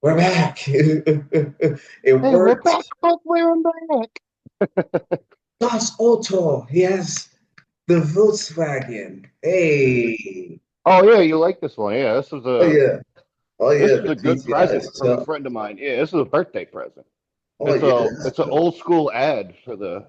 we're back. It Hey, we're works. back, but we're back. Das Auto. He has the Volkswagen. Hey. Oh yeah, you like this one? Yeah, this was Oh a yeah. Oh this yeah. was The a good PTI present is from a tough. friend of mine. Yeah, this is a birthday present. Oh It's yeah. a That's it's an tough. old school ad for the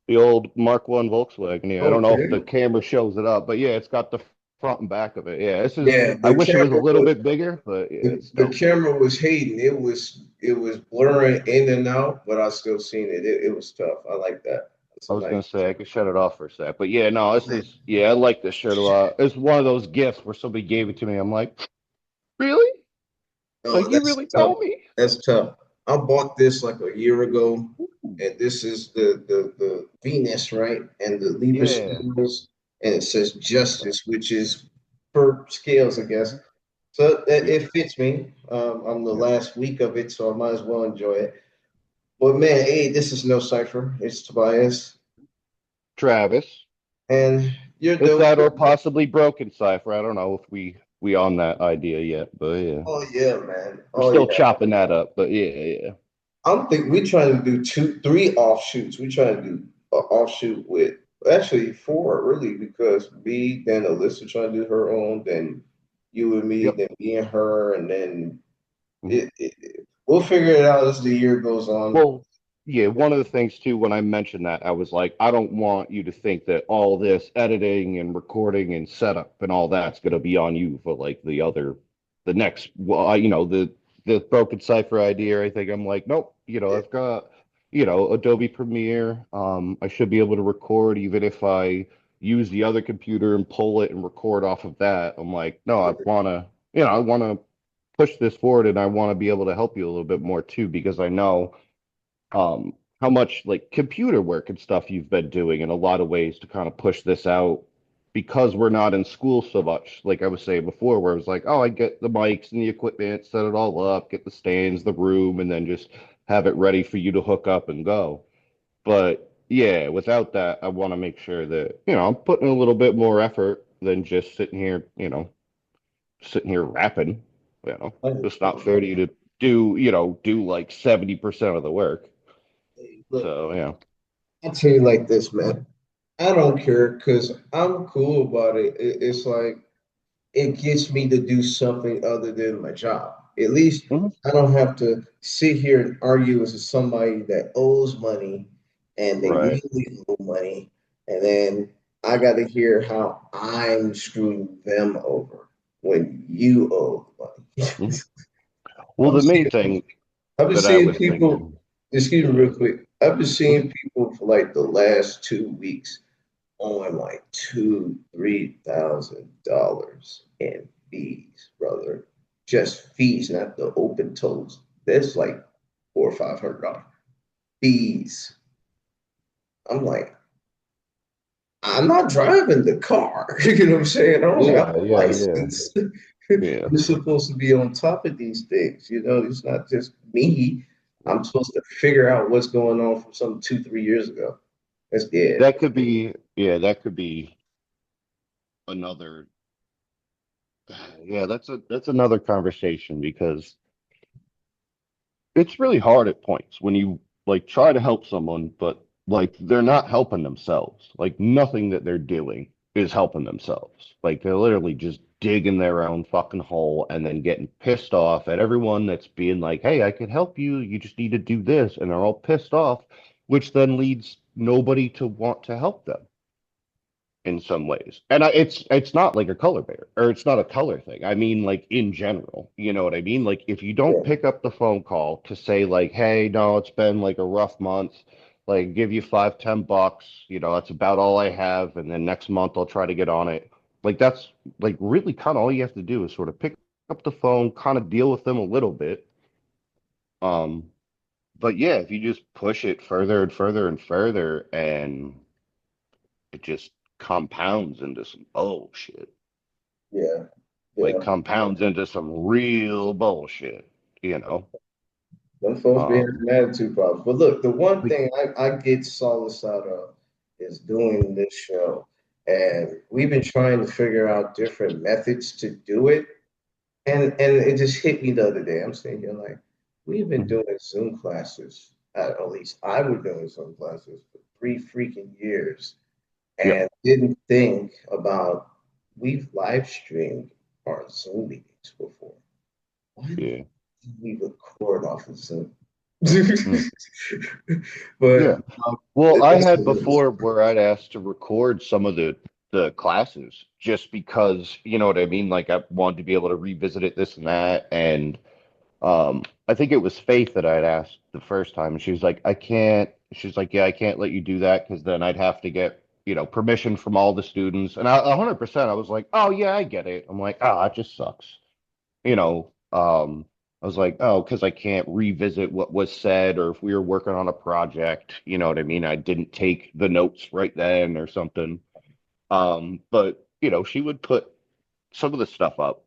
old Mark One Volkswagen. Yeah, I don't know if the Okay. camera shows it up, but yeah, it's got the front and back of it. Yeah, this is. Yeah. I The wish it was a camera little was bit bigger, but yeah, the, it's the dope. camera was hating. It was blurring in and out, but I still seen it. It was tough. I like that. It's I a was gonna nice. say I could shut it off for a sec, but yeah, no, this is yeah, I like this shirt a lot. It's one of those gifts where somebody gave it to me. I'm like, really? Oh, Like you that's really tough. know me? That's tough. I bought this like a year ago, and this is the Venus, right? And the Libra Yeah. scales, and it says Justice, which is per scales, I guess. So Yeah. it fits me. I'm the Yeah. last week of it, so I might as well enjoy it. But man, hey, this is No Cypher. It's Tobias, Travis. and you're It's dope. that or possibly broken cipher. I don't know if we on that idea yet, but yeah. Oh yeah, man. We're Oh still yeah. chopping that up, but yeah, yeah. I'm think we trying to do two, three offshoots. We trying to do an offshoot with actually four really because me, then Alyssa trying to do her own, then you and me, Yep. then me and her, and then Mhm. we'll figure it out as the year goes on. Well, yeah, one of the things too, when I mentioned that, I was like, I don't want you to think that all this editing and recording and setup and all that's gonna be on you for like the next, well, the broken cipher idea. I think I'm like, nope, I've got, Adobe Premiere. I should be able to record even if I use the other computer and pull it and record off of that. I'm like, no, I wanna push this forward and I want to be able to help you a little bit more too, because I know how much like computer work and stuff you've been doing in a lot of ways to kind of push this out because we're not in school so much. Like I was saying before, where it was like, oh, I get the mics and the equipment, set it all up, get the stands, the room, and then just have it ready for you to hook up and go. But yeah, without that, I want to make sure that, I'm putting a little bit more effort than just sitting here rapping, it's not fair to you to do like 70% of the work. Look, So yeah. I'll tell you like this, man. I don't care because I'm cool about it. It's like it gets me to do something other than my job. At least Mhm. I don't have to sit here and argue with somebody that owes money and they Right. really owe money. And then I got to hear how I'm screwing them over when you owe money. Mhm. Well, I'm the main seeing, thing I've been that I seeing was people, thinking, excuse me yeah. real quick. I've been Mhm. seeing people for like the last 2 weeks on like two, $3,000 in fees, brother. Just fees, not the open tolls. That's like four or $500 fees. I'm like, I'm not driving the car. You know what I'm saying? I don't have Yeah, a yeah, yeah, license. yeah. You're supposed to be on top of these things. It's not just me. I'm supposed to figure out what's going on from some 2, 3 years ago. That's it. That could be, yeah, that could be another, yeah, that's another conversation because it's really hard at points when you like try to help someone, but like they're not helping themselves. Like nothing that they're doing is helping themselves. Like they're literally just digging their own fucking hole and then getting pissed off at everyone that's being like, "Hey, I can help you. You just need to do this." And they're all pissed off, which then leads nobody to want to help them in some ways. And it's not like a color bear or it's not a color thing. I mean like in general, you know what I mean? Like if you don't Yeah. pick up the phone call to say like, "Hey, no, it's been like a rough month. Like give you 5, $10, that's about all I have, and then next month I'll try to get on it." Like that's like really kind of all you have to do is sort of pick up the phone, kind of deal with them a little bit. Um, but yeah, if you just push it further and further and further and it just compounds into some bullshit. Yeah. Like Yeah. compounds into some real bullshit, you know. Them folks be Um, having attitude problems. But look, the one like, thing I get solace out of is doing this show. And we've been trying to figure out different methods to do it. And it just hit me the other day. I'm sitting here like, we've been Mhm. doing Zoom classes, at least I was doing Zoom classes for 3 freaking years Yep. and didn't think about we've live streamed our Zoom meetings before. Why the Yeah. did we record off of Zoom? Mm. But Yeah. Well, I that's had what it is. before where I'd asked to record some of the classes just because, you know what I mean? Like I wanted to be able to revisit it, this and that. And I think it was Faith that I'd asked the first time, and she was like, I can't. She's like, yeah, I can't let you do that because then I'd have to get, permission from all the students. And 100%, I was like, oh yeah, I get it. I'm like, ah, it just sucks. You know, I was like, oh, because I can't revisit what was said, or if we were working on a project, you know what I mean? I didn't take the notes right then or something. But she would put some of the stuff up.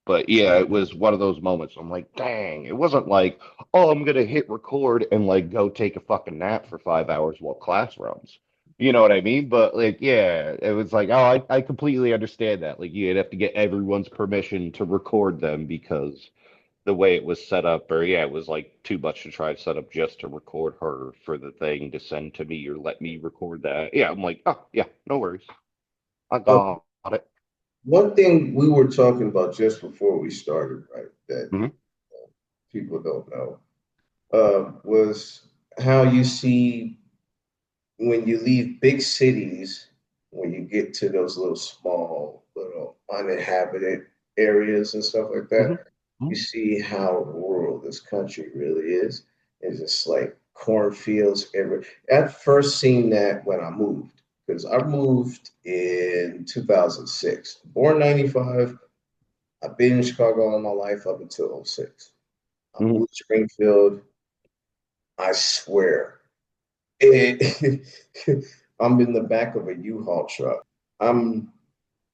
But yeah, it was one of those moments. I'm like, dang, it wasn't like, oh, I'm gonna hit record and like go take a fucking nap for 5 hours while class runs. You know what I mean? But like, yeah, it was like, oh, I completely understand that. Like, you'd have to get everyone's permission to record them because the way it was set up, or yeah, it was like too much to try to set up just to record her for the thing to send to me or let me record that. Yeah, I'm like, oh, yeah, no worries. I Uh, got it. one thing we were talking about just before we started, right, that Hmm. people don't know, was how you see when you leave big cities, when you get to those little small, little uninhabited areas and stuff like Hmm. that, Hmm. you see how rural this country really is. It's just like cornfields everywhere. I first seen that when I moved, because I moved in 2006. Born 95, I've been in Chicago all my life up until '06. I Hmm. moved to Springfield. I swear, it, I'm in the back of a U-Haul truck. I'm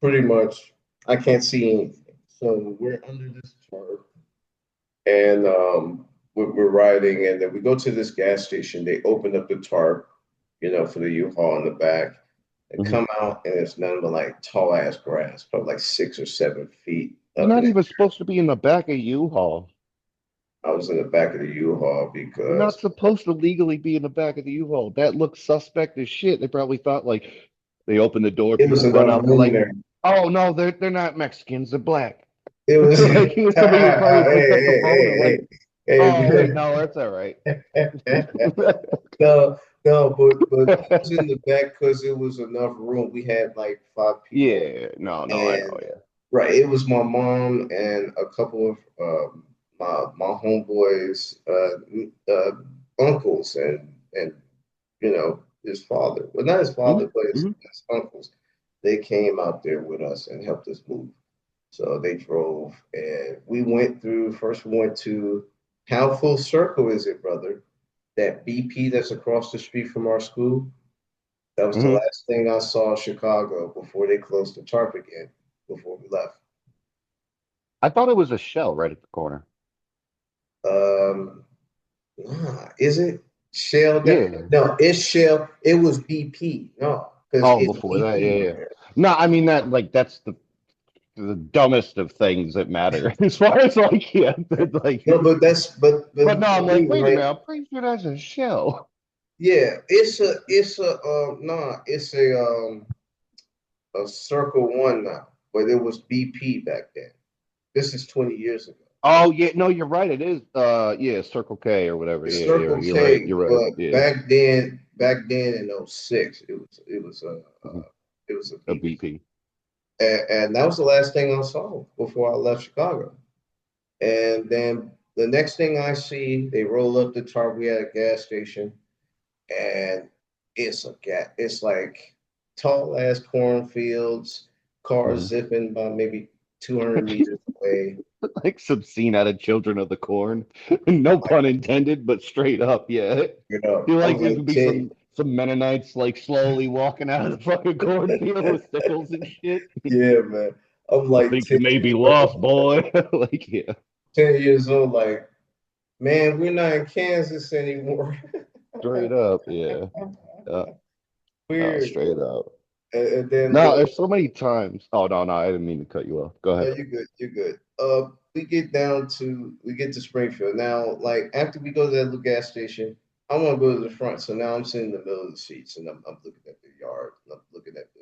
pretty much, I can't see anything. So we're under this tarp and we're riding, and then we go to this gas station. They open up the tarp, for the U-Haul in the back, and Hmm. come out, and it's nothing but like tall ass grass, probably like 6 or 7 feet You're up in not it. even supposed to be in the back of U-Haul. I was in the back of the U-Haul You're not because supposed to legally be in the back of the U-Haul. That looks suspect as shit. They probably thought like they open the door, it was people run enough out, they're room like, there. "Oh no, they're not Mexicans, they're black." It was, Like somebody would probably have picked up the phone and like, hey, hey, "Oh wait, hey, no, that's all right." hey. No, no, but I was in the back because it was enough room. We had like 5 people, Yeah, no, I know, and yeah. right, it was my mom and a couple of my homeboys, uncles, and his father. Well, not his Hmm. father, but his, Hmm. his uncles. They came out there with us and helped us move. So they drove, and we went through. First, we went to how full circle is it, brother? That BP that's across the street from our school. That was the Hmm. last thing I saw in Chicago before they closed the tarp again, before we left. I thought it was a shell right at the corner. Um, is it Shell that? Yeah. No, it's Shell. It was BP. No, because Oh, it's before that, BP yeah, right yeah. there. No, I mean that like that's the dumbest of things that matter as far as like yeah, like No, but but no, I'm the like, thing, wait a right? minute, I'm pretty sure that's a shell. Yeah, it's a Circle One now, but it was BP back then. This is 20 years ago. Oh yeah, no, you're right. It is yeah, Circle K or whatever. It's Yeah, Circle you're right. K, You're right. but Yeah. back then in '06, Mhm. it was a A BP, BP. and that was the last thing I saw before I left Chicago. And then the next thing I see, they roll up the tarp. We had a gas station, and it's like tall ass cornfields, cars Mhm. zipping by maybe 200 meters away. Like some scene out of Children of the Corn. No pun intended, but straight up, yeah. You're I'm like there's like gonna be 10. some Mennonites like slowly walking out of the fucking cornfield with sickles and shit. Yeah, man. I'm I like think 10 you may be years lost, old. boy. Like, yeah. 10 years old, like, man, we're not in Kansas anymore. Straight up, yeah. No, Weird. straight up. And then No, there's so many times. Oh no, I didn't mean to cut you off. Go no, ahead. you're good. You're good. we get to Springfield. Now, like after we go to that little gas station, I want to go to the front. So now I'm sitting in the middle of the seats and I'm looking at the yard, and I'm looking at the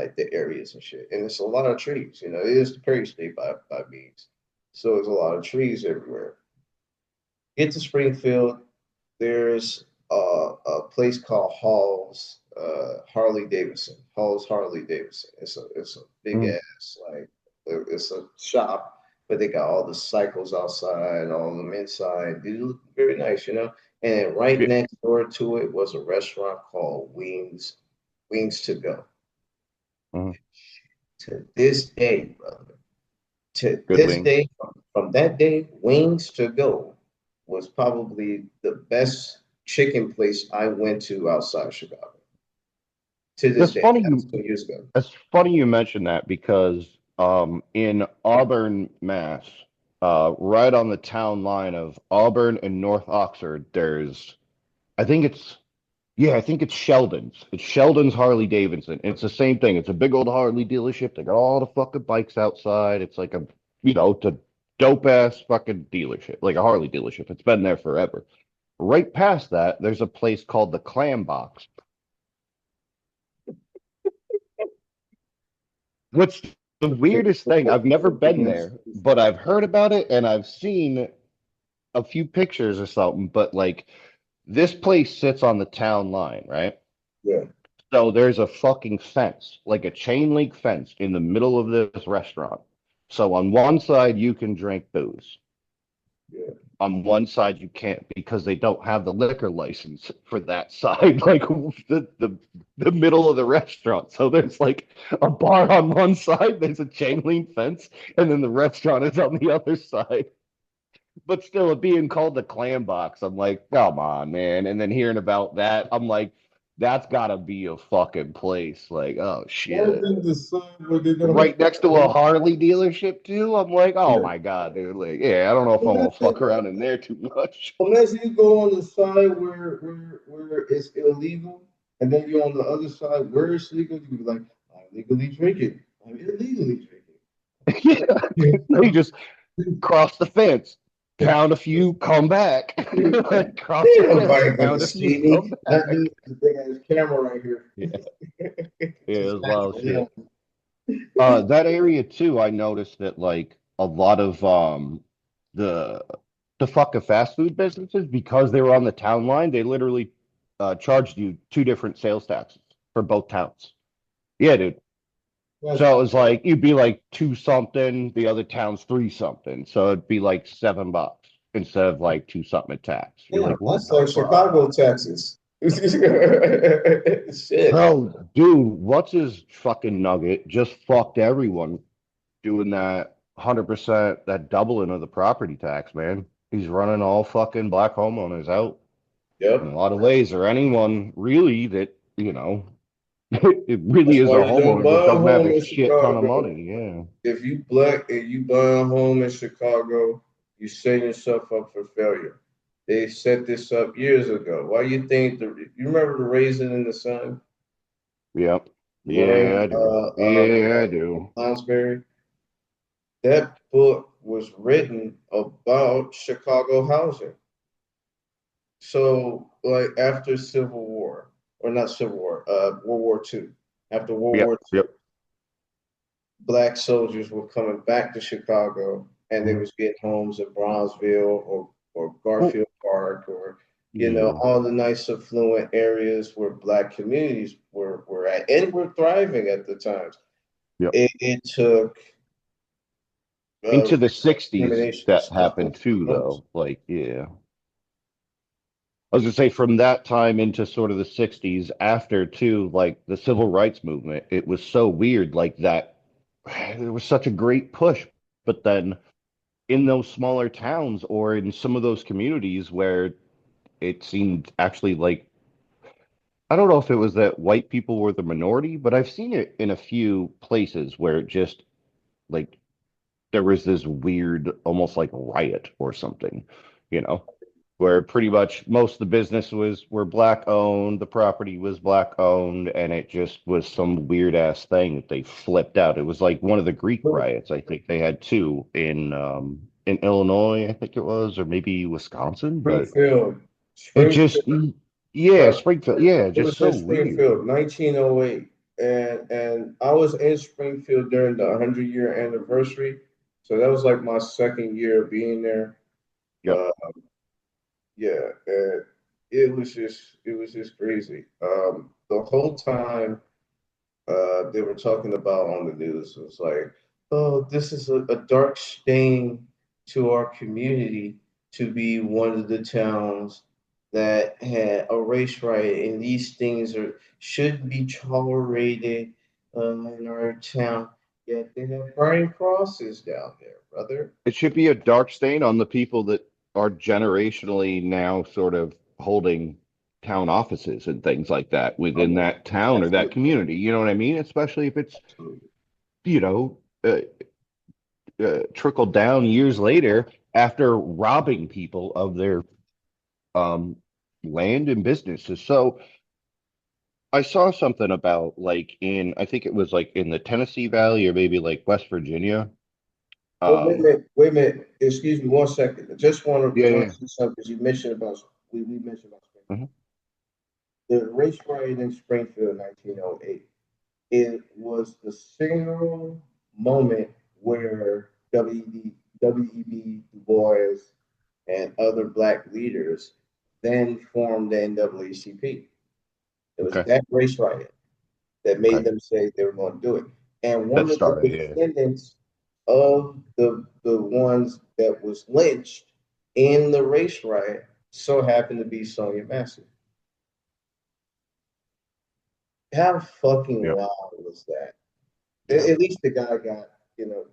like the areas and shit. And it's a lot of trees, you know, it is the Prairie State by means. So there's a lot of trees everywhere. Get to Springfield, there's a place called Hall's Harley Davidson. Hall's Harley Davidson. It's a big Mm. ass like it's a shop, but they got all the cycles outside, all of them inside. They look very nice, you know. And right Yeah. next door to it was a restaurant called Wings to Go. Mm. To this day, brother, to Good this wings. day, from that day, Wings to Go was probably the best chicken place I went to outside of Chicago. To this That's day, funny that was you 2 years ago. It's funny you mentioned that because in Auburn, Mass, right on the town line of Auburn and North Oxford, there's I think it's yeah, I think it's Sheldon's. It's Sheldon's Harley Davidson. It's the same thing. It's a big old Harley dealership. They got all the fucking bikes outside. It's like it's a dope ass fucking dealership, like a Harley dealership. It's been there forever. Right past that, there's a place called the Clam Box. What's the weirdest thing? I've never been there, but I've heard about it and I've seen a few pictures or something. But like this place sits on the town line, right? Yeah, So there's a fucking fence, like a chain link fence in the middle of this restaurant. So on one side you can drink booze. yeah. On one side you can't because they don't have the liquor license for that side, like the middle of the restaurant. So there's like a bar on one side, there's a chain link fence, and then the restaurant is on the other side. But still, it being called the clam box, I'm like, come on, man. And then hearing about that, I'm like, that's gotta be a fucking place. Like, oh Well, shit. then decide where they're gonna Right hook next to a Harley dealership too. I'm like, oh you. my God, dude. Like, yeah, I don't know if I'm gonna fuck around in there too much. Unless you go on the side where it's illegal, and then you're on the other side where it's legal, you be like, I'm legally drinking. I'm illegally Yeah, you drinking. just cross the fence, count a few, come back. Like, cross the Ain't fence, nobody gonna count a few, see come me. Not back. me with the big ass camera right here. Yeah, yeah, it Just was not wild for shit. him. That area too, I noticed that like a lot of the the fucking fast food businesses, because they were on the town line, they literally charged you two different sales taxes for both towns. Yeah, dude. That's So it was like you'd be like two something, the other town's three something. So it'd be like $7 instead of like two something a tax. You're damn, like, what that's the like fuck? Chicago, Texas. Shit. Bro, dude, what's his fucking nugget? Just fucked everyone doing that 100%, that doubling of the property tax, man. He's running all fucking black homeowners out in a Yep. lot of ways, or anyone really that, it really That's is a why you don't homeowner that buy a doesn't have home a in shit ton of Chicago. money. Yeah. If you black and you buy a home in Chicago, you set yourself up for failure. They set this up years ago. Why you think you remember the Raisin in the Sun, Yep. Yeah, Lorraine I do. Yeah, I do. Lounsbury? That book was written about Chicago housing. So, like after Civil War, or not Civil War, World War II. After World Yep. War II, Yep. black soldiers were coming back to Chicago and they Mhm. was getting homes in Bronzeville or Well, Garfield Park or yeah. all the nice affluent areas where black communities were at and were thriving at the time. Yep. It took Into the racial 60s discrimination to that stop happened those too, homes. though. Like, yeah. I was gonna say from that time into sort of the 60s after too, like the civil rights movement, it was so weird, like that there was such a great push. But then in those smaller towns or in some of those communities where it seemed actually like I don't know if it was that white people were the minority, but I've seen it in a few places where it just like there was this weird, almost like riot or something, you know? where pretty much most of the business were black owned, the property was black owned, and it just was some weird ass thing that they flipped out. It was like one of the Greek riots. I think they had two in Illinois, I think it was, or maybe Wisconsin, but Springfield, it Springfield, just yeah, bro. Springfield, yeah, It just was so in weird. Springfield, 1908, and I was in Springfield during the 100-year anniversary, so that was like my second year being there. Yep. Uh, yeah, and it was just crazy. The whole time they were talking about on the news, it was like, oh, this is a dark stain to our community to be one of the towns that had a race riot, and these things are shouldn't be tolerated in our town. Yet they have burning crosses down there, brother. It should be a dark stain on the people that are generationally now sort of holding town offices and things like that I within mean, that town or that absolutely, community. You know what I mean? Especially if it's, absolutely. you know, trickled down years later after robbing people of their um, land and businesses. So I saw something about like I think it was like in the Tennessee Valley or maybe like West Virginia. Oh, wait a Um, minute, wait a minute. Excuse me 1 second. I just yeah, want yeah. to see something because you mentioned about we mentioned about Springfield. Mhm. The race riot in Springfield, 1908. It was the single moment where W.E.B. Du Bois and other black leaders then formed the NAACP. It was Okay, that race riot that made okay. them say they were going to do it. And That one of the started, yeah. descendants of the ones that was lynched in the race riot so happened to be Sonia Massey. How fucking Yeah, wild was that? yeah. At least the guy got,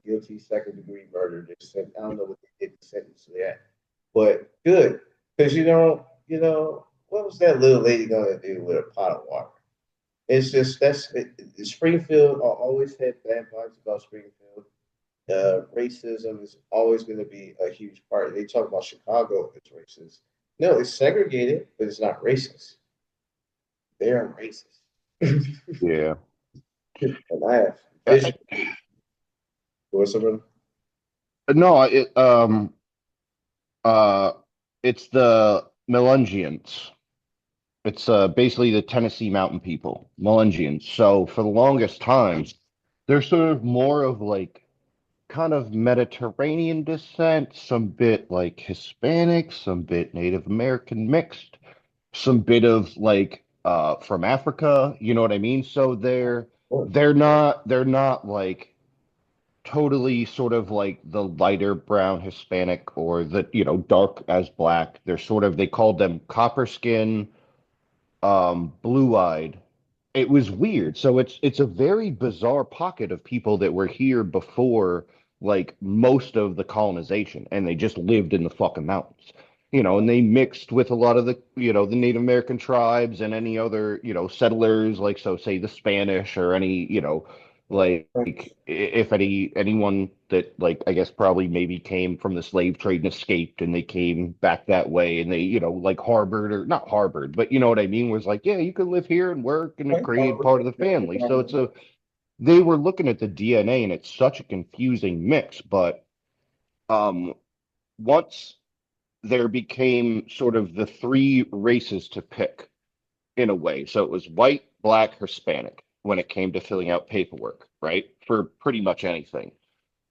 guilty second degree murder. I don't know what they did to sentence to that, but good because what was that little lady gonna do with a pot of water? It's just Springfield. I always had bad vibes about Springfield. Racism is always going to be a huge part. They talk about Chicago as racist. No, it's segregated, but it's not racist. They're racist. Yeah. And I have Uh, vision for some. No, uh it's the Melungians. It's basically the Tennessee mountain people, Melungians. So for the longest time, they're sort of more of like kind of Mediterranean descent, some bit like Hispanic, some bit Native American mixed, some bit of like from Africa, you know what I mean? So they're not like totally sort of like the lighter brown Hispanic or the dark as black. They called them copper skin, blue-eyed. It was weird. So it's a very bizarre pocket of people that were here before like most of the colonization, and they just lived in the fucking mountains. And they mixed with a lot of the Native American tribes and any other, settlers, like so say the Spanish or any, like if anyone that like I guess probably maybe came from the slave trade and escaped and they came back that way and they like harbored or not harbored but you know what I mean was like yeah you could live here and work and it created part of the family so they were looking at the DNA and it's such a confusing mix but um once there became sort of the three races to pick in a way so it was white black Hispanic when it came to filling out paperwork right for pretty much anything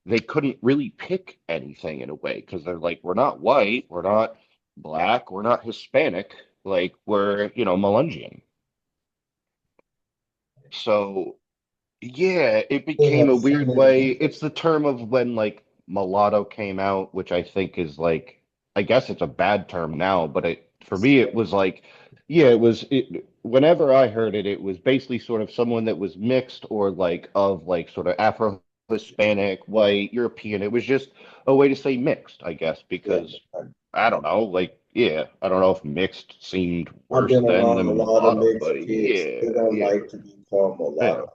they couldn't really pick anything in a way because they're like, we're not white, we're not black, we're not Hispanic, like we're, Melungeon. So yeah, it They became have a so weird many. way. It's the term of when like mulatto came out, which I think is like, I guess it's a bad term now, but for me it was like, yeah, whenever I heard it, it was basically sort of someone that was mixed or like of like sort of Afro-Hispanic, white, European. It was just a way to say mixed, I guess, Yeah, because I don't know, like, yeah, I don't know if mixed seemed I've worse been than around a lot of mulatto, mixed but kids. yeah, They don't yeah, like to be called yeah, mulatto.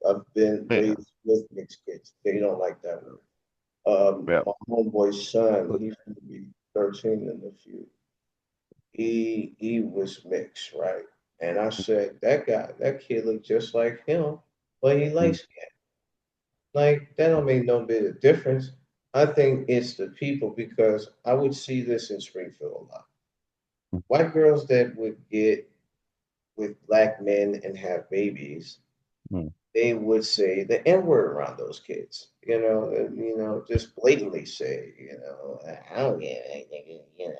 I've been yeah, raised with mixed kids. They don't like that word. yeah. My homeboy's son, he's going to be 13 in a few. he was mixed, right? And I said, that kid looked just like him, but he Mm, likes like that don't make no bit of difference. I think it's the people because I would see this in Springfield a lot. mm, White girls that would get with black men and have babies, mm. they would say the N word around those kids. Just blatantly say, I don't get it,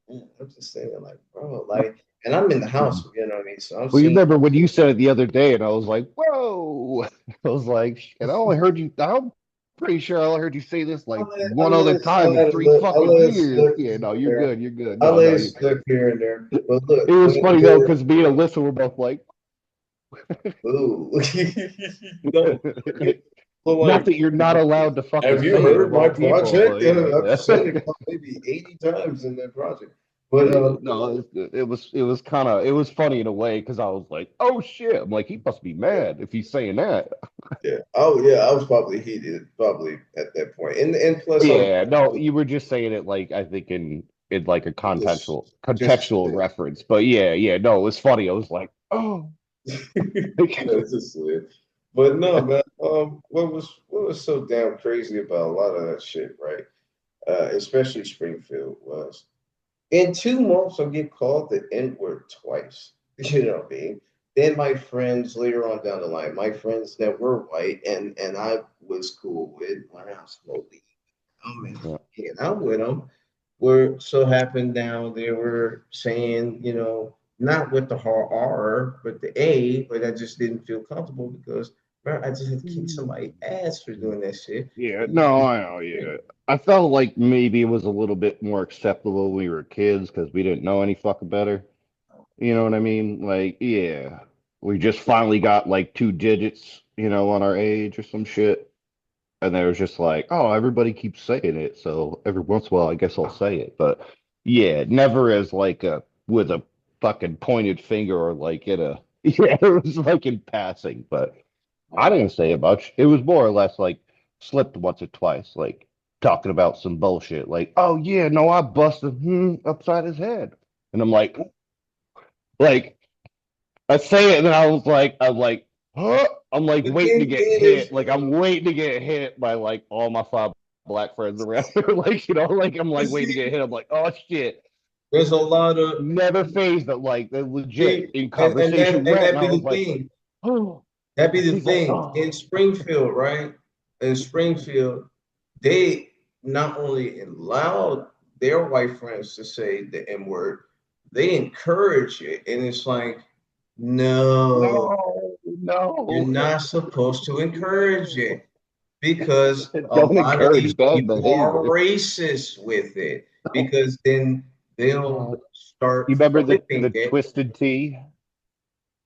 I'm just saying, like, bro, like, and I'm in the house, you know what I mean? So I'm Well, you seeing remember when you said it the other day, and I was like, "Whoa!" I was like, "Shit, I only heard you. I'm pretty sure I only heard you say this like I one other let I time in let it three look, I fucking let it years." slip Yeah, here no, and you're there. good. You're good. I No, let no, it you're good. slip here and there. But look, It was when funny though, you're because me and Alyssa were both like, ooh, no, but "Not like, that you're not allowed to fucking have you say it of heard my all people, project? but I've yeah." said it maybe 80 times in that project. But No, it was good. It was kind of it was funny in a way because I was like, "Oh shit!" I'm like, "He must be mad if he's saying that." yeah, oh yeah, I was probably heated, probably at that point. And plus, I was Yeah, no, you were just saying it like I think in like a just just contextual reference. But yeah, yeah, no, it was funny. I was like, oh, that's just it. But no, man. What was so damn crazy about a lot of that shit, right? Especially Springfield was in 2 months I'll get called the N word twice. You know what I mean? Then my friends later on down the line, my friends that were white and I was cool with when I smoked I'm yeah. hanging out with them. Were so happened now they were saying, not with the R, but the A, but I just didn't feel comfortable because bro, I just had to kick somebody's ass for doing that shit. Yeah, And no, then, I know, yeah. I felt like maybe it was a little bit more acceptable when we were kids because we didn't know any fucking better. You know what I mean? Like, yeah, we just finally got like two digits, on our age or some shit. And they was just like, oh, everybody keeps saying it, so every once in a while, I guess I'll say it. But yeah, never as like a with a fucking pointed finger or like in a yeah, it was like in passing. But I didn't say it much. It was more or less like slipped once or twice, like talking about some bullshit, like, oh yeah, no, I busted upside his head, and I'm like I say it, and then I'm like, huh? I'm like the waiting to thing get is, hit. Like I'm waiting to get hit by like all my five black friends around here. Like, like I'm you like waiting to see, get hit. I'm like, oh shit. there's a lot of Never phased it like they're legit see, in and that conversation and went, and that I be was the like, thing. oh. That be the He's like, thing. In oh. Springfield, right? In Springfield, they not only allowed their white friends to say the N word, they encourage it. And it's like, no, No, you're no, not supposed to encourage it because a don't lot of these encourage bad people are behavior. racist with it because then they'll You start remember the flipping it. twisted tea?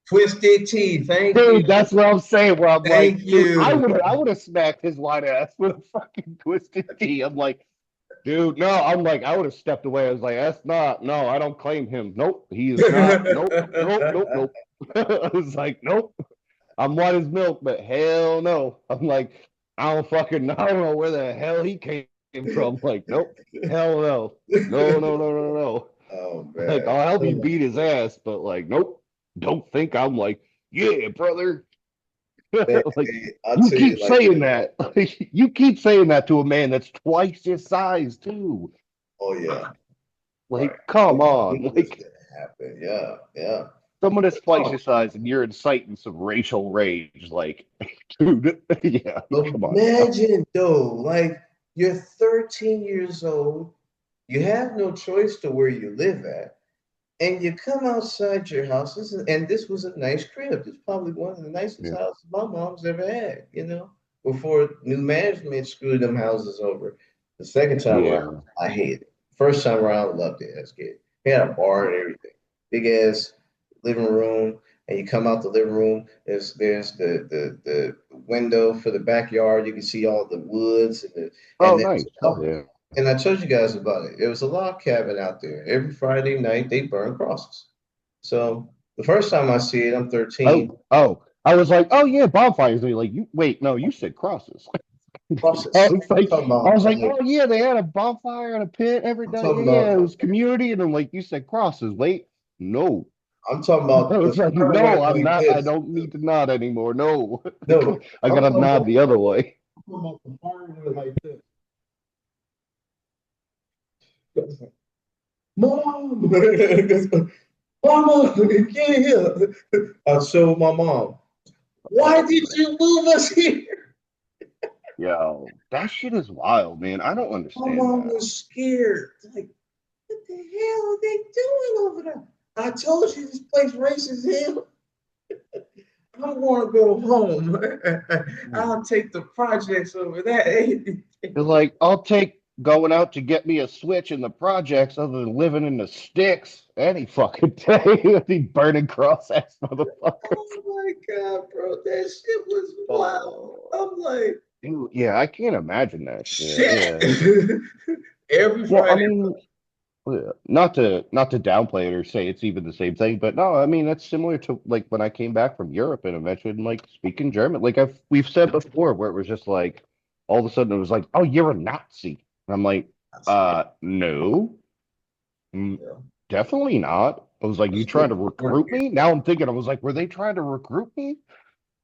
Twisted Tea, thank you. Dude, that's what I'm saying. Where I'm like, Thank dude, you. I would have smacked his white ass with a fucking twisted tea. I'm like, dude, no. I'm like, I would have stepped away. I was like, that's not. No, I don't claim him. Nope, he is not. Nope, nope, nope, nope. I was like, nope. I'm white as milk, but hell no. I'm like, I don't know where the hell he came from. Like, nope, hell no, no, no, no, no, no. Oh Like, man. I'll help you beat his ass, but like, nope. Don't think I'm like, yeah, brother. Man, Like hey, I'll you tell you keep like saying this. that. Like, you keep saying that to a man that's twice his size too. Oh yeah, right. Like, come I knew on. it was Like gonna happen. Yeah, yeah. someone that's twice Oh, your size and you're inciting some racial rage. Like, dude, yeah, come on now. imagine though, like you're 13 years old, you have no choice to where you live at, and you come outside your house. And this was a nice crib. This is probably one of the nicest Yeah. houses my mom's ever had, before new management screwed them houses over. The second time around, Yeah. I hated it. First time around, I loved it as a kid. They had a bar and everything. Big ass living room. And you come out the living room, there's the window for the backyard. You can see all the woods Oh, and then nice. Hell yeah. and I told you guys about it. It was a log cabin out there. Every Friday night they burn crosses. So the first time I see it, I'm 13. Oh, oh. I was like, oh yeah, bonfires. And you're like, you wait, no, you said crosses. I process. was like, I'm talking I about was like, like oh yeah, they had a bonfire and a pit every I'm day. talking Yeah, it about was community. And then like you said, crosses. Wait, no. I'm talking I about the was like, story no, went I'm like not. I this. don't need to nod anymore. No, No, I I'm gotta talking nod about, the other way. I'm talking about the story went like this. Mom, Mama, get here. I showed my mom. Why Oh did man, you move us here? yo, that shit is wild, man. I don't My understand mom that. was scared. Like, what the hell are they doing over there? I told you this place racist hell. I want to go home. I'll take the projects over there. It's like I'll take going out to get me a switch in the projects other than living in the sticks any fucking day. Be burning cross ass motherfuckers. Oh my God, bro. That shit was wild. Oh, I'm like, dude, yeah, I can't imagine that shit. shit. Yeah. Every Well, I Friday. mean, not to downplay it or say it's even the same thing, but no, I mean that's similar to like when I came back from Europe and eventually like speaking German. Like we've said before, where it was just like all of a sudden it was like, oh, you're a Nazi. And I'm like, no. Mm, Yeah. definitely not. I was like, you trying to recruit me? Now I'm thinking, I was like, were they trying to recruit me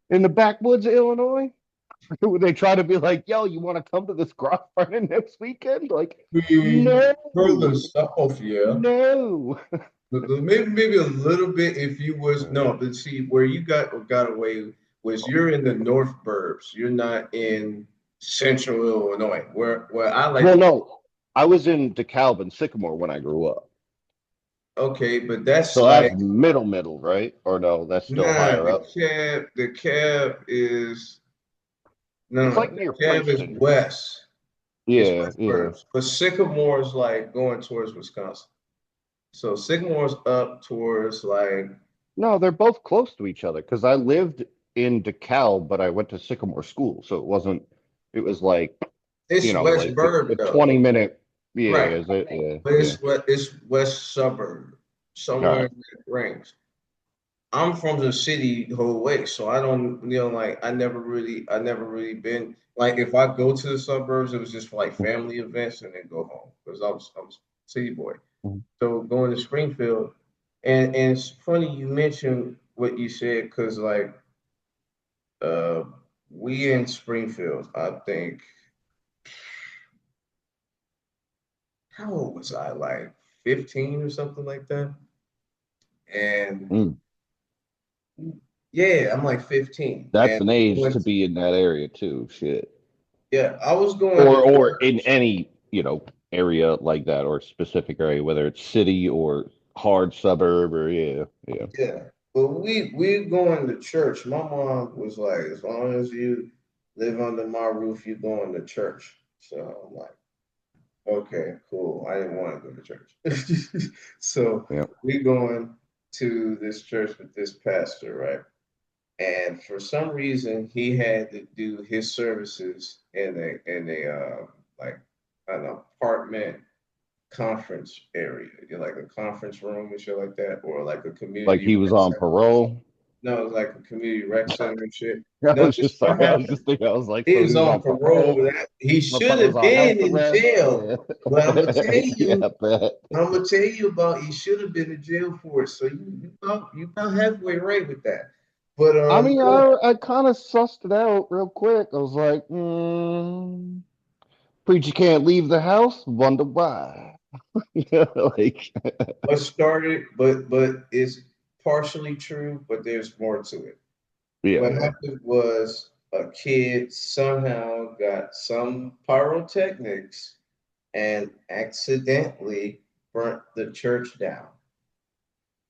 in the backwoods of Illinois? Were they trying to be like, yo, you want to come to this cross burning next weekend? Like, no, Further south, yeah. no. Maybe a little bit if you was no, but see where you got away was you're in the north burbs. You're not in central Illinois, where I like Well, to. no, I was in DeKalb and Sycamore when I grew up. Okay, but that's So that's like middle, right? Or no, that's still nah. higher up. The cab is It's no, like the near cab is Princeton. west. It's Yeah, west yeah. burbs, but Sycamore is like going towards Wisconsin. So Sycamore's up towards like No, they're both close to each other because I lived in DeKalb, but I went to Sycamore School. So it wasn't, it was like, it's West like a Burb though. 20-minute. Yeah, Right. is it? Yeah, But yeah. it's west suburb, All somewhere right. in that range. I'm from the city the whole way, so I don't, like I never really been like if I go to the suburbs, it was just for like family events and then go home because I was a city boy. Mhm. So going to Springfield, and it's funny you mentioned what you said because like uh we in Springfield, I think how old was I? Like 15 or something like that. And Mm. yeah, I'm like 15. That's And an age to be in that area too. Shit. yeah, I was going to Or in church. any, area like that or specific area, whether it's city or hard suburb or yeah, yeah. Yeah. But we going to church. My mom was like, as long as you live under my roof, you going to church. So I'm like, okay, cool. I didn't want to go to church. So Yeah. we going to this church with this pastor, right? And for some reason, he had to do his services in a like an apartment conference area, like a conference room and shit like that, or like a Like community he was rec on center. parole. No, it was like a community rec center and shit. I No, was this just is what sorry. I was happened. just thinking. I was like, He so he was was on on parole. parole. He should Motherfucker was have on been house in arrest. jail. Yeah. But I'm gonna tell Yeah, you, I bet. I'm gonna tell you about he should have been in jail for it. So you about halfway right with that. But I mean, I kind of sussed it out real quick. I was like, preacher can't leave the house. Wonder why. Yeah, like, what started, but it's partially true, but there's more to it. yeah, What yeah. happened was a kid somehow got some pyrotechnics and accidentally burnt the church down.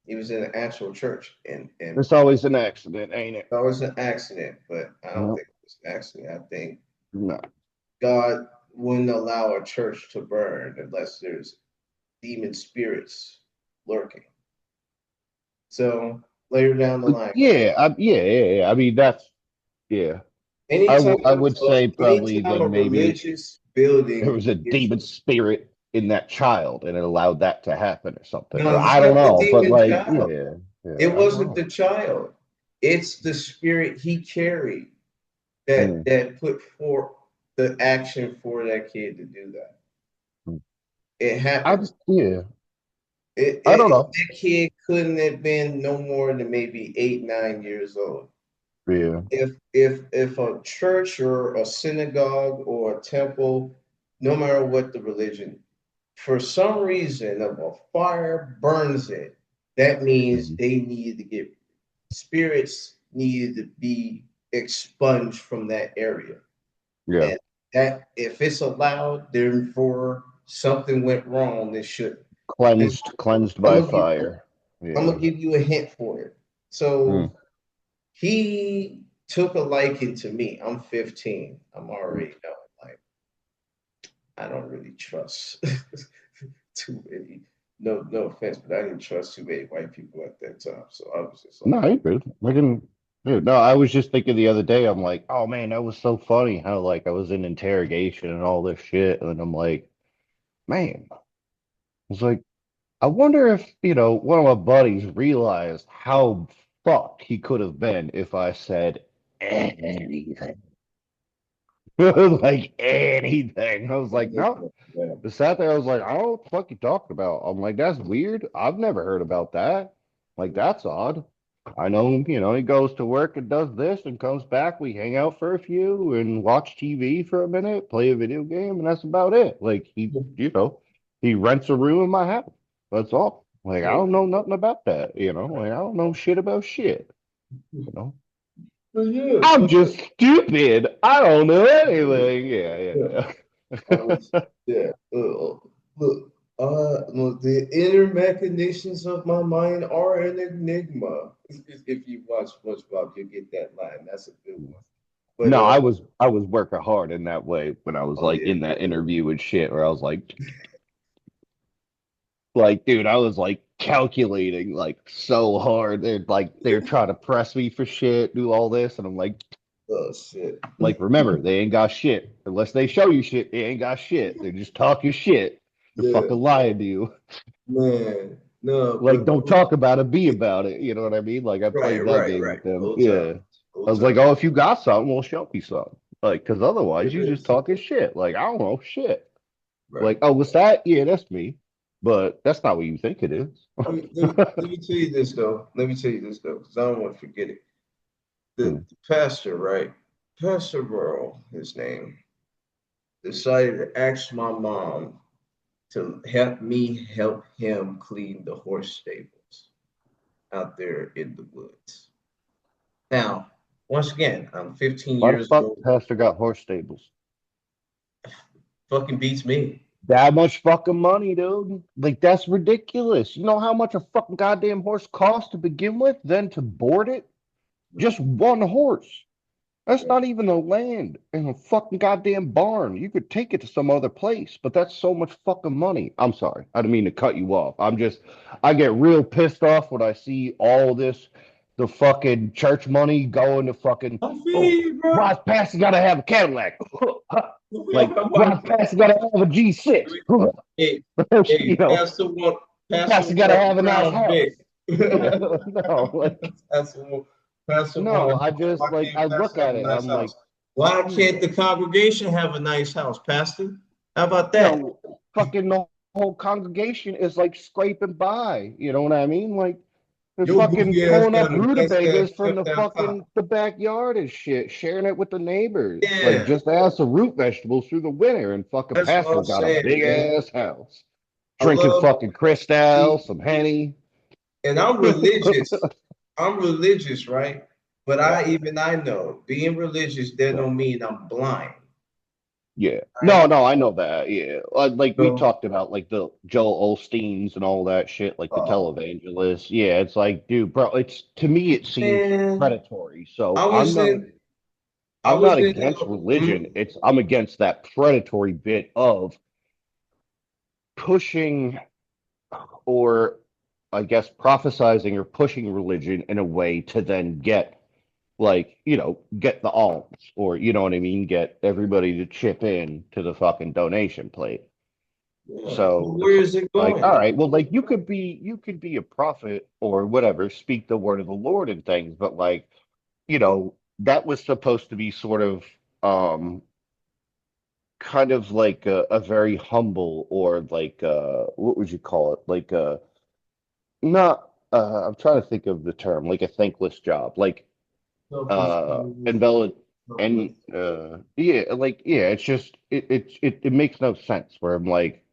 He was in an actual church, and It's always an accident, ain't it? that was an accident, but I don't No, think it was an accident. I think no. God wouldn't allow a church to burn unless there's demon spirits lurking. So later down the line, Yeah. I mean, that's yeah. anytime I would say probably anytime a then maybe religious there building was a is demon spirit in that child and it allowed that to happen or something. no, Or it's I don't not the know, but demon like, child. yeah, It I don't wasn't know. the child. It's the spirit he carried Mm. that put forth. the action for that kid to do that. It I happens. yeah, It, I don't it know. that kid couldn't have been no more than maybe 8, 9 years old. Yeah. If a church or a synagogue or a temple, no matter what the religion, for some reason, if a fire burns it, that means Mhm. they needed to get spirits needed to be expunged from that area. Yeah. And that if it's allowed, therefore something went wrong that shouldn't. And Cleansed I'm by gonna give fire. I'm Yeah. gonna give you a hint for it. Mm. So he took a liking to me. I'm 15. I'm Mm. already know. Like I don't really trust too many. No, no offense, but I didn't trust too many white people at that time. So I was just No, like, I good. I can. Dude, no, I was just thinking the other day. I'm like, oh man, that was so funny how like I was in interrogation and all this shit, and I'm like, man, I was like, I wonder if one of my buddies realized how fucked he could have been if I said anything, like anything. I was like, no. yeah, I sat there. I was like, I don't know what the fuck you talking about. I'm like, that's weird. I've never heard about that. Like, that's odd. I know, he goes to work and does this and comes back. We hang out for a few and watch TV for a minute, play a video game, and that's about it. Like, he rents a room in my house. That's all. Like, I yeah, don't know nothing about that. Like, I don't know shit about shit. You know, but yeah, I'm but just stupid. I don't know anything. Yeah, yeah. I yeah. was, yeah. Look, look, the inner machinations of my mind are an enigma. If you watch SpongeBob, you get that line. That's a good one. But No, I was working hard in that way when I was oh like yeah, in that interview and shit where I was like dude, I was like calculating like so hard. They're trying to press me for shit, do all this, and I'm oh shit, like remember, they ain't got shit. Unless they show you shit, they ain't got shit. They're just talking shit. They're yeah, fucking lying to you. man. No, Like, but don't talk about it, be about it. You know what I mean? Like, I right, played that right, game right. with them. Old times, Yeah. I old was like, times. oh, if you got something, we'll show me something. Like, because otherwise, It you just is talking shit. Like, I don't know shit. right. Like, oh, what's that? Yeah, that's me. But that's not what you think it is. Let me tell you this though. Let me tell you this though, because I don't want to forget it. The pastor, right? Pastor Burrow, his name, decided to ask my mom to help me help him clean the horse stables out there in the woods. Now, once again, I'm 15 Why the years fuck old. Pastor got horse stables? Fucking beats me. That much fucking money, dude. Like, that's ridiculous. You know how much a fucking goddamn horse costs to begin with, then to board it? Just one horse. That's Right. not even a land in a fucking goddamn barn. You could take it to some other place, but that's so much fucking money. I'm sorry. I didn't mean to cut you off. I get real pissed off when I see all this, the fucking church money going to fucking, I feel oh, you, bro. why's Pastor gotta have a Cadillac? Like, Watch why's Pastor gotta have a G6? it. Hey, You hey, know, Pastor Pastor gotta want a have a nice Crown house. Vic. Yeah, no, like, Pastor want, Pastor no, want. I just, Why like, can't I look Pastor have at a it, nice I'm like, house? Why hmm. can't the congregation have a nice house, Pastor? How about that? No, fucking the whole congregation is like scraping by. You know what I mean? Like they're Your fucking goofy ass pulling up got a nice ass rutabagas from kept the out top. fucking the backyard and shit, sharing it with the neighbors. Like Yeah, just ask the root vegetables through the winter, and fucking that's what pastor I'm got a saying, big man. ass house, I drinking love fucking Cristal, see, some Henny. and I'm religious. I'm religious, right? But Yeah. I know being religious that Yeah. don't mean I'm blind, Yeah. right? No, I know that. Yeah. Like we So, talked about like the Joel Osteens and all that shit, like the uh, televangelists. Yeah, it's like, dude, bro, it's to me it seems man, predatory. So I was in, I I'm was not in, against religion. mm, I'm against that predatory bit of pushing or I guess prophesizing or pushing religion in a way to then get like, get the alms or you know what I mean, get everybody to chip in to the fucking donation plate. yeah. So Where it's is it like, all going? right, well, like you could be a prophet or whatever, speak the word of the Lord and things, but like, that was supposed to be sort of um kind of like a very humble or like what would you call it? Like not I'm trying to think of the term, like a thankless job. Like envelop and yeah, like yeah, it's just it makes no sense where I'm like,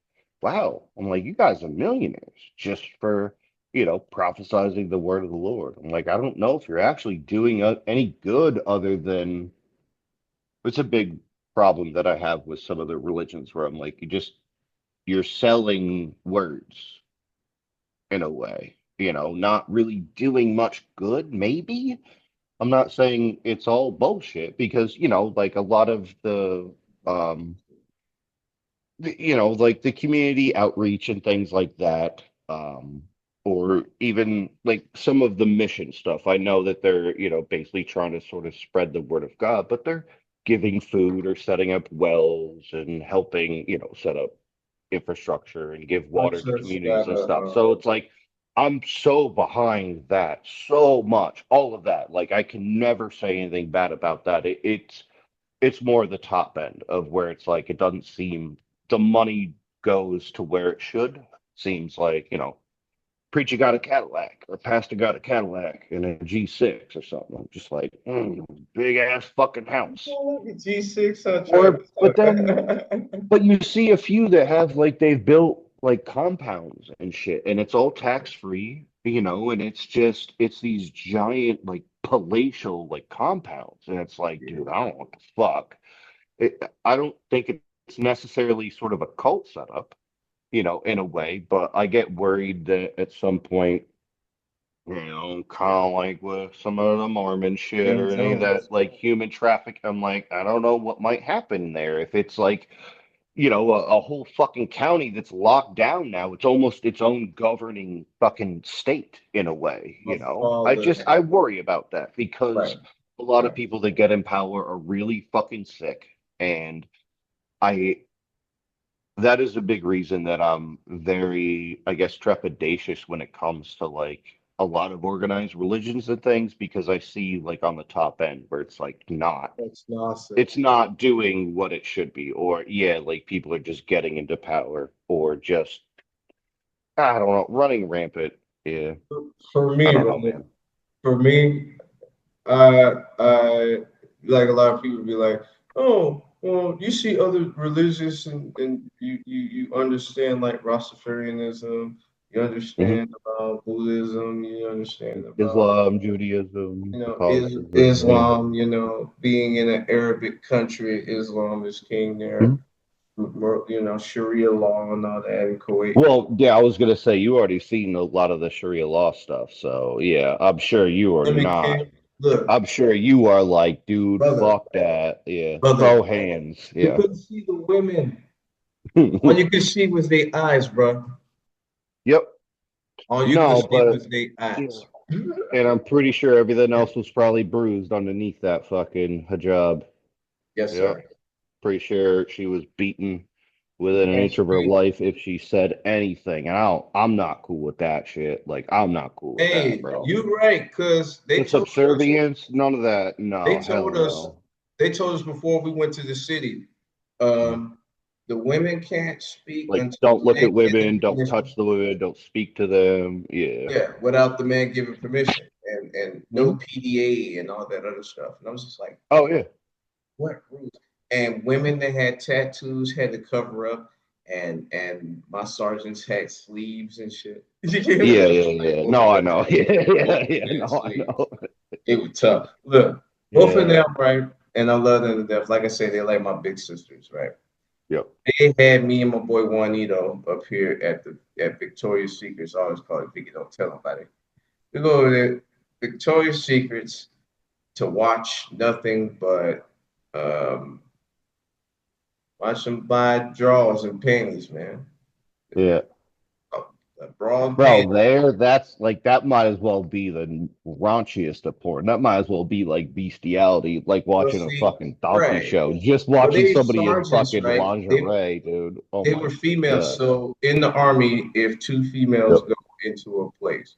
wow, I'm like, you guys are millionaires just for prophesizing the word of the Lord. I'm like, I don't know if you're actually doing any good other than it's a big problem that I have with some of the religions where I'm like, you're selling words in a way, not really doing much good, maybe. I'm not saying it's all bullshit because, like a lot of um, like the community outreach and things like that, or even like some of the mission stuff. I know that they're, basically trying to sort of spread the word of God, but they're giving food or setting up wells and helping, set up infrastructure and give My water to church communities got and a stuff. So it's like I'm so behind that so much, all of that. Like I can never say anything bad about that. It's more the top end of where it's like it doesn't seem the money goes to where it should. Seems like, preacher got a Cadillac or pastor got a Cadillac and a G6 or something. I'm just like, big ass fucking house. G6 on Or, Travis. but you see a few that have like they've built like compounds and shit, and it's all tax free, and it's these giant like palatial like compounds, and it's like, Yeah, dude, I don't know what the fuck. I don't think it's necessarily sort of a cult setup, in a way, but I get worried that at some point, kind of like with some of the Mormon shit Jim or any of Jones. that like human traffic, I'm like, I don't know what might happen there if it's like a whole fucking county that's locked down now. It's almost its own governing fucking state in a way, My father I had, worry about that because right. a lot of Right. people that get in power are really fucking sick. And I, that is a big reason that I'm very, I guess, trepidatious when it comes to like a lot of organized religions and things because I see like on the top end where it's like not That's nonsense. it's not doing what it should be, or yeah, like people are just getting into power, or just I don't know, running rampant. Yeah, For I me, don't know, brother, man. for me, I like a lot of people be like, oh, well, you see other religions and you understand like Rastafarianism, you Hmm. understand about Buddhism, you understand about, Islam, Judaism, Catholicism. Yeah. Islam, being in an Arabic country, Islam is king there, Mhm. Sharia law and all that in Kuwait. Well, yeah, I was gonna say you already seen a lot of the Sharia law stuff, so yeah, I'm sure you are Let me not. kid, look, I'm sure you are like, dude, brother, fuck that. Yeah, brother, throw hands. you Yeah. couldn't see the women. All you could see was their eyes, bro. Yep. All you could No, see but was their yeah. eyes. And I'm pretty sure everything else was probably bruised underneath that fucking hijab. Yes, Yeah. sir. Pretty sure she was beaten within an And inch of her straight. life if she said anything. And I'm not cool with that shit. Like, I'm not cool with that, Hey, bro. you right, because The subservience, none of that. they No, hell told us, no. they told us before we went to the city, Mm. um, the women can't speak Like, until don't the look man at gives them women, don't permission. touch the women, don't speak to them. Yeah. Yeah, without the man giving permission, and no Mhm. PDA and all that other stuff. And I was just like, Oh, yeah. what rules? And women that had tattoos had to cover up, and my sergeants had sleeves and shit. Yeah, Like, yeah, yeah. both No, of I them know. had, Yeah, both yeah, of yeah. them had No, I sleeves. know. It was tough. Look, both of Yeah. them, right? And I love them to death. Like I say, they're like my big sisters, right? Yep. They had me and my boy Juanito up here at Victoria's Secrets. I always call it Vicky. Don't tell nobody. We go over there, Victoria's Secrets, to watch nothing but um, watch them buy drawers and panties, man. Yeah. Bra and panties. Bro, that's like that might as well be the raunchiest of porn. That might as well be like bestiality, like Well, watching a see, fucking donkey right. show. Just Well, watching they somebody in sergeants, fucking right? lingerie, dude. Oh They my were females. God. So in the army, if two females Yep. go into a place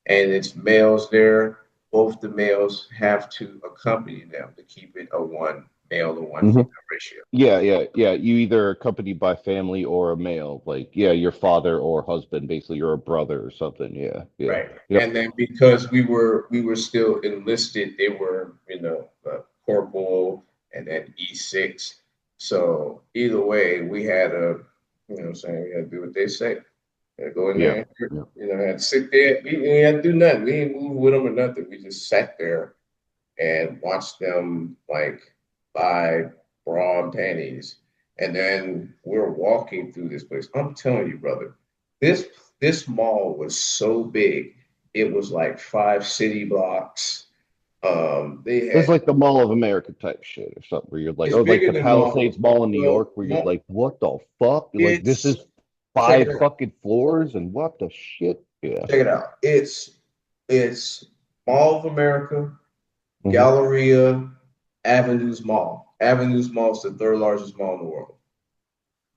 and it's males there, both the males have to accompany them to keep it a one. male to one Hmm. female ratio. Yeah, yeah, yeah. You either accompanied by family or a male, like yeah, your father or husband, basically, you're a brother or something. Yeah, yeah. Right. Yep. And then because we were still enlisted, they were, corporal and then E6. So either way, we had to, what I'm saying, we had to do what they say. Had to go in Yeah. there, Yeah. had to sit there. We had to do nothing. We didn't move with them or nothing. We just sat there and watched them like buy bra and panties. And then we're walking through this place. I'm telling you, brother, this this mall was so big. It was like 5 city blocks. They It's had like the Mall of America type shit or something where you're like, It's or like bigger the than mall. Palisades Mall in New Well, York where you're like, what the fuck? You're like, this it's is check it five out. fucking floors and what the shit? Yeah. Check it out. It's Mall of America, Hmm. Galleria, Avenues Mall. Avenues Mall is the third largest mall in the world.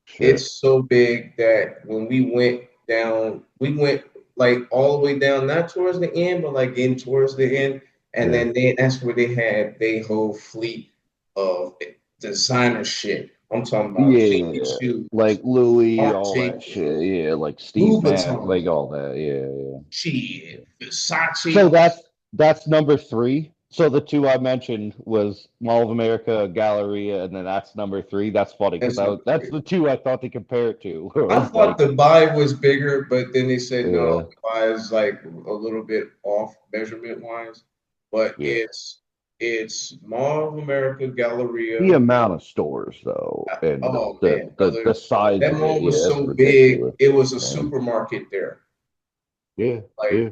Shit. It's so big that when we went down, we went like all the way down, not towards the end, but like in towards the end. And Yeah. then that's where they had their whole fleet of designer shit. I'm talking about Jimmy Yeah. Choo, Like Louis, Marc all that Jacobs, shit. Yeah. Like Steve Louis Madden, Vuitton, like all that. Yeah. Yeah. shit, So Versace. that's number three. So the two I mentioned was Mall of America, Galleria, and then that's number three. That's funny because That's number that's three. the two I thought to compare it to. Where it I was thought like, Dubai was bigger, but then they said no, yeah, Dubai is like a little bit off measurement wise. But yeah. it's Mall of America, The Galleria. amount of stores though, and Oh man, the brother, size that of it, mall yeah, was it's so big. ridiculous. It was a Man. supermarket there. Yeah, Like yeah,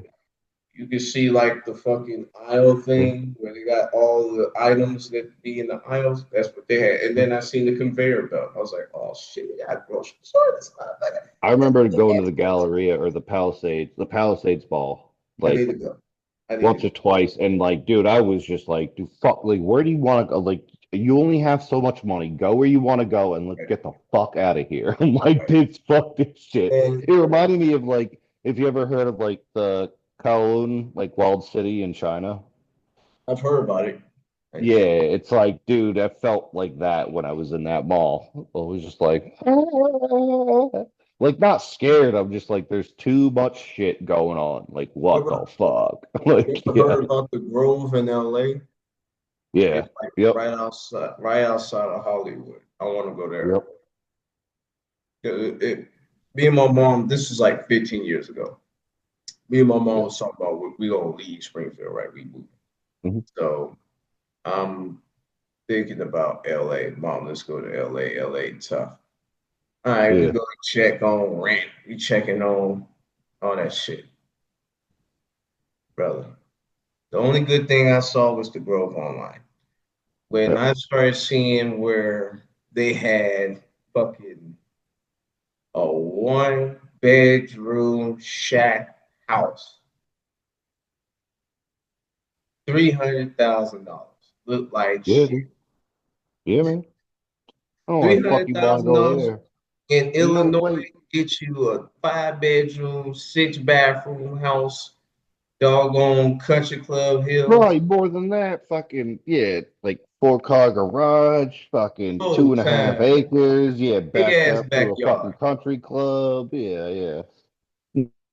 you could see like the fucking aisle yeah. thing where they got all the items that be in the aisles. That's what they had. And then I seen the conveyor belt. I was like, oh shit, we got a grocery store. That's not like I remember going to the Galleria or the Palisades Ball, I need like to go. I need to once go. or twice, and like, dude, I was just like, dude, fuck, like, where do you want to go? Like, you only have so much money. Go where you want to go, and let's get the fuck out of here. I'm like, dude, fuck this shit. And It reminded me of like, if you ever heard of like the Kowloon, like walled city in China. I've heard about it. I, Yeah, it's like, dude, I felt like that when I was in that mall. I was just like, like not scared. I'm just like, there's too much shit going on. Like, you what ever, the fuck? you Like, ever yeah, heard about the Grove in LA? yeah, It's like yep, right outside of Hollywood. I want to go there. yep, Me and my mom, this is like 15 years ago. Me and my mom yeah. was talking about we gonna leave Springfield, right? We moving. Hmm. So I'm thinking about LA. Mom, let's go to LA. LA tough. All right, we Yeah, go check on rent. We checking on all that shit, brother. The only good thing I saw was the Grove online. When yep, I started seeing where they had fucking a 1 bedroom shack house, $300,000. Look like yeah, shit. dude. Yeah, man. I don't know why Three the fuck hundred you want to thousand go dollars there. in You know, Illinois like, get you a 5 bedroom, 6 bathroom house, doggone country club hills, probably more than that. Fucking, yeah, like 4-car garage, fucking two full and a half time, acres. Yeah, big backed ass up to a fucking backyard. country club. Yeah, yeah.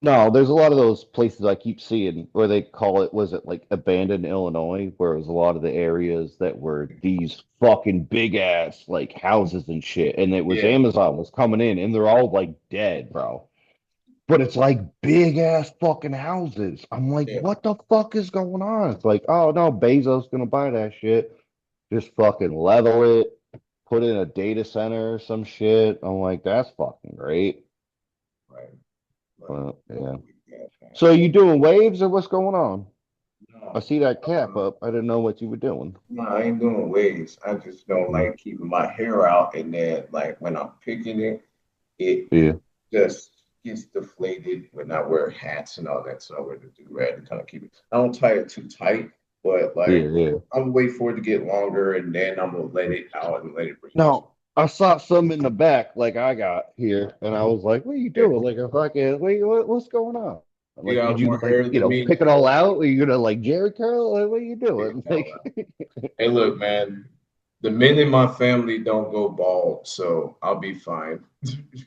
No, there's a lot of those places I keep seeing where they call it, was it like abandoned Illinois, where it was a lot of the areas that were these fucking big ass like houses and shit. And it was Yeah, Amazon was coming in and they're all like dead, bro. But it's like big ass fucking houses. I'm like, yeah, what the fuck is going on? It's like, oh no, Bezos gonna buy that shit. Just fucking level it, put in a data center or some shit. I'm like, that's fucking great. right. Like, Well, oh, yeah. yeah, man. So you doing waves or what's going on? I No, see that cap um, up. I didn't know what you were doing. no, I ain't doing waves. I just don't Mm. like keeping my hair out, and then like when I'm picking it, it Yeah, just gets deflated when I wear hats and all that. So I wear the do-rag to kind of keep it. I don't tie it too tight, but yeah, like yeah. I'm gonna wait for it to get longer, and then I'm gonna let it out and let it breathe. No, I saw some in the back like I got here, and I was like, "What are you Yeah. doing? Like, a fucking, what's going on? You Like, did got you more like, hair than me. pick it all out? Are you gonna like Jerry curl? Like, what are you Yeah, doing?" all Like, that. Hey, look, man. the men in my family don't go bald, so I'll be fine.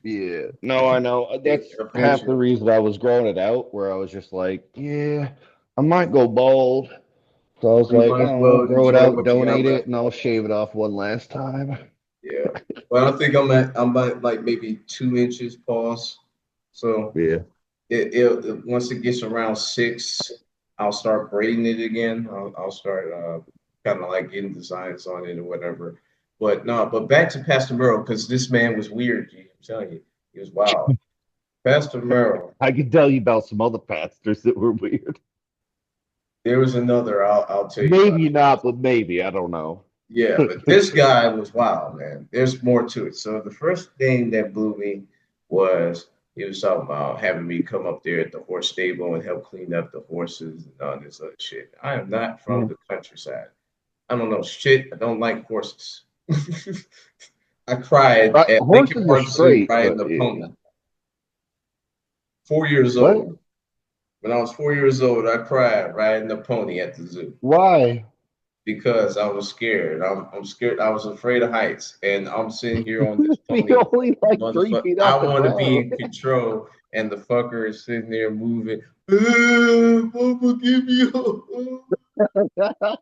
Yeah, no, I know. That's Their half pension. the reason I was growing it out, where I was just like, yeah, I might go bald. So I was You like, might as oh, I'll well grow it enjoy out, what you got donate left. it, and I'll shave it off one last time. Yeah. But I think I'm at like maybe 2 inches pause. So Yeah. once it gets around 6, I'll start braiding it again. I'll start kind of like getting designs on it or whatever. But no, but back to Pastor Merle, because this man was weird, G. I'm telling you, he was wild. Pastor Merle. I could tell you about some other pastors that were weird. There was another I'll tell you about. Maybe not, but maybe. I don't know. Yeah, but this guy was wild, man. There's more to it. So the first thing that blew me was he was talking about having me come up there at the horse stable and help clean up the horses and all this other shit. I am not from Mm. the countryside. I don't know shit. I don't like horses. I cried at Lincoln Horses are Park Zoo straight, riding but a yeah. pony. 4 years What? old. When I was 4 years old, I cried riding a pony at the zoo. Why? Because I was scared. I'm scared. I was afraid of heights, and I'm sitting here on this Be pony. only like 3 feet I off the want to be ground. in control, and the fucker is sitting there moving. Papa, give me a.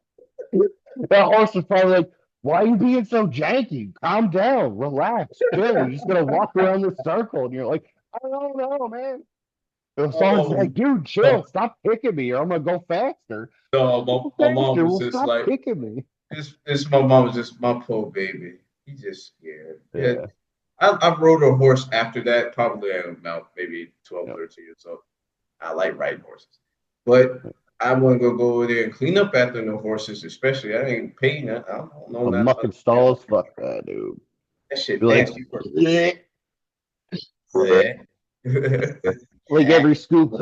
That horse is probably like, why are you being so janky? Calm down, relax, chill. You're just gonna walk around this circle, and you're like, I don't know, man. The song's Oh, like, dude, chill, no, stop kicking me, or I'm gonna go faster. no, Go my mom faster. was Well, just stop like, kicking me. this my mom was just my poor baby. He just scared. Yeah, Yeah, I rode a horse after that, probably at about maybe 12, yeah. 13 years old. I like riding horses. But I want to go over there and clean up after the horses, especially. I ain't paying that. I don't know The nothing muck about and stalls, fuck that, dude. that shit Be like, nasty work. yeah, Yeah. like every scoop.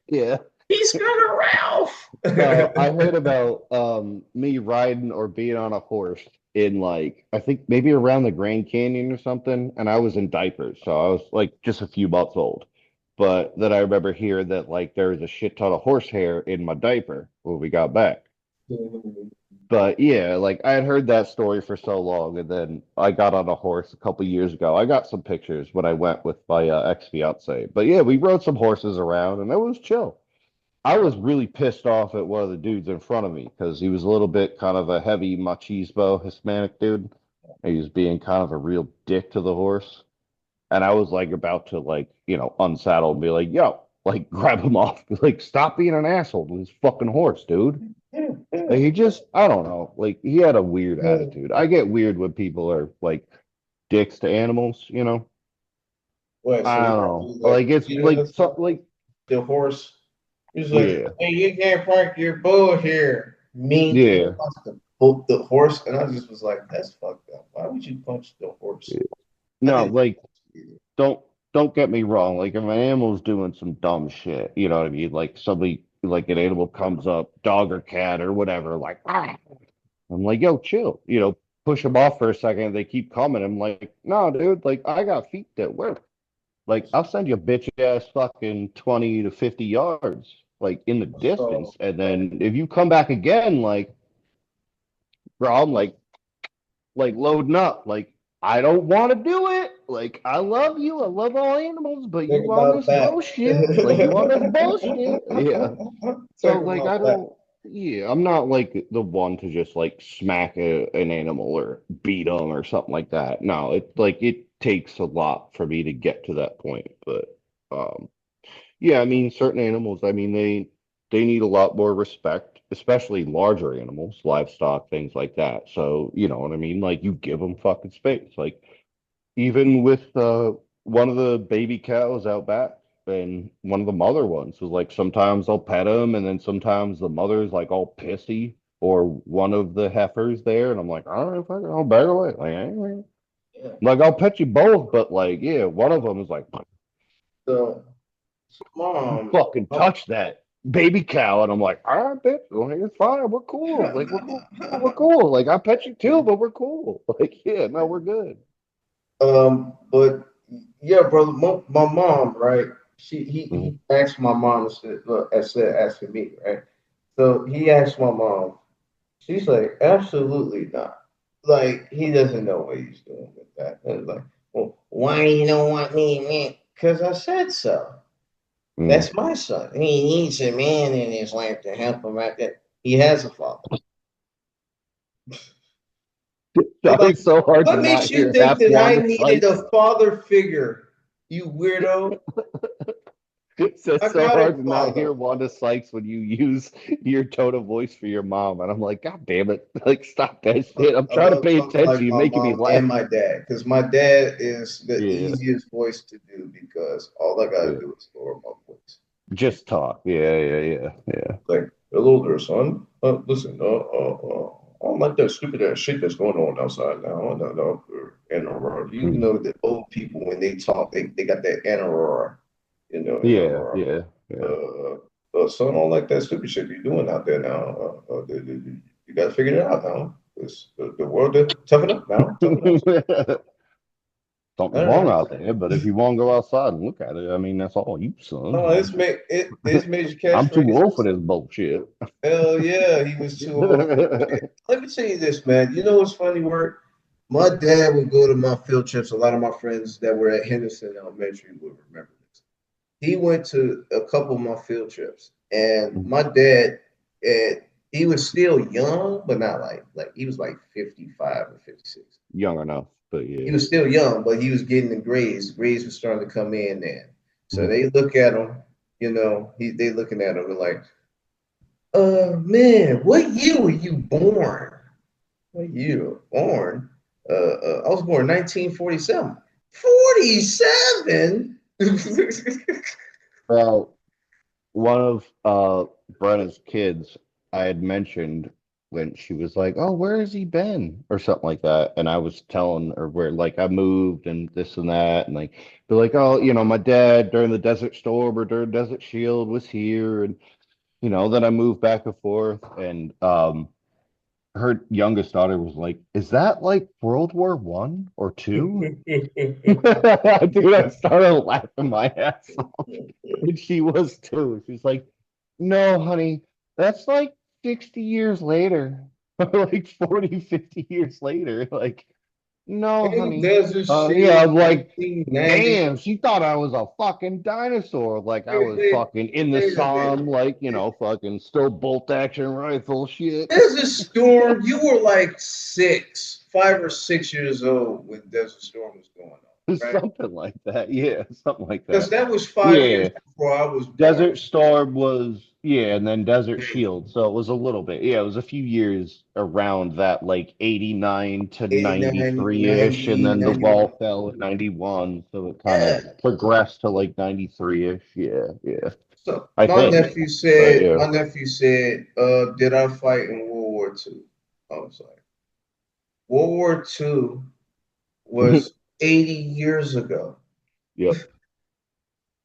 Yeah. He's gonna Ralph. No, I heard about me riding or being on a horse in like I think maybe around the Grand Canyon or something, and I was in diapers, so I was like just a few months old. But then I remember hearing that like there was a shit ton of horsehair in my diaper when we got back. But yeah, like I had heard that story for so long, and then I got on a horse a couple years ago. I got some pictures when I went with my ex-fiance. But yeah, we rode some horses around, and it was chill. I was really pissed off at one of the dudes in front of me because he was a little bit kind of a heavy machismo Hispanic dude. He was being kind of a real dick to the horse. And I was like about to like, unsaddle and be like, yo, like grab him off. Like, stop being an asshole to this fucking horse, dude. Like, he just, I don't know. Like he had a weird attitude. I get weird when people are like dicks to animals. What? So I he don't probably know. like Like it's beat like us so, like the horse. He's like, yeah. hey, you can't park your bull here. Mean. He Yeah. wants to poke the horse, and I just was like, that's fucked up. Why would you punch the horse? I No, didn't. like don't don't get me wrong. Like if an animal's doing some dumb shit, you know what I mean? Like somebody like an animal comes up, dog or cat or whatever, like ah. I'm like, yo, chill. Push them off for a second. They keep coming. I'm like, no, dude, like I got feet that work. Like I'll send you a bitch ass fucking 20 to 50 yards, like in the So distance. And then if you come back again, like, bro, I'm like loading up. Like, I don't want to do it. Like, I love you. I love all animals, but think you on about this that. bullshit. Like, you on this bullshit. Yeah. So, Think like, about I that. don't, yeah, I'm not like the one to just like smack an animal or beat them or something like that. No, it takes a lot for me to get to that point. But, yeah, I mean, certain animals, I mean, they need a lot more respect, especially larger animals, livestock, things like that. So, you know what I mean? Like, you give them fucking space. Like, even with one of the baby cows out back, and one of the mother ones was like, sometimes I'll pet them, and then sometimes the mother's like all pissy, or one of the heifers there, and I'm like, all right, fuck it, I'll back away. Like, anyway. Yeah. Like, I'll pet you both, but like, yeah, one of them is like, So, you mom, fucking touch that baby cow. And I'm like, all right, bitch, like, it's fine. We're cool. Like, we're cool. We're cool. Like, I pet you too, but we're cool. Like, yeah, no, we're good. but yeah, brother, my mom, right? Mhm. He asked my mom and said, look, I said, asking me, right? So he asked my mom. She's like, absolutely not. like he doesn't know what he's doing with that. And like, well, why you don't want me? Because I said so. Mm. That's my son. He needs a man in his life to help him out. That he has a father. They're like, Trying so hard to what not makes you hear think half that I Wanda needed Sykes. a father figure? You weirdo. So I so got a hard to not hear father. Wanda Sykes when you use your tone of voice for your mom, and I'm like, God damn it! Like, stop that shit. I'm I trying to love pay talking attention. like You're my making me mom laugh. and my dad because my dad is the Yeah, easiest voice to do because all I gotta yeah. do is lower my voice. Just talk. Yeah, yeah, yeah, yeah. Like, hello there, son. Listen, I don't like that stupid ass shit that's going on outside now. No, no, and you Mm. know that old people when they talk, they got that NRR, Yeah, NRR. yeah, yeah. So I don't like that stupid shit you're doing out there now. You got to figure it out now. It's the world, toughen up now. Toughen up. Something's wrong Uh, out there, but if you want to go outside and look at it, I mean, that's all you, son. no, Like, his major I'm too catchphrase old for is, this bullshit. hell yeah, he was too old for that shit. Let me tell you this, man. You know what's funny, work? My dad would go to my field trips. A lot of my friends that were at Henderson Elementary would remember this. He went to a couple of my field trips, and my dad, eh, he was still young, but not like he was like 55 or 56. Young enough, but He yeah. was still young, but he was getting the grades. The grades were starting to come in then. So they look at him, they looking at him and like, man, what year were you born? What year you were born? I was born in 1947. 47? Well, one of Brenna's kids I had mentioned when she was like, "Oh, where has he been?" or something like that, and I was telling her where like I moved and this and that, and like they're like, "Oh, my dad during the Desert Storm or during Desert Shield was here," and then I moved back and forth, and her youngest daughter was like, "Is that like World War I or two?" Dude, I started laughing my ass off. And she was too. She's like, no, honey, that's like 60 years later, or like 40, 50 years later. Like, no, In honey. Desert Yeah, Shield I'm like, 1990. damn, she thought I was a fucking dinosaur. Like, I Wait, was wait, fucking in the wait a minute. sun, like, fucking still bolt action rifle shit. Desert Storm, you were like 5 or 6 years old when Desert Storm was going on, right? Something like that. Yeah, something like Because that. that was 5 years Yeah. before I was born. Desert Storm was, yeah, and then Desert Shield. So it was a little bit. Yeah, it was a few years around that, like 89 to 89, 93-ish, and 90, then the 91. wall fell at 91. So it kind Yeah. of progressed to like 93-ish. Yeah, yeah. So I think. But yeah. my nephew said, did I fight in World War II? I was like, World War II was 80 years ago. Yep.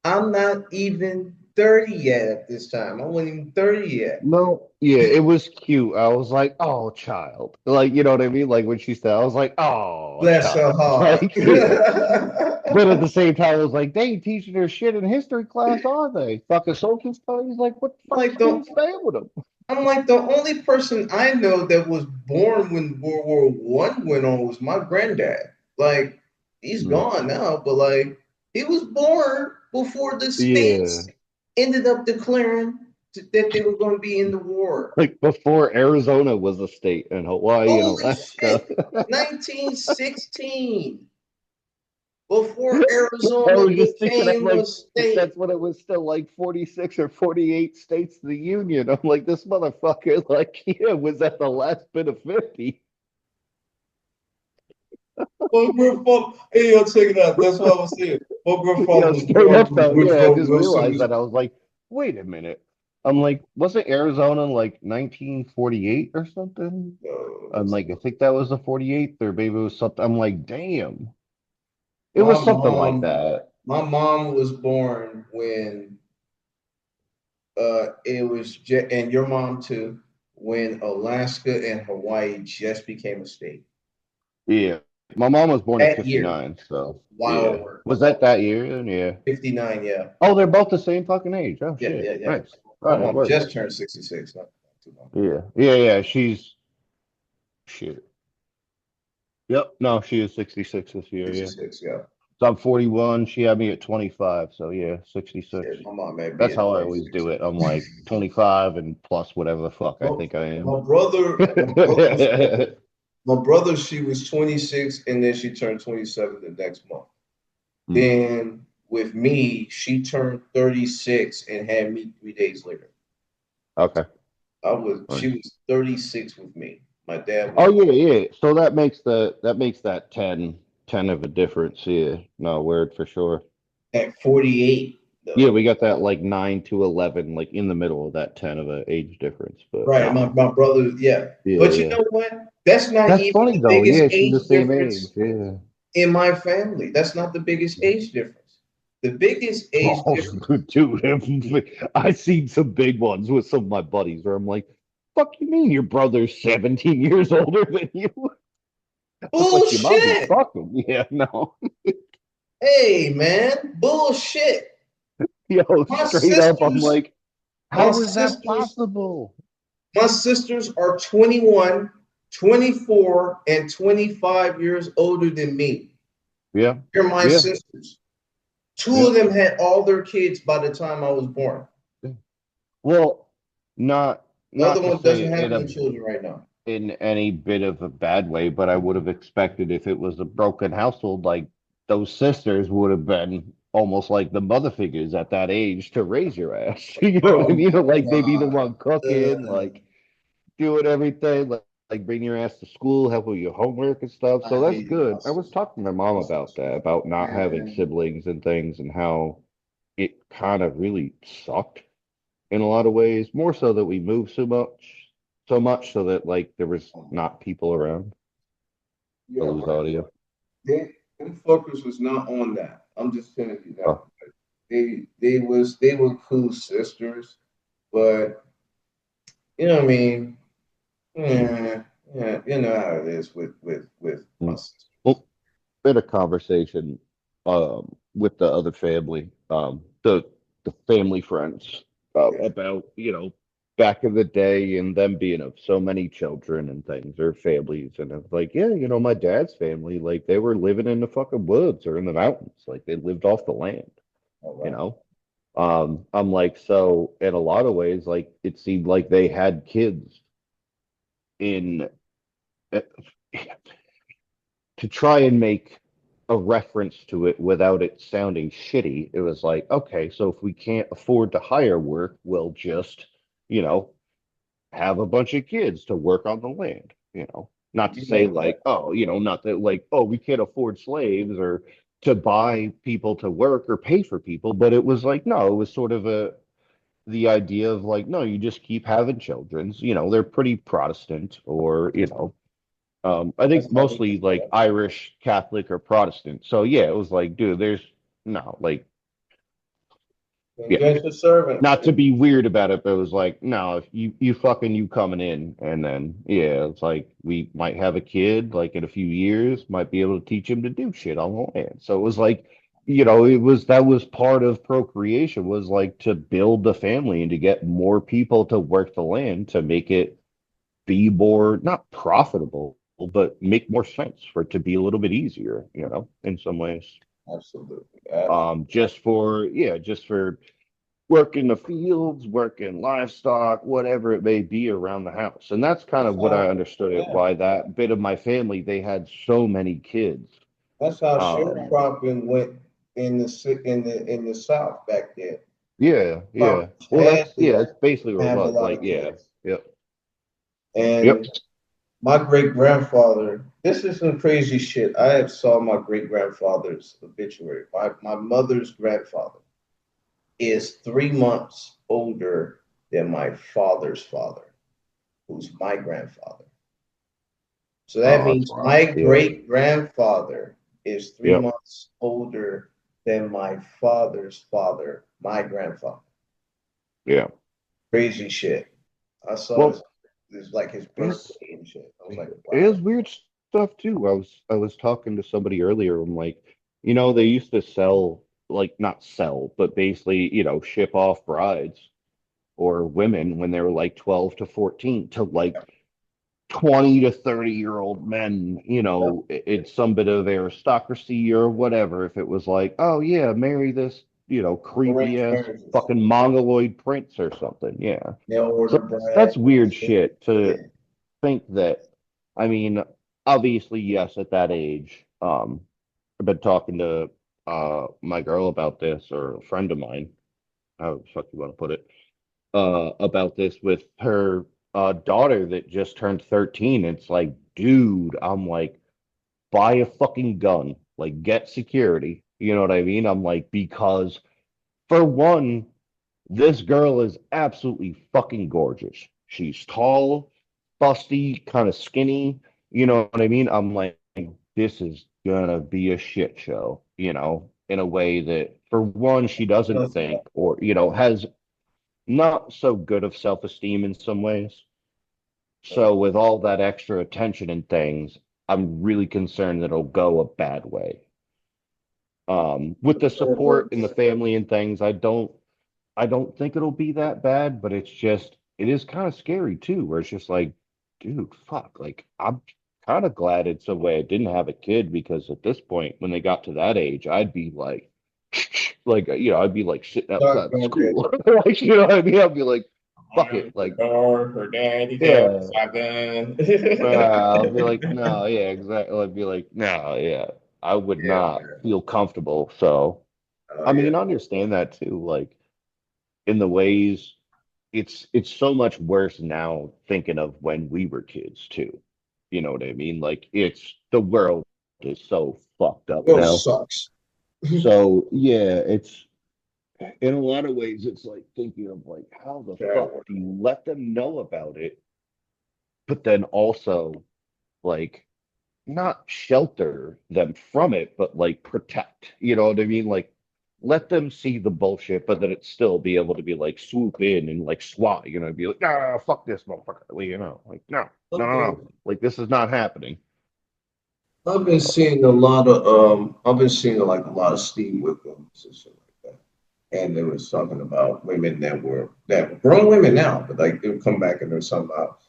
I'm not even 30 yet at this time. I wasn't even 30 yet. No, yeah, it was cute. I was like, oh, child. Like, you know what I mean? Like when she said, I was like, oh, Bless her child. heart. Like, yeah. But at the same time, I was like, they ain't teaching her shit in history class, are they? Fucking social studies? Like, what the fuck like can the you say with them? I'm like the only person I know that was born when World War One went on was my granddad. Like he's Mm. gone now, but like he was born before the Yeah. states ended up declaring that they were going to be in the war. Like before Arizona was a state and Hawaii and Holy Alaska. shit! 1916, before I Arizona was just thinking that became a like state. that's when it was still like 46 or 48 states of the union. I'm like, this motherfucker, like, yeah, was at the last bit of 50. My grandfather, hey, yo, check it out. That's what I was saying. My grandfather Yeah, was straight born up when though. Yeah, I Woodrow just Wilson realized was that. I was like, wait a minute. I'm like, wasn't Arizona like 1948 or something? I'm listen, like, I think that was the 48th, or maybe it was something. I'm like, damn, it my was something like mom, that. my mom was born when it was and your mom too, when Alaska and Hawaii just became a state. Yeah, my mom was born in That year, '59, so wild yeah. work. Was that year? Then yeah. 59, yeah. Oh, they're both the same fucking age. Oh Yeah, yeah, shit, yeah. nice. All My right, mom word. just turned 66, not too long. Yeah, yeah, yeah. She's shit. Yep. No, she is 66 this year. Yeah. 66, yeah. So I'm 41. She had me at 25. So yeah, 66. Shit, my mom had me That's at how I always do 26. it. I'm like 25 and plus whatever the fuck I Well, think I am. my brother, she was 26 and then she turned 27 the next month. Hmm. Then with me, she turned 36 and had me 3 days later. Okay. She Nice. was 36 with me. My dad was Oh yeah, yeah. So that makes that 10 of a difference. Yeah. No, word for sure. at 48 Yeah, though. we got that like 9 to 11, like in the middle of that 10 of a age difference. But Right, my, no. my brother, yeah. Yeah, But you yeah. know what? That's not That's even funny the though. biggest Yeah, she's the age same age. difference Yeah. in my family. That's not the biggest age difference. The biggest age Oh, difference. dude, I've seen some big ones with some of my buddies where I'm like, fuck you mean your brother's 17 years older than you? I was like, you might be Bullshit. fucking. Yeah, no. Hey, man, bullshit. Yo, My straight up, I'm sisters, like, my how is that sisters, possible? my sisters are 21, 24, and 25 years older than me. Yeah, They're my yeah, sisters. Two yeah. of them had all their kids by the time I was born. Yeah. Well, not The other not to one say doesn't it have any children right now. in any bit of a bad way, but I would have expected if it was a broken household, like those sisters would have been almost like the mother figures at that age to raise your ass. You know what I Oh mean? my Like they'd be the God. one cooking, like doing everything, like bring your ass to school, help with your homework and stuff. So I that's hated my good. I was sister. talking to my mom about that, about not having Man, siblings and things and how it kind of really sucked in a lot of ways, more so that we moved so much so that like there was not people around to yeah, lose right. audio. Them fuckers was not on that. I'm just telling you that. Oh, They were cool sisters, but you know what I mean? mm, Yeah, yeah, you know how it is with my mm. sister. Well, bit of conversation with the other family, the family friends Yeah. about back in the day and them being of so many children and things or families and it's like yeah my dad's family like they were living in the fucking woods or in the mountains like they lived off the land All you right. know I'm like so in a lot of ways like it seemed like they had kids in eh, to try and make a reference to it without it sounding shitty. It was like, okay, so if we can't afford to hire work, we'll just, you know, have a bunch of kids to work on the land. Not to You say know what? like, oh, not that like, oh, we can't afford slaves or to buy people to work or pay for people, but it was like, no, it was sort of the idea of like, no, you just keep having children's, they're pretty Protestant or I That's think how they mostly look at like it. Irish, Catholic, or Protestant. So yeah, it was like, dude, there's no like, yeah, Indentured servants. not to be weird about it, but it was like, no, if you coming in, and then yeah, it's like we might have a kid like in a few years, might be able to teach him to do shit on the land. So it was like, that was part of procreation was like to build the family and to get more people to work the land to make it be more not profitable, but make more sense for it to be a little bit easier, in some ways. Absolutely. Absolutely. Just for working the fields, working livestock, whatever it may be around the house. And that's kind That's of what I how, understood it, yeah. why that bit of my family, they had so many kids. That's how Um, sharecropping went in the South back then. yeah, yeah. Farmers Well, had to that's basically what it have a was. lot Like, of yeah, kids. yep, yep. And my great grandfather, this is some crazy shit. I have saw my great grandfather's obituary. My mother's grandfather is 3 months older than my father's father, who's my grandfather. So that Oh, that's means wild. my Yeah, great grandfather is three yep, months older than my father's father, my grandfather. yeah. Crazy shit. I saw this, Well, this like his it's birthday and shit. I was like, It wow. is weird stuff too. I was talking to somebody earlier. I'm like, they used to sell like not sell, but basically, ship off brides or women when they were like 12 to 14 to like 20 to 30-year-old men, Yep. it's some bit of aristocracy or whatever. If it was like, oh yeah, marry this, creepy Arranged ass marriages. fucking mongoloid prince or something. Yeah. They'll So order that's bread. weird shit Yeah. to think that. I mean, obviously, yes, at that age, I've been talking to my girl about this, or a friend of mine, how the fuck you want to put it, about this with her daughter that just turned 13. It's like, dude, I'm like, buy a fucking gun, like get security. You know what I mean? I'm like, because for one, this girl is absolutely fucking gorgeous. She's tall, busty, kind of skinny. You know what I mean? I'm like, this is gonna be a shit show, in a way that, for one, she doesn't think, or, has not so good of self-esteem in some ways. So with all that extra attention and things, I'm really concerned that it'll go a bad way. With the It support in the works. family and things, I don't think it'll be that bad, but it is kind of scary too, where it's just like, dude, fuck. Like, I'm kind of glad it's a way I didn't have a kid, because at this point, when they got to that age, I'd be like, I'd be like sitting Dark outside the okay. school. Like, you know what I mean? I'd be like, fuck Arm it. the Like, door, her daddy have a yeah. shotgun. I'll be like, no, yeah, exactly. I'd be like, no, yeah. I would Yeah, not man. feel comfortable. So, Oh I yeah. mean, I understand that too. Like, in the ways, it's so much worse now thinking of when we were kids too. You know what I mean? Like, it's the world is so fucked up Well, now. sucks. So yeah, it's in a lot of ways it's like thinking of like, how the fuck Travel. do you let them know about it, but then also like not shelter them from it, but like protect. You know what I mean? Like, let them see the bullshit, but then it still be able to be like swoop in and like SWAT, be like, nah, fuck this motherfucker. Well, like, no, no, no, no. Like, this is not happening. I've been seeing a lot of I've been seeing like a lot of Steve Wiggums and shit like that. And they was talking about women that were grown women now, but like they would come back and they were talking about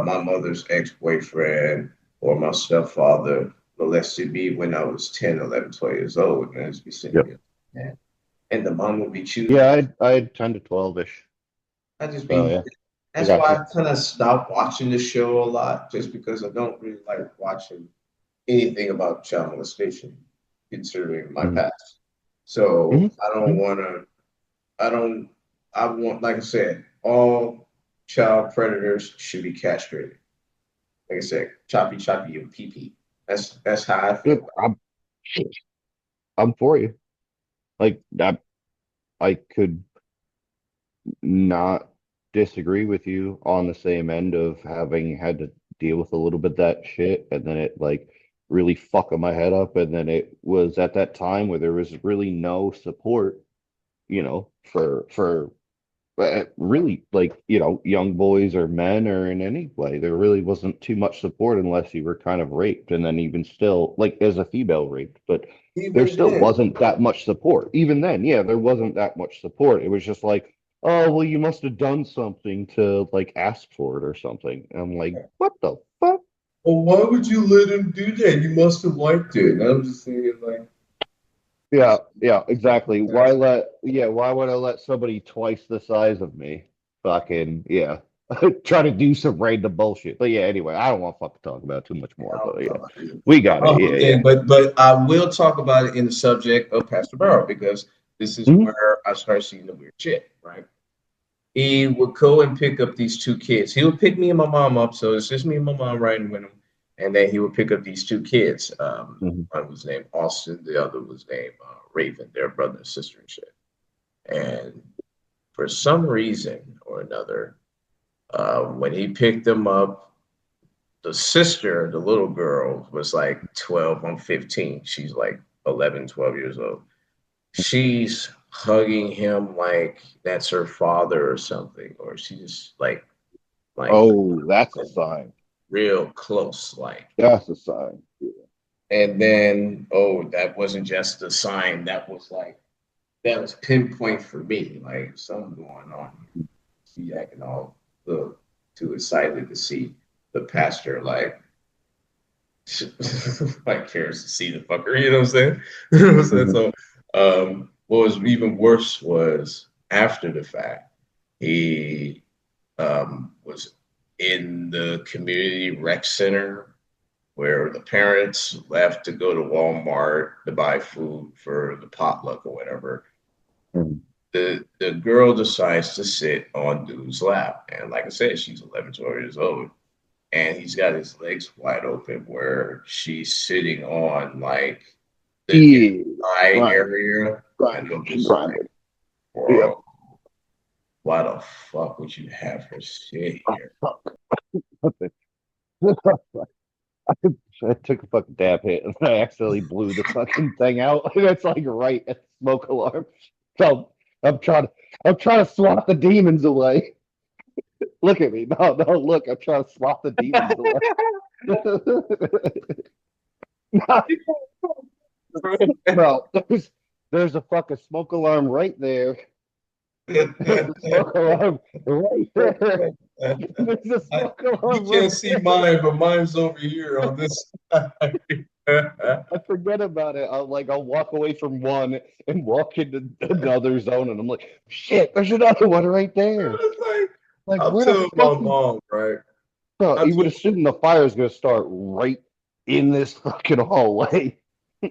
my mother's ex-boyfriend or my stepfather molested me when I was 10, 11, 12 years old. And I just be sitting Yep. here, man. And the mom would be choosing. Yeah, I had 10 to 12-ish. I just So be yeah, I that's got why you. I kind of stopped watching the show a lot, just because I don't really like watching anything about child molestation, considering my Hmm. past. So Hmm. I don't want to. I don't. I want, like I said, all child predators should be castrated. Like I said, choppy choppy and pee pee. That's how I feel. Yep, I'm for you. Like, I could not disagree with you on the same end of having had to deal with a little bit of that shit, and then it like really fucking my head up, and then it was at that time where there was really no support, for really, like, young boys or men, or in any way there really wasn't too much support unless you were kind of raped, and then even still, like, as a female raped, but there Even still then, wasn't that much support. Even then, yeah, there wasn't that much support. It was just like, oh well, you must have done something to like ask for it or something. And I'm like, what the fuck? well, why would you let him do that? You must have liked it. And I'm just thinking, like, Yeah, yeah, exactly. Why would I let somebody twice the size of me fucking, yeah, try to do some random bullshit? But yeah, anyway, I don't want to fucking talk about it too much more, but yeah, we got it. oh, Yeah, yeah. thing, but I will talk about it in the subject of Pastor Barrow because this is Mhm. where I started seeing the weird shit, right? He would go and pick up these two kids. He would pick me and my mom up, so it's just me and my mom riding with him, and then he would pick up these two kids. Mhm. One was named Austin, the other was named Raven. They're brother and sister and shit. And for some reason or another, when he picked them up, the sister, the little girl, was like 12, I'm 15. She's like 11, 12 years old. She's hugging him like that's her father or something, or she's like Oh, that's a sign. real close, like. That's a sign. And then, oh, that wasn't just a sign. That was pinpoint for me. Like something going on. She acting all look too excited to see. the pastor like cares to see the fucker, you know what I'm saying? You know what I'm saying? Mhm. So what was even worse was after the fact, he was in the community rec center where the parents left to go to Walmart to buy food for the potluck or whatever. Mhm. The girl decides to sit on dude's lap. And like I said, she's 11, 12 years old. And he's got his legs wide open where she's sitting on like the Yeah, eye right. area. And I'm Grinding, just like, grinding. Yep. bro, why the fuck would you have her sit Oh, here? fuck. I took a fucking dab hit and I accidentally blew the fucking thing out. It's like right at the smoke alarm. So I'm trying to I'm trying to swat the demons away. Look at me. No, no, look, I'm trying to swat the demons away. Bro, there's a fucking smoke alarm right there. There's a smoke alarm right there. There's a smoke You alarm can't right see there. mine, but mine's over here on this side. I forget about it. I'll walk away from one and walk into another zone, and I'm like, shit, there's another one right there. It's like, Like, I'll where the tell fuck my is mom, right? bro? I You would told assume the fire is gonna start right in this fucking hallway.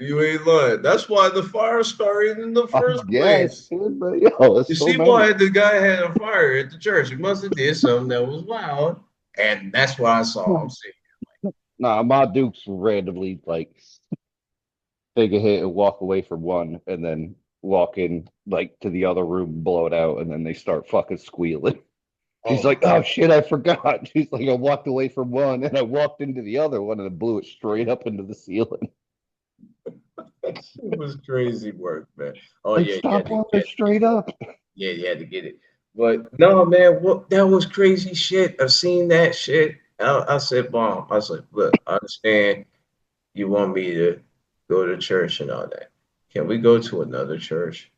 you ain't lying. That's why the fire started in the I first guess, place. dude, but yo, You it's so see many. why the guy had a fire at the church? He must have did something that was loud, and that's why I saw him sitting. Nah, my Dukes randomly like take a hit and walk away from one, and then walk in like to the other room, blow it out, and then they start fucking squealing. She's Oh like, my "Oh shit, I forgot." She's like, "I walked away from one, and I walked into the other one, and I blew it straight up into the ceiling." that shit was crazy work, man. Oh Like, yeah, stop blowing it straight up. yeah, you had to get it. But no, man, what that was crazy shit. I've seen that shit. I said, Mom, I was like, look, I understand you want me to go to church and all that. Can we go to another church?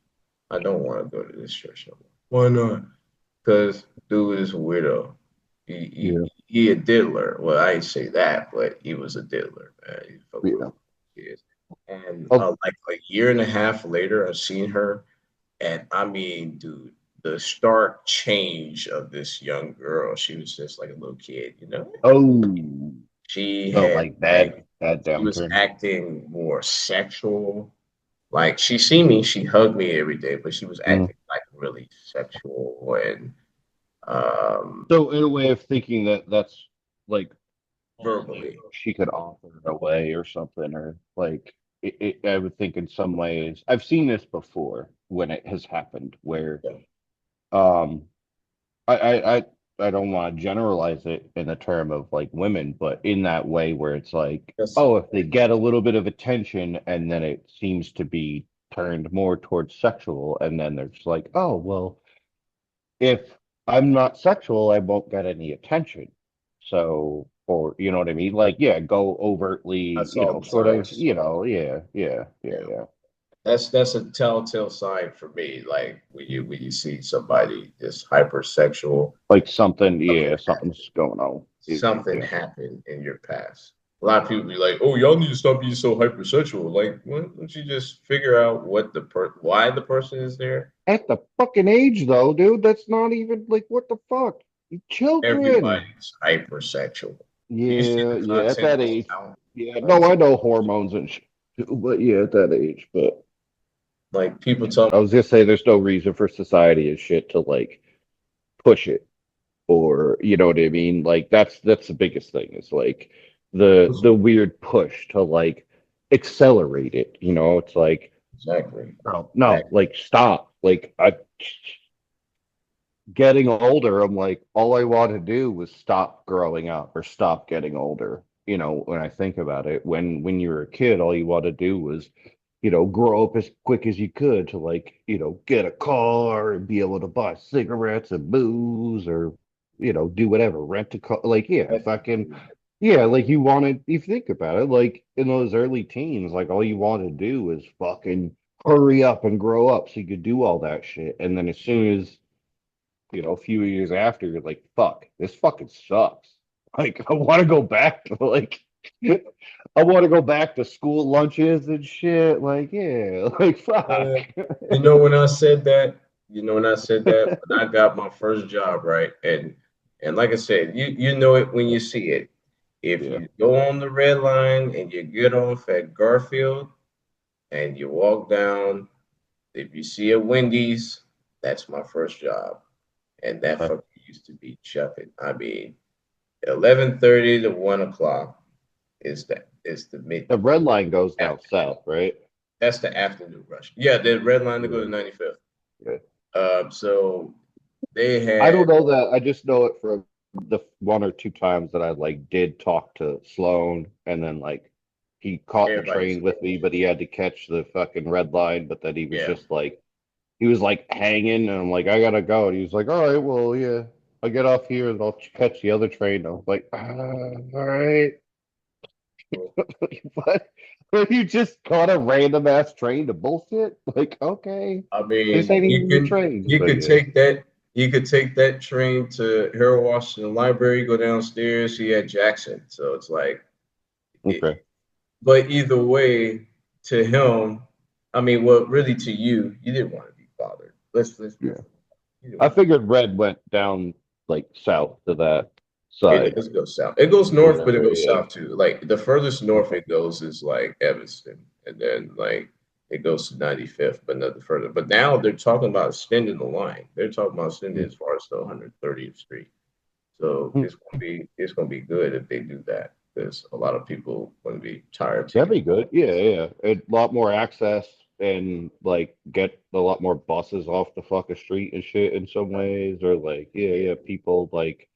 I don't want to go to this church no more. Why not? Because dude is a weirdo. Yeah, He a diddler. Well, I ain't say that, but he was a diddler, man. He fuck with yeah. kids. And Oh, like a year and a half later, I've seen her, and I mean, dude, the stark change of this young girl. She was just like a little kid, you know. oh, She so had like like bad she was downturn. acting more sexual. Like she see me, she hugged me every day, but she was Mm. acting like really sexual and um So in a way of thinking that that's like all that verbally. she could offer away or something, or like I would think in some ways I've seen this before when it has happened where Yeah. um I I I, I don't want to generalize it in the term of like women, but in that way where it's like, That's oh, if they get a little bit of attention and then it seems to be turned more towards sexual, and then they're just like, oh, well, if I'm not sexual, I won't get any attention. So, or you know what I mean? Like, yeah, go overtly, that's all the sort of, signs. yeah. That's a telltale sign for me. Like when you see somebody that's hypersexual, Like something, something yeah, happened. something's going on. Something Yeah. happened in your past. A lot of people be like, "Oh, y'all need to stop being so hypersexual." Like, why don't you just figure out why the person is there? At the fucking age though, dude, that's not even like what the fuck? Children. Everybody's hypersexual. Do you see Yeah, the yeah, at content that that's age. out? Yeah, Like, no, I know hormones and shit, too, but yeah, at that age. But like people tell I was gonna say there's no reason for society and shit to like push it, or you know what I mean? Like that's the biggest thing is like me the weird push to like accelerate it. It's like exactly. no, Exactly. like stop. Like I getting older, I'm like, all I want to do was stop growing up or stop getting older. When I think about it, when you were a kid, all you want to do was, grow up as quick as you could to like, get a car and be able to buy cigarettes and booze or, do whatever, rent a car. Like, yeah, fucking, yeah, like you think about it, like in those early teens, like all you want to do is fucking hurry up and grow up so you could do all that shit. And then as soon as a few years after, you're like, fuck, this fucking sucks. Like, I want to go back to like, I want to go back to school lunches and shit. Like, yeah, like fuck. Uh, you know when I said that, when I said that, when I got my first job, right? And like I said, you know it when you see it. If Yeah. you go on the red line and you get off at Garfield and you walk down, if you see a Wendy's, that's my first job. And that Okay. fucker used to be chucking. I mean, 11:30 to 1 o'clock is the mid. The red line goes down Afternoon. south, right? That's the afternoon rush. Yeah, the red line to go Yeah. to 95th. Yeah. So they I don't had know that. I just know it from the one or two times that I like did talk to Sloan, and then like he caught the everybody's train with me, but he had to catch the fucking red line. But then he was yeah. just like he was like hanging, and I'm like, I gotta go. And he was like, all right, well, yeah, I'll get off here and I'll catch the other train. I was like, all right, what? But you just caught a random ass train to bullshit? Like, okay, I this mean, ain't even the train, you but could yeah, take that you could take that train to Harold Washington Library, go downstairs, he had Jackson. So it's like it, okay, but either way, to him, I mean, well, really to you, you didn't want to be bothered. Let's be yeah. frank. You didn't I want figured red went down like south to that it side. does go south. It goes north, but it Whatever, goes yeah. south too. Like the furthest north Okay. it goes is like Evanston, and then like it goes to 95th, but nothing further. But now they're talking about extending the line. They're talking about extending as far as the 130th Street. So Mhm. it's gonna be good if they do that because a lot of people going to be tired of That'd taking. be good. Yeah, yeah. A lot more access and like get a lot more buses off the fucking street and shit in some ways. Or like, yeah, Yeah, yeah, people like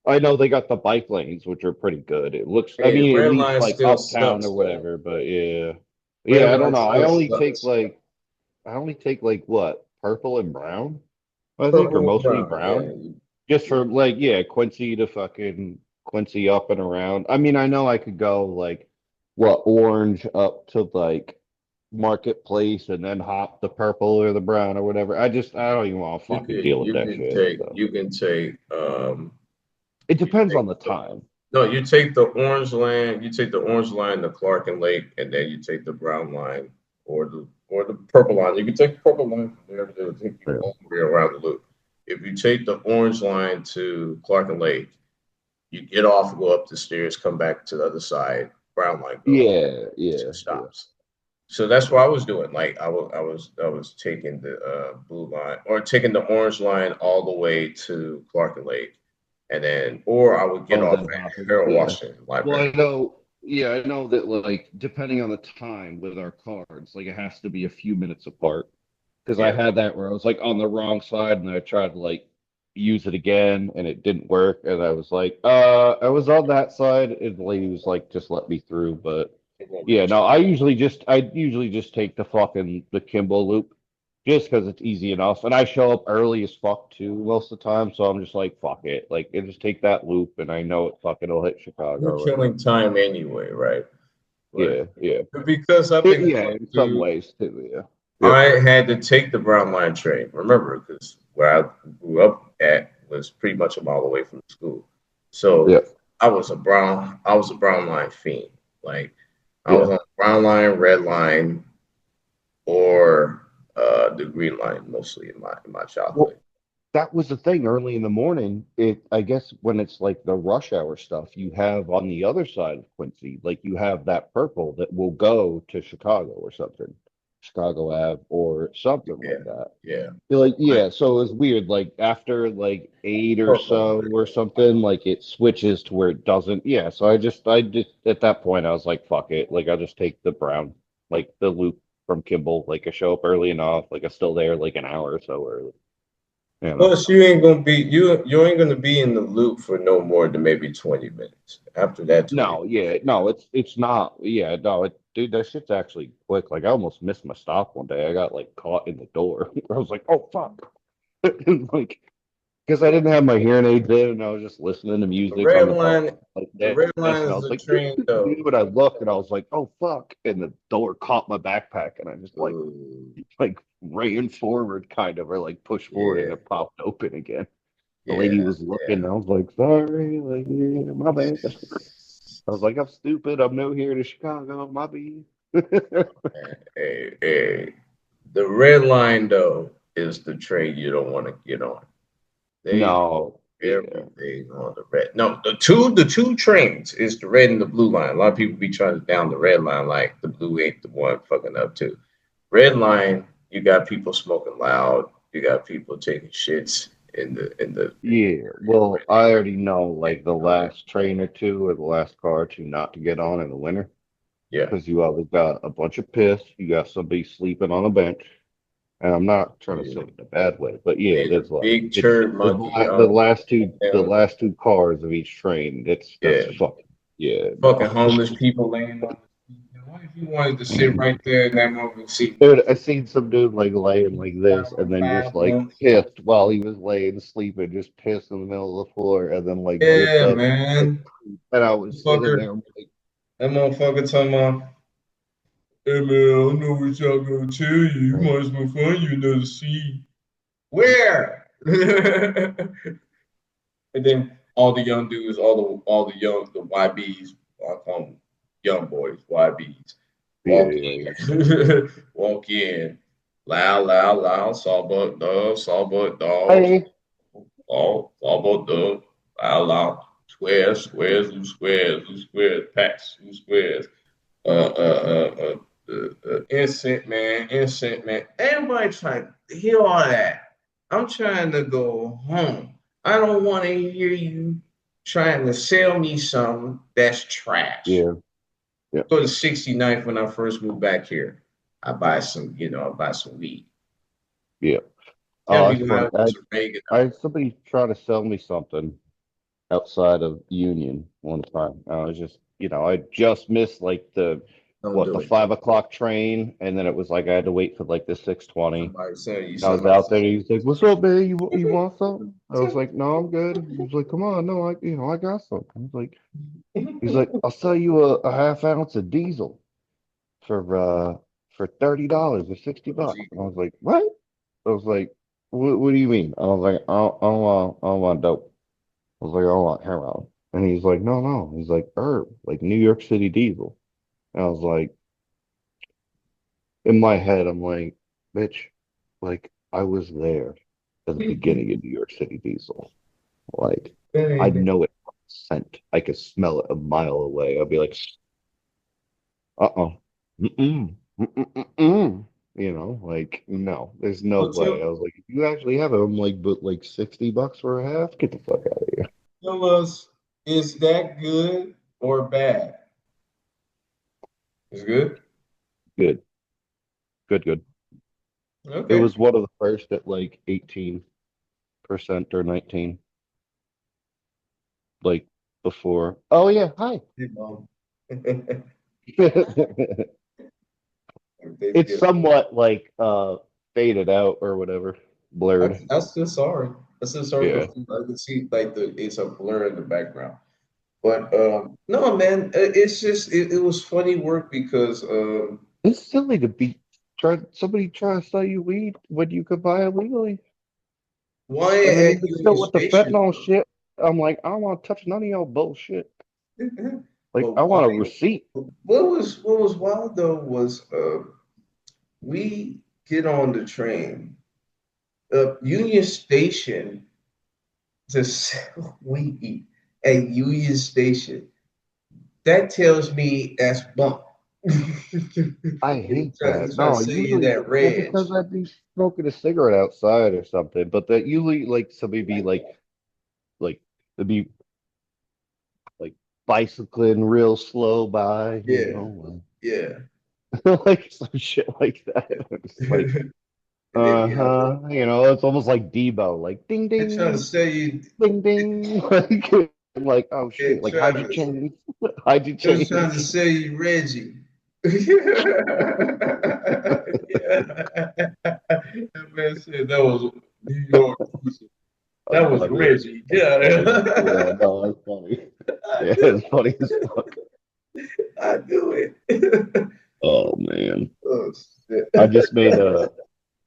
I know they got the bike lanes, which are pretty good. It looks, I hey, mean, at red least line like still uptown sucks or though. whatever, but yeah. Red Yeah, I don't line know. still sucks. I only take like what, purple and brown, I think, or Purple and mostly brown, yeah. brown. Just for like, yeah, Quincy to fucking Quincy up and around. I mean, I know I could go like what orange up to like Marketplace and then hop the purple or the brown or whatever. I don't even want to fucking deal with that shit. So You can take it you depends take on the time. no, you take the orange line, you take the orange line to Clark and Lake, and then you take the brown line or the purple line. You can take the purple line from there to take you Yeah, all the way around the loop. If you take the orange line to Clark and Lake, you get off, go up the stairs, come back to the other side, brown line goes yeah, two yeah, yeah. stops. So that's what I was doing. Like I was taking the blue line or taking the orange line all the way to Clark and Lake, and then or I would get Oh, off then at hopping. Harold Yeah. Washington Well, Library. I know. Yeah, I know that like depending on the time with our cards, like it has to be a few minutes apart. Because I Yeah, had that where I was like on the wrong side and I tried to like use it again and it didn't work. And I was like, I was on that side and the lady was like, just let me through. But it won't yeah, let no, I usually just take the fucking the Kimball loop just because it's easy enough. And I show up early as fuck too most of the time. So I'm just like, fuck it. Like, I just take that loop and I know it fucking will hit you're Chicago. And killing time anyway, right? yeah, But yeah. because I've been Yeah, going in some to, ways too. Yeah. Yep. I had to take the Brown Line train. Remember, because where I grew up at was pretty much a mile away from the school. So Yep. I was a Brown Line fiend. Like I Yeah. was on Brown Line, Red Line, or the Green Line mostly in my childhood. Well, that was the thing early in the morning. I guess when it's like the rush hour stuff, you have on the other side of Quincy, like you have that purple that will go to Chicago or something, Chicago Ave or something Yeah, like that. yeah. You're like, But yeah, so it was weird. Like after like eight or purple. so or something, like it switches to where it doesn't. Yeah, so I just at that point I was like, fuck it. Like I'll just take the brown, like the loop from Kimball. Like I show up early enough, like I'm still there like an hour or so early. You know. Plus, you ain't gonna be in the loop for no more than maybe 20 minutes. After that 20, No, yeah, no, it's not. Yeah, no, dude, that shit's actually quick. Like I almost missed my stop one day. I got like caught in the door. I was like, oh fuck. Like, because I didn't have my hearing aids in, and I was just listening to the music on red the top line, like the that, red line and I is was the like, doo, train doo, doo, though. doo, and I looked, and I was like, oh fuck, and the door caught my backpack, and I just Ooh, like ran forward, kind of, or like pushed forward, and yeah. it popped open again. The lady Yeah, was looking. I was like, sorry, like, yeah, my bad. I was like, I'm stupid. I'm new here to Chicago. My bad. man. Hey, the red line though is the trade you don't want to get on. They do No, yeah, everything on the red. No, the two trains is the red and the blue line. A lot of people be trying to down the red line like the blue ain't the one fucking up too. Red line, you got people smoking loud. You got people taking shits in the yeah. area where Well, they I were already know, like, the down there. last train or two or the last car or two not to get on in the winter Yeah, because you either got a bunch of piss, you got somebody sleeping on a bench, and I'm not trying to say yeah. it in a bad way, but yeah, And a there's like big turd monkey the always last down. last two cars of each train. That's Yeah, fucking yeah, fucking no. homeless people laying on the street. And what if you wanted to sit right there in that moment seat? Dude, I seen some dude like laying like this and then just like Yeah, pissed while he was laying sleeping, just pissed in the middle of the floor and then like gets up like, man. and I was sitting Fucker. there like, That motherfucker talking about, hey man, I don't know what y'all gonna tell you. You might as well find you another seat. Where? And then all the young dudes, all the young the YBs, I call them young boys, YBs, yeah, walk yeah, yeah. in, walk in, loud, loud, loud, sawbuck dog, Hey, sawbuck dog, loud, loud, squares, packs, who squares, innocent man. Everybody trying to hear all that. I'm trying to go home. I don't want to hear you trying to sell me something that's trash. yeah, yeah, Go to 69th when I first moved back here. I buy some weed. yeah. Tell Oh, me that's why funny. it was oregano. I had somebody try to sell me something outside of Union one time. I was just, I just missed like Don't the do it. 5 o'clock train, and then it was like I had to wait for like the 6:20. Somebody selling you And I was something. out there, and he was like, "What's up, man? You want something?" I was like, "No, I'm good." He was like, "Come on, no, I got something." I was like, he's like, "I'll sell you a half ounce of diesel for $30 or $60." And I was like, "What?" I was like, what do you mean?" I was like, I don't want dope." I was like, "I want heroin." And he's like, "No, no." He's like, "Herb, like New York City diesel." And I was like, in my head, I'm like, "Bitch, like I was there at the beginning of New York City diesel. Like I know it from scent. I could smell it a mile away. I'd be like, uh-uh. Mm-mm. Mm-mm-mm-mm. Like no, there's no So way. I was like, if you actually have it, I'm like, but like $60 for a half? Get the fuck out of here. tell us, is that good or bad? It's good. Good, good, good. It Okay. was one of the first at like 18% or 19, like before. Oh yeah, hi. It's Thanksgiving. somewhat like faded out or whatever, blurred. That's still sorry. That's still sorry. Yeah. I can see like it's a blur in the background. But no, man, it's just it was funny work because It's silly to be somebody trying to sell you weed when you could buy it legally. why And then at even Union still with the Station fentanyl shit, I'm like, I don't want to touch none of y'all bullshit. Like, but I why want a receipt. what was wild though was we get on the train, Union Station to sell weed at Union Station. That tells me that's bunk. I hate He's that. trying to No, sell you usually, that well, reg. because I'd be smoking a cigarette outside or something, but that usually, like, somebody be like, they'd be like bicycling real slow by, Yeah, yeah. like some shit like that. It's like, And they be out there. it's almost like Debo, like ding They're trying to ding, sell you. ding ding, like oh Hey, shit, like hide your Travis. chains, hide your They was trying to chains. sell you Reggie. Yeah. That man said that was New York. That's That was funny. Reggie. That's Yeah. funny. Yeah, no, that's funny. I Yeah, knew it's funny as fuck. it. I knew it. Oh man, Oh, shit. I just made a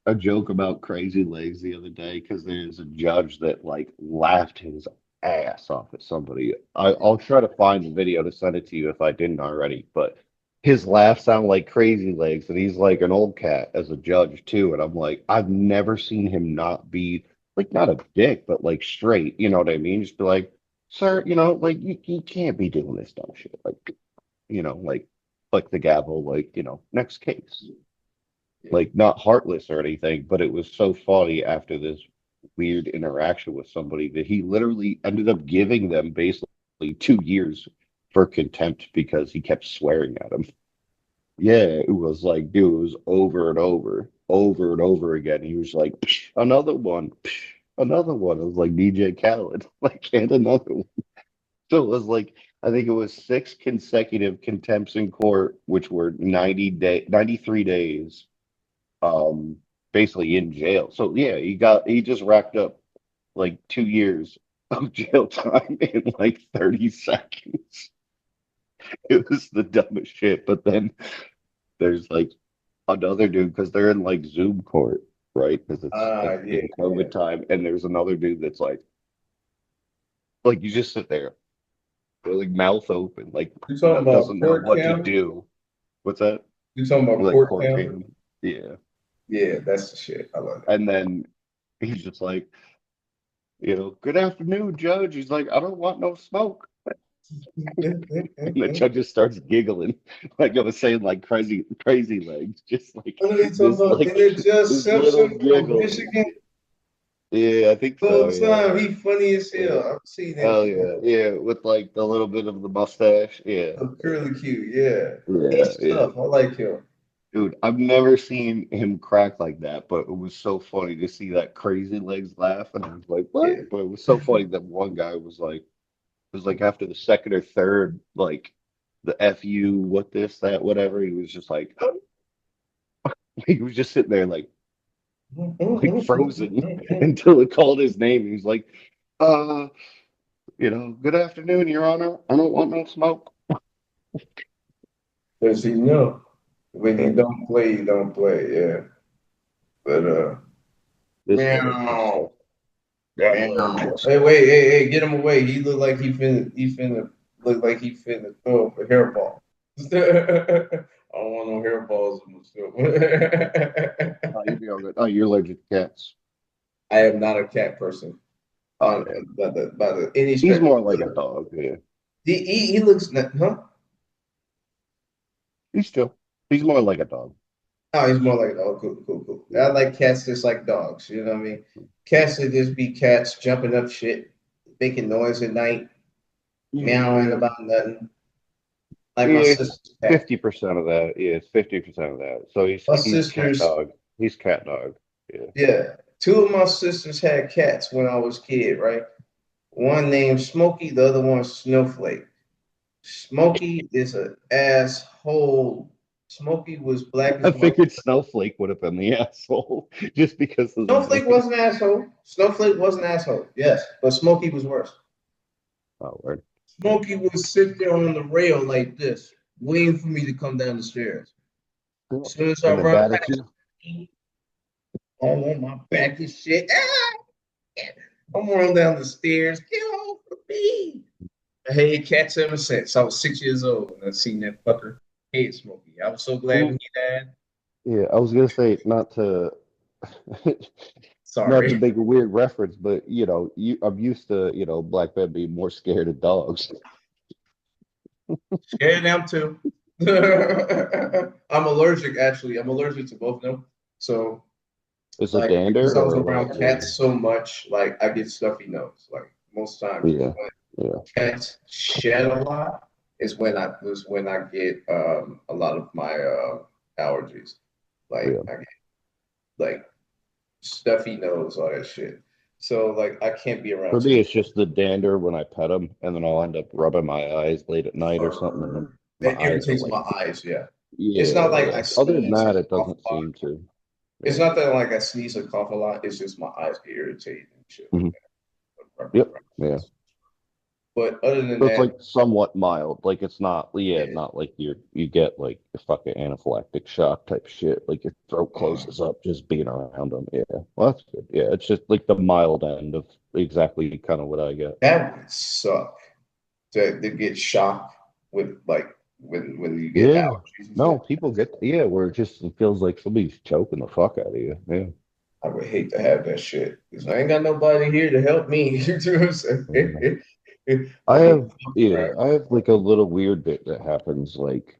a joke about Crazy Legs the other day because there's a judge that like laughed his ass off at somebody. I'll try to find the video to send it to you if I didn't already, but his laugh sounded like Crazy Legs, and he's like an old cat as a judge too. And I'm like, I've never seen him not be like not a dick, but like straight. You know what I mean? Just be like, sir, like you can't be doing this dumb shit. Like click the gavel, like, next case. Yeah. Like not heartless or anything, but it was so funny after this weird interaction with somebody that he literally ended up giving them basically 2 years for contempt because he kept swearing at him. Yeah, it was like, dude, it was over and over again. He was like, "Psh, another one, psh, another one." It was like DJ Khaled, like, and another one. So it was like, I think it was 6 consecutive contempts in court, which were 93 days, um, basically in jail. So yeah, he just racked up like 2 years of jail time in like 30 seconds. It was the dumbest shit. But then there's like another dude because they're in like Zoom court, right? Because it's Ah, yeah, in yeah. COVID time, and there's another dude that's like you just sit there, like mouth open, like You talking about doesn't know court what to camera? do. What's that? You talking about Like court court camera? came. Yeah. Yeah, that's the shit. I love And then he's just like, good afternoon, Judge. He's like, I don't want no smoke. And the it. judge just starts giggling, like I was saying, like crazy legs, just like I know you talking this, about, like and it just this little Simpson from giggle. Michigan Yeah, I think all so. the Yeah, time. He funny as yeah. hell. I've seen that Oh shit. yeah, yeah, with like the little bit of the mustache. Yeah, So curly Q, yeah. yeah, He's yeah. tough. I like him. Dude, I've never seen him crack like that, but it was so funny to see that crazy legs laugh, and I was like, Yeah. what? But it was so funny that one guy was like after the second or third, like the FU, what this, that, whatever, he was just like, he was just sitting there like frozen until it called his name. He was like, uh, good afternoon, Your Honor. I don't want no smoke. Does he know? When Uh, he don't play, he don't play. Yeah. But this guy just meow. Meow. just Hey, wait, hey, get him away. He look like he finna look like he finna throw up a hairball. I don't want no hairballs in my stuff. oh, you'll be all good. Oh, you're allergic to cats. I am not a cat person Oh on yeah. by the any He's stretch. more like a dog, yeah. He looks huh? He's more like a dog. Oh, he's more like oh cool. I Yeah. like cats just like dogs. You know what I mean? Cats that just be cats jumping up shit, making noise at night, meowing Yeah. about nothing. Like my Yeah, sister's cat. 50% of that. Yeah, it's 50% of that. So he's My he's cat sisters, dog. He's cat dog. Yeah. yeah. Two of my sisters had cats when I was a kid, right? One named Smokey, the other one Snowflake. Smokey is an asshole. Smokey was black I as my figured Snowflake would have been the asshole just because of the Snowflake name. was an asshole. Snowflake was an asshole, yes, but Smokey was worse. Oh, word. Yeah. Smokey would sit there on the rail like this, waiting for me to come down the stairs. As Cool. soon as I And the run dad past too. him, I'm on my back and shit. I'm running down the stairs. Get off of me. I hated cats ever since I was 6 years old and I seen that fucker. Hate Smokey. I was so glad when he died. Yeah, I was gonna say not to not to Sorry. make a weird reference, but I'm used to, black men being more scared of dogs. Scared of them too. I'm allergic, actually. I'm allergic to both of them. So, Is it like, dander because I was or what? around cats so much, like, I get stuffy nose. Like, most times, Yeah, yeah, cats shed a lot is when I get a lot of my allergies. Like, yeah. I get like stuffy nose, all that shit. So, like, I can't be around For too me, many. it's just the dander when I pet them, and then I'll end up rubbing my eyes late at night or something, and then my It eyes are irritates like, my eyes. Yeah, it's not yeah, like yeah. I Other than sneeze that, and it cough doesn't a lot. seem to. It's Yeah. not that like I sneeze or cough a lot. It's just my eyes get irritated and shit like Hmm. that. Yep. Yeah. But other than So it's that, like somewhat mild. Like it's not, yeah, yeah. not like you get like a fucking anaphylactic shock type shit. Like your throat uh, closes up just being around them. Yeah, well, that's good. Yeah, it's just like the mild end of exactly kind of what I get. that would suck to get shocked with like when you get Yeah, allergies and no, shit. people get yeah, where it just it feels like somebody's choking the fuck out of you. Yeah. I would hate to have that shit because I ain't got nobody here to help me. You know what I'm Yeah. saying? I I'd be have fucked yeah, around. I have like a little weird bit that happens like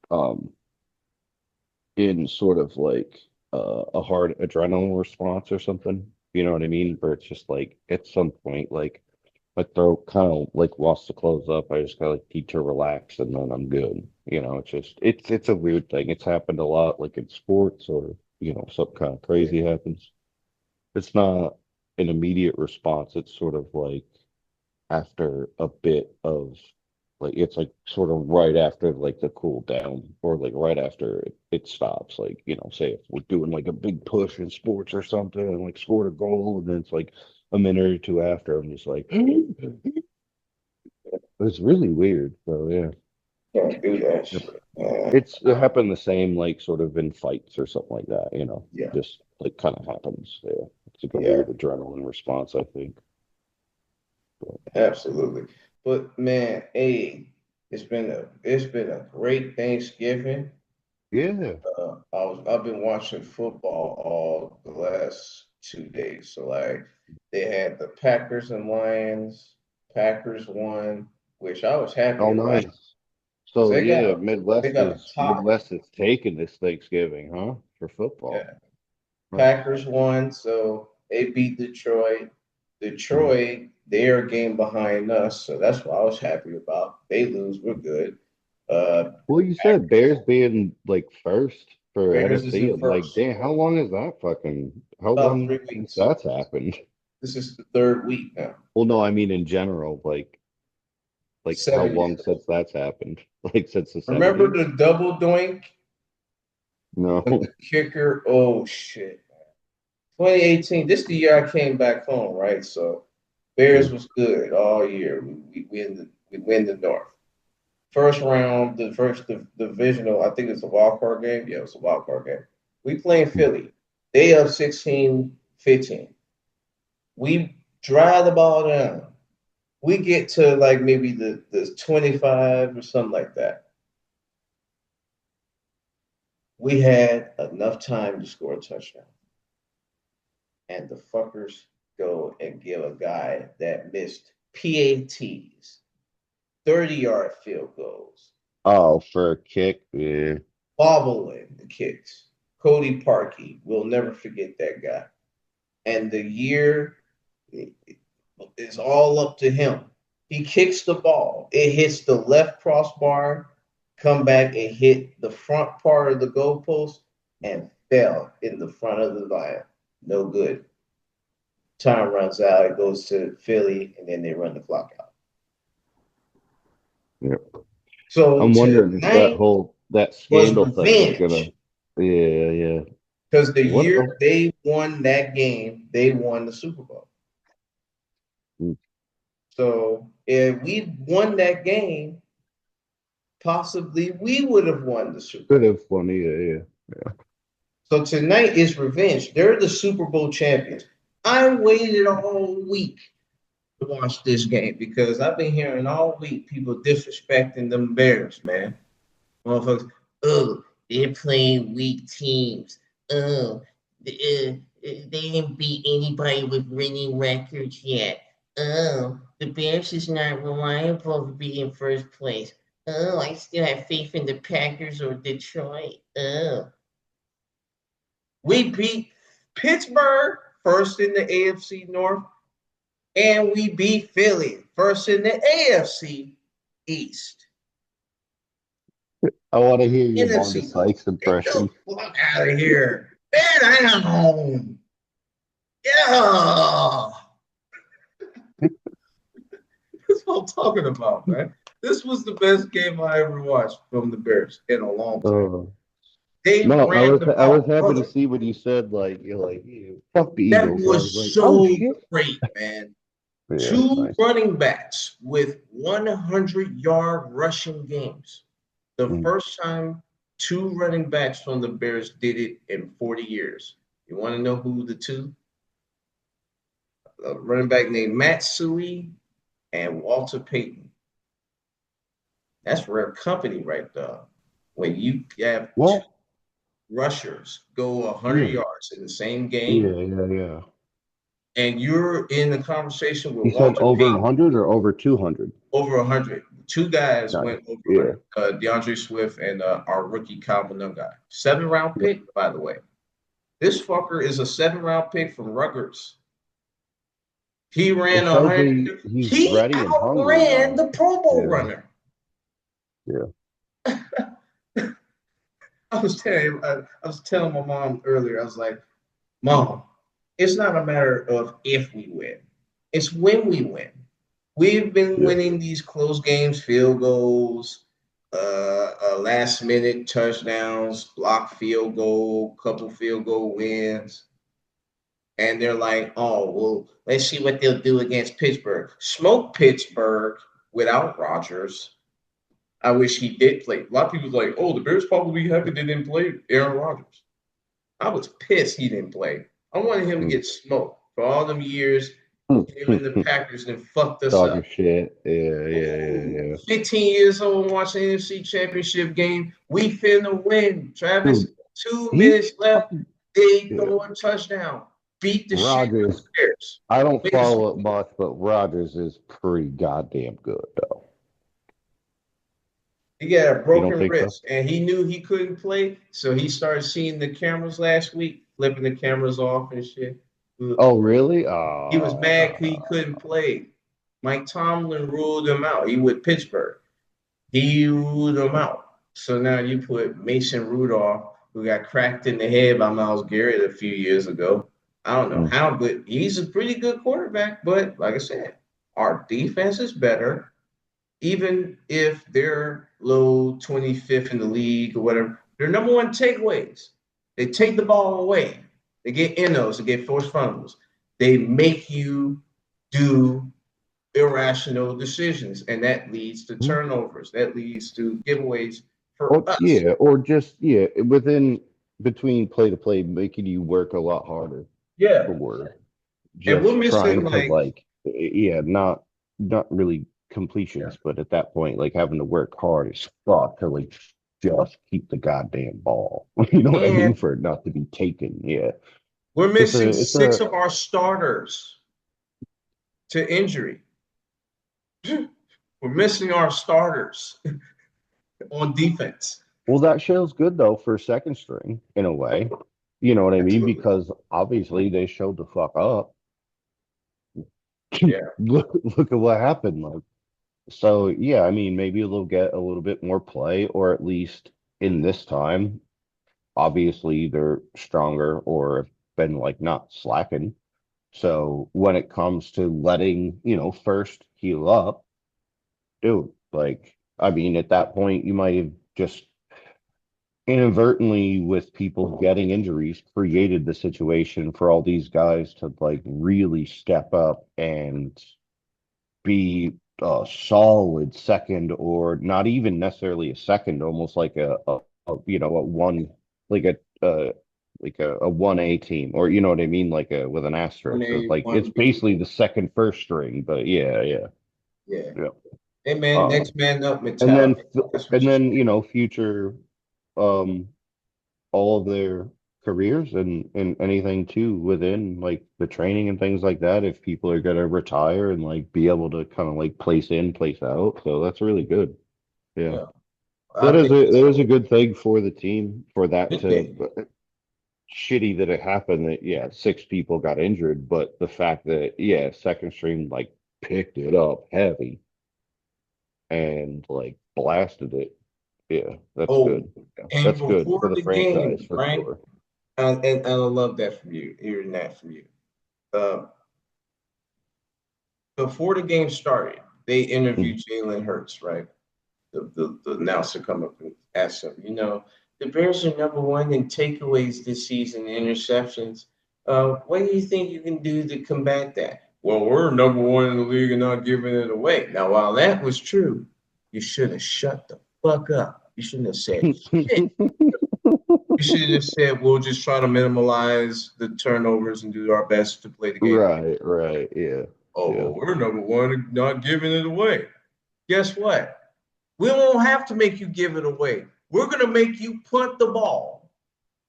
in sort of like a hard adrenaline response or something. You know what I mean? Where it's just like at some point, like my throat kind of like wants to close up. I just gotta like need to relax and then I'm good. You know, it's just it's a weird thing. It's happened a lot like in sports or something kind of Yeah, crazy happens. It's not an immediate response. It's sort of like after a bit of like it's like sort of right after like the cool down or like right after it stops. Like, say if we're doing like a big push in sports or something and like scored a goal and then it's like a minute or two after I'm just like it's really weird. So yeah. can't do that Yep. shit. It happened the same like sort of in fights or something like that. Yeah, Just like kind of happens. Yeah. It's like a yeah, weird adrenaline response, I think. But, absolutely. But man, hey, it's been a great Thanksgiving. yeah. I've been watching football all the last 2 days. So like they had the Packers and Lions. Packers won, which I was happy Oh, about nice. because So yeah, they got a tie. Midwest is taking this Thanksgiving, huh? For football. Yeah. Nice. Packers won, so they beat Detroit. Mhm. Detroit, they're a game behind us, so that's what I was happy about. They lose, we're good. Uh, Well, you said Bears being like first for Bears is NFC. in I'm like, first, damn, how long is that fucking? How about long three since weeks. that's happened? This is the third week now. Well, no, I mean in general, like how 7 years. long since that's happened? Like since the Remember '70s? the double doink with the No. kicker? Oh shit. 2018. This is the year I came back home, right? So Bears was good all year. We win the North. First round, the first divisional, I think it's a wild card game. Yeah, it was a wild card game. We playing Philly. They up 16-15. We drive the ball down. We get to like maybe the 25 or something like that. We had enough time to score a touchdown. And the fuckers go and give a guy that missed PATs, 30-yard field goals, Oh, for a kick? Yeah. bobbling the kicks. Cody Parkey, we'll never forget that guy. And the year is all up to him. He kicks the ball. It hits the left crossbar, come back and hit the front part of the goalpost and fell in the front of the line. No good. Time runs out. It goes to Philly, and then they run the clock out. Yeah. So I'm wondering if that tonight whole that was scandal thing is gonna. revenge Yeah, yeah. because the What? year they won that game, they won the Super Bowl. So if we won that game, possibly we would have won the Super Could Bowl. have won. Yeah, yeah. So tonight is revenge. They're the Super Bowl champions. I waited a whole week to watch this game because I've been hearing all week people disrespecting them Bears, man. Motherfuckers, oh, they're playing weak teams. Oh, they didn't beat anybody with winning records yet. Oh, the Bears is not reliable to be in first place. Oh, I still have faith in the Packers or Detroit. Oh, we beat Pittsburgh first in the AFC North, and we beat Philly first in the AFC East. I want to hear your Wanda NFC North. Sykes Get the impression. fuck out of here. Man, I'm home. Yeah. That's what I'm talking about, man. This was the best game I ever watched from the Bears in a long time. Uh, They no, ran the I was ball, happy to brother. see what you said. Like you're like, "Ew, fuck the That Eagles." I was was like, oh so shit. great, man. Yeah, Two nice. running backs with 100-yard rushing games. The Mm. first time two running backs from the Bears did it in 40 years. You want to know who the two? A running back named Matt Suey and Walter Payton. That's rare company right there. When you have two Well, rushers go 100 yeah, yards in the same game, yeah. and you're in the conversation with You said Walter over Payton, 100 or over 200? over 100. Two guys Nice. went over Yeah. 100. DeAndre Swift and our rookie Calvin guy. 7th-round Yeah. pick, by the way. This fucker is a 7th-round pick from Rutgers. He ran It shows 100. he's He ready and hungry outran now. the Pro Bowl Yeah. runner. Yeah. I was telling my mom earlier. I was like, Mom, it's not a matter of if we win; it's when we win. We've been Yeah. winning these close games, field goals, last minute touchdowns, block field goal, couple field goal wins. And they're like, oh, well, let's see what they'll do against Pittsburgh. Smoke Pittsburgh without Rodgers. I wish he did play. A lot of people like, oh, the Bears probably happy they didn't play Aaron Rodgers. I was pissed he didn't play. I wanted him to Mm. get smoked for all them years. Him and the Packers then fucked us Talking up. shit. Yeah. 15 years old watching the NFC Championship game. We finna win. Travis, Dude, 2 minutes left. They yeah. throw a touchdown. Beat the shit out of Rogers, the Bears. I don't follow it much, but Rogers is pretty goddamn good, though. He got a You don't broken think so? wrist, and he knew he couldn't play, so he started seeing the cameras last week, flipping the cameras off and shit. Oh, really? He was mad he couldn't play. Mike Tomlin ruled him out. He with Pittsburgh. He ruled him out. So now you put Mason Rudolph, who got cracked in the head by Myles Garrett a few years ago. I don't know Mm. how good. He's a pretty good quarterback, but like I said, our defense is better. Even if they're low 25th in the league or whatever, they're number one takeaways. They take the ball away. They get NOs, they get forced fumbles. They make you do irrational decisions, and that leads to Mm. turnovers. That leads to giveaways for Or us. yeah, or just within between play to play, making you work a lot harder Yeah. for And we're just missing trying to like, not really completions, but at that point, like having to work hard as fuck to like just keep the goddamn ball. You know what I mean? and For it not to be taken. Yeah. we're Just missing it's six a of our starters to injury. We're missing our starters on defense. well, that shows good though for second string in a way. You know what I mean? Absolutely. Because obviously they showed the fuck up. Yeah. Look at what happened. Like, so yeah, I mean, maybe they'll get a little bit more play, or at least in this time, obviously they're stronger or have been like not slacking. So when it comes to letting, first heal up, dude, like, I mean, at that point, you might have just inadvertently, with people getting injuries, created the situation for all these guys to like really step up and be a solid second, or not even necessarily a second, almost like a one, like a 1A team, or you know what I mean, like a with an One asterisk. So A, it's like it's one B. basically the second first string, but yeah. Yeah. Yeah. Hey man, Um, next man up and then mentality. That's what and you then should. future um all of their careers and anything too within like the training and things like that, if people are going to retire and like be able to kind of like place in place out, so that's really good. Yeah, Yeah. I think that it's is a good thing for the team, for a that good to thing. shitty that it happened that six people got injured, but the fact that second string like picked it up heavy and like blasted it, that's Oh, good. Yeah, and that's good before for the the game, franchise for right? sure. And I love that from you, hearing that from you. Uh, Before the game started, they Mm. interviewed Jalen Hurts, right? The announcer come up and ask him, the Bears are number one in takeaways this season, interceptions. What do you think you can do to combat that? well, we're number one in the league and not giving it away. Now, while that was true, you should have shut the fuck up. You shouldn't have said shit. You should have just said, we'll just try to minimize the turnovers and do our best to play the game. Right, yeah. Oh, Yeah. well, we're number one and not giving it away. Guess what? We won't have to make you give it away. We're going to make you punt the ball.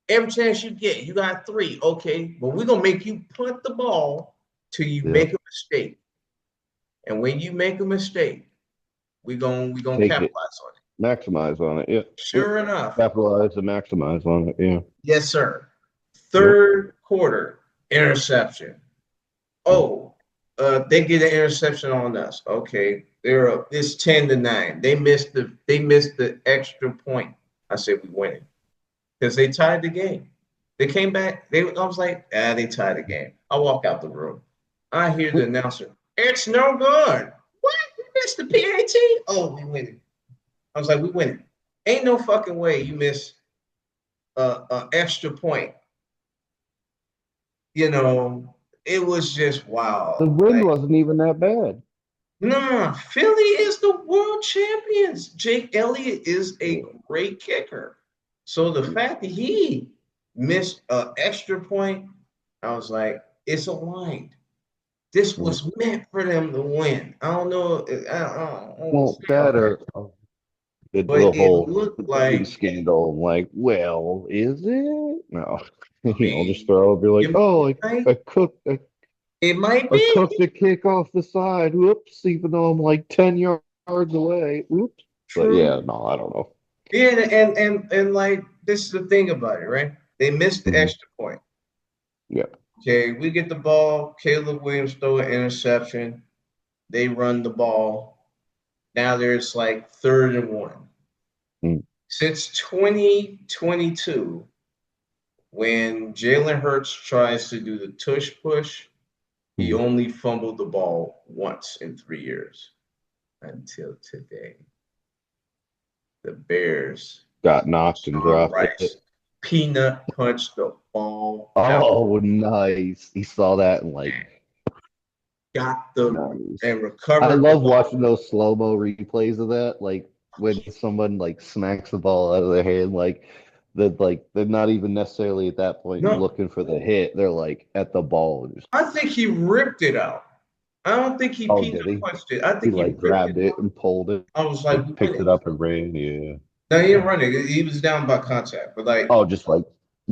Every chance you get, you got 3. Okay, but we're going to make you punt the ball till you make a mistake. And when you make a mistake, we're going to capitalize on it. Maximize on it, yeah. Sure enough. Capitalize and maximize on it, yeah. Yes, sir. Third quarter, interception. Oh, they get an interception on us. Okay, it's 10-9. They missed the extra point. I said we win it because they tied the game. They came back. I was like, they tied the game. I walk out the room. I hear the announcer. It's no good. What? We missed the PAT? Oh, we win it. I was like, we win it. Ain't no fucking way you miss an extra point. You know, it was just wild. The wind wasn't even that bad. Nah, Philly is the world champions. Jake Elliott is a great kicker. So the fact that he missed an extra point, I was like, it's aligned. This was meant for them to win. I don't know. Well, that or the whole looked like scandal. I'm like, well, is it? No. I'll just throw over like, I cooked the kick off the side. Whoops, even though I'm like 10 yards away. Oops. But yeah, no, I don't know. Yeah, and like this is the thing about it, right? They missed the extra point. Yeah. Okay, we get the ball. Caleb Williams throw an interception. They run the ball. Now there's like 3rd and 1. Since 2022, when Jalen Hurts tries to do the tush push, he only fumbled the ball once in 3 years until today. The Bears got knocked and dropped it. Peanut punched the ball. Oh, nice. He saw that and like got and recovered. I love watching those slow-mo replays of that. Like when someone like smacks the ball out of their hand, they're not even necessarily at that point looking for the hit. They're like at the ball. I think he ripped it out. I don't think he peanut punched it. I think he like grabbed it and pulled it. I was like, picked it up and ran. Yeah. No, he didn't run it. He was down by contact, but like, just like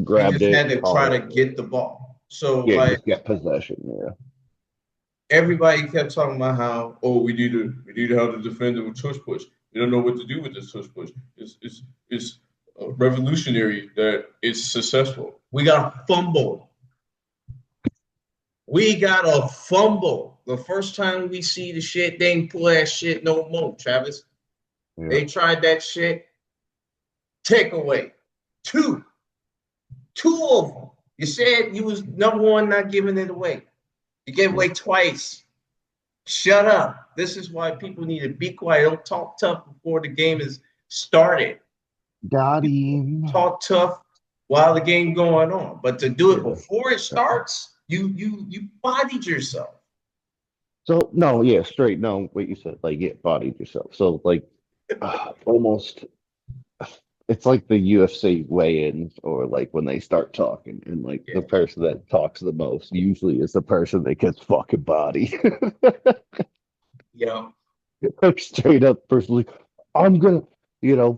grabbed he it. Had to try to get the ball. So yeah, like, just get possession. Yeah. Everybody kept talking about how we need to have the defender with tush push. We don't know what to do with this tush push. It's revolutionary that it's successful. We got a fumble. The first time we see the shit, they ain't pull that shit no more, Travis. Yeah. They tried that shit. Take away. 2 of them. You said you was number 1 not giving it away. You gave away twice. Shut up. This is why people need to be quiet. Don't talk tough before the game is started. Got him. Talk tough while the game going on. But to do it before it starts, you bodied yourself. So straight. No, what you said, like bodied yourself. So like almost it's like the UFC weigh-ins or like when they start talking and like the person that talks the most usually is the person that gets fucking bodied. Yeah. Straight up personally, I'm gonna,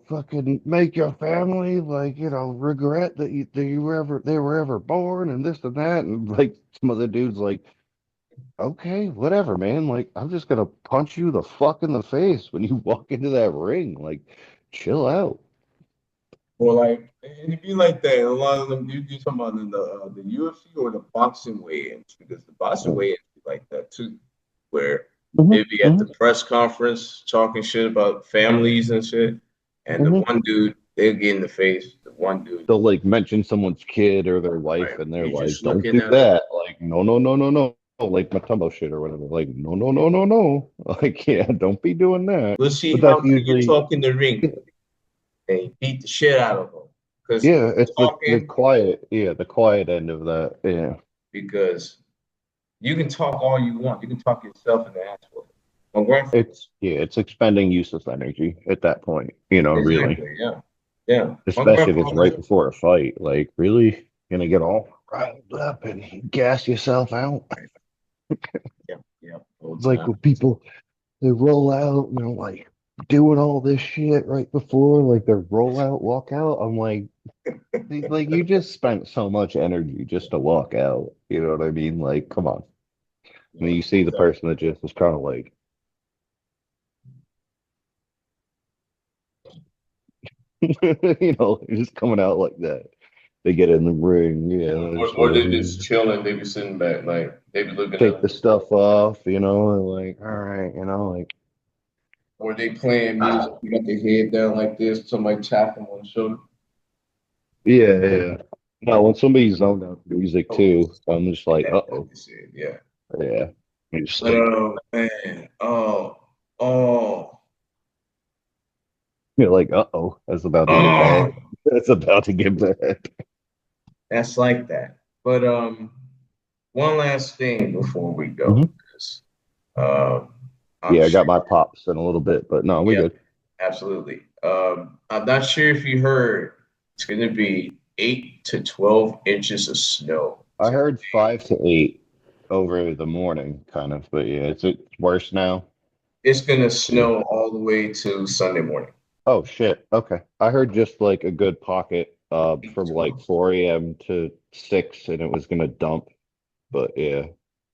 fucking make your family regret that they were ever born and this and that, and like some other dudes like, okay, whatever, man. Like, I'm just gonna punch you the fuck in the face when you walk into that ring. Like, chill out. Or like, and it'd be like that. A lot of them, you're talking about in the UFC or the boxing weigh-ins, because the boxing weigh-ins be like that too, where they'd be at the press conference talking shit about families and shit, and the one dude, they'll get in the face. The one dude, they'll like mention someone's kid or their wife, and they're like, "Don't do that." Like, no, no, no, no, no. Like Matumbo shit or whatever. Like, no, no, no, no, no. Like, yeah, don't be doing that. We'll see how you talk in the ring. They beat the shit out of them. Yeah, it's the quiet. Yeah, the quiet end of that. Yeah, because You can talk all you want. You can talk yourself in the ass for it. My grandfather. It's expending useless energy at that point, really. Exactly. Yeah. Yeah. My Especially if it's right grandfather. before a fight. Like, really? Gonna get all riled up and gas yourself out? Yeah. Yeah. All the Like time. when people they roll out, like doing all this shit right before like their roll out, walk out. I'm like you just spent so much energy just to walk out. You know what I mean? Like, come on. And then Yeah. you see the person that just was kind of like, just coming out like that. They get in the ring, it's Or they just chilling. They be sitting back, like they be looking take up, the stuff off, and like, all right, like, or they playing music. You got their head down like this. Somebody tap them on the shoulder. yeah, yeah. No, when somebody's zoned out music Oh, too, I'm just like, uh-oh. that's it. Yeah. Yeah. I'm just But like, man, oh, you're like, uh-oh, that's about to get oh, bad. That's about to get bad. that's like that. But one last thing before we go, Hmm. because um, I'm Yeah, I sure. got my pops in a little bit, but no, we Yeah, good. absolutely. I'm not sure if you heard. It's going to be 8 to 12 inches of snow. I heard 5 to 8 over the morning, kind of, but yeah, it's worse now. It's going to Yeah. snow all the way to Sunday morning. Oh shit. Okay. I heard just like a good pocket Eight from to like 12. 4 a.m. to 6 and it was gonna dump. But yeah.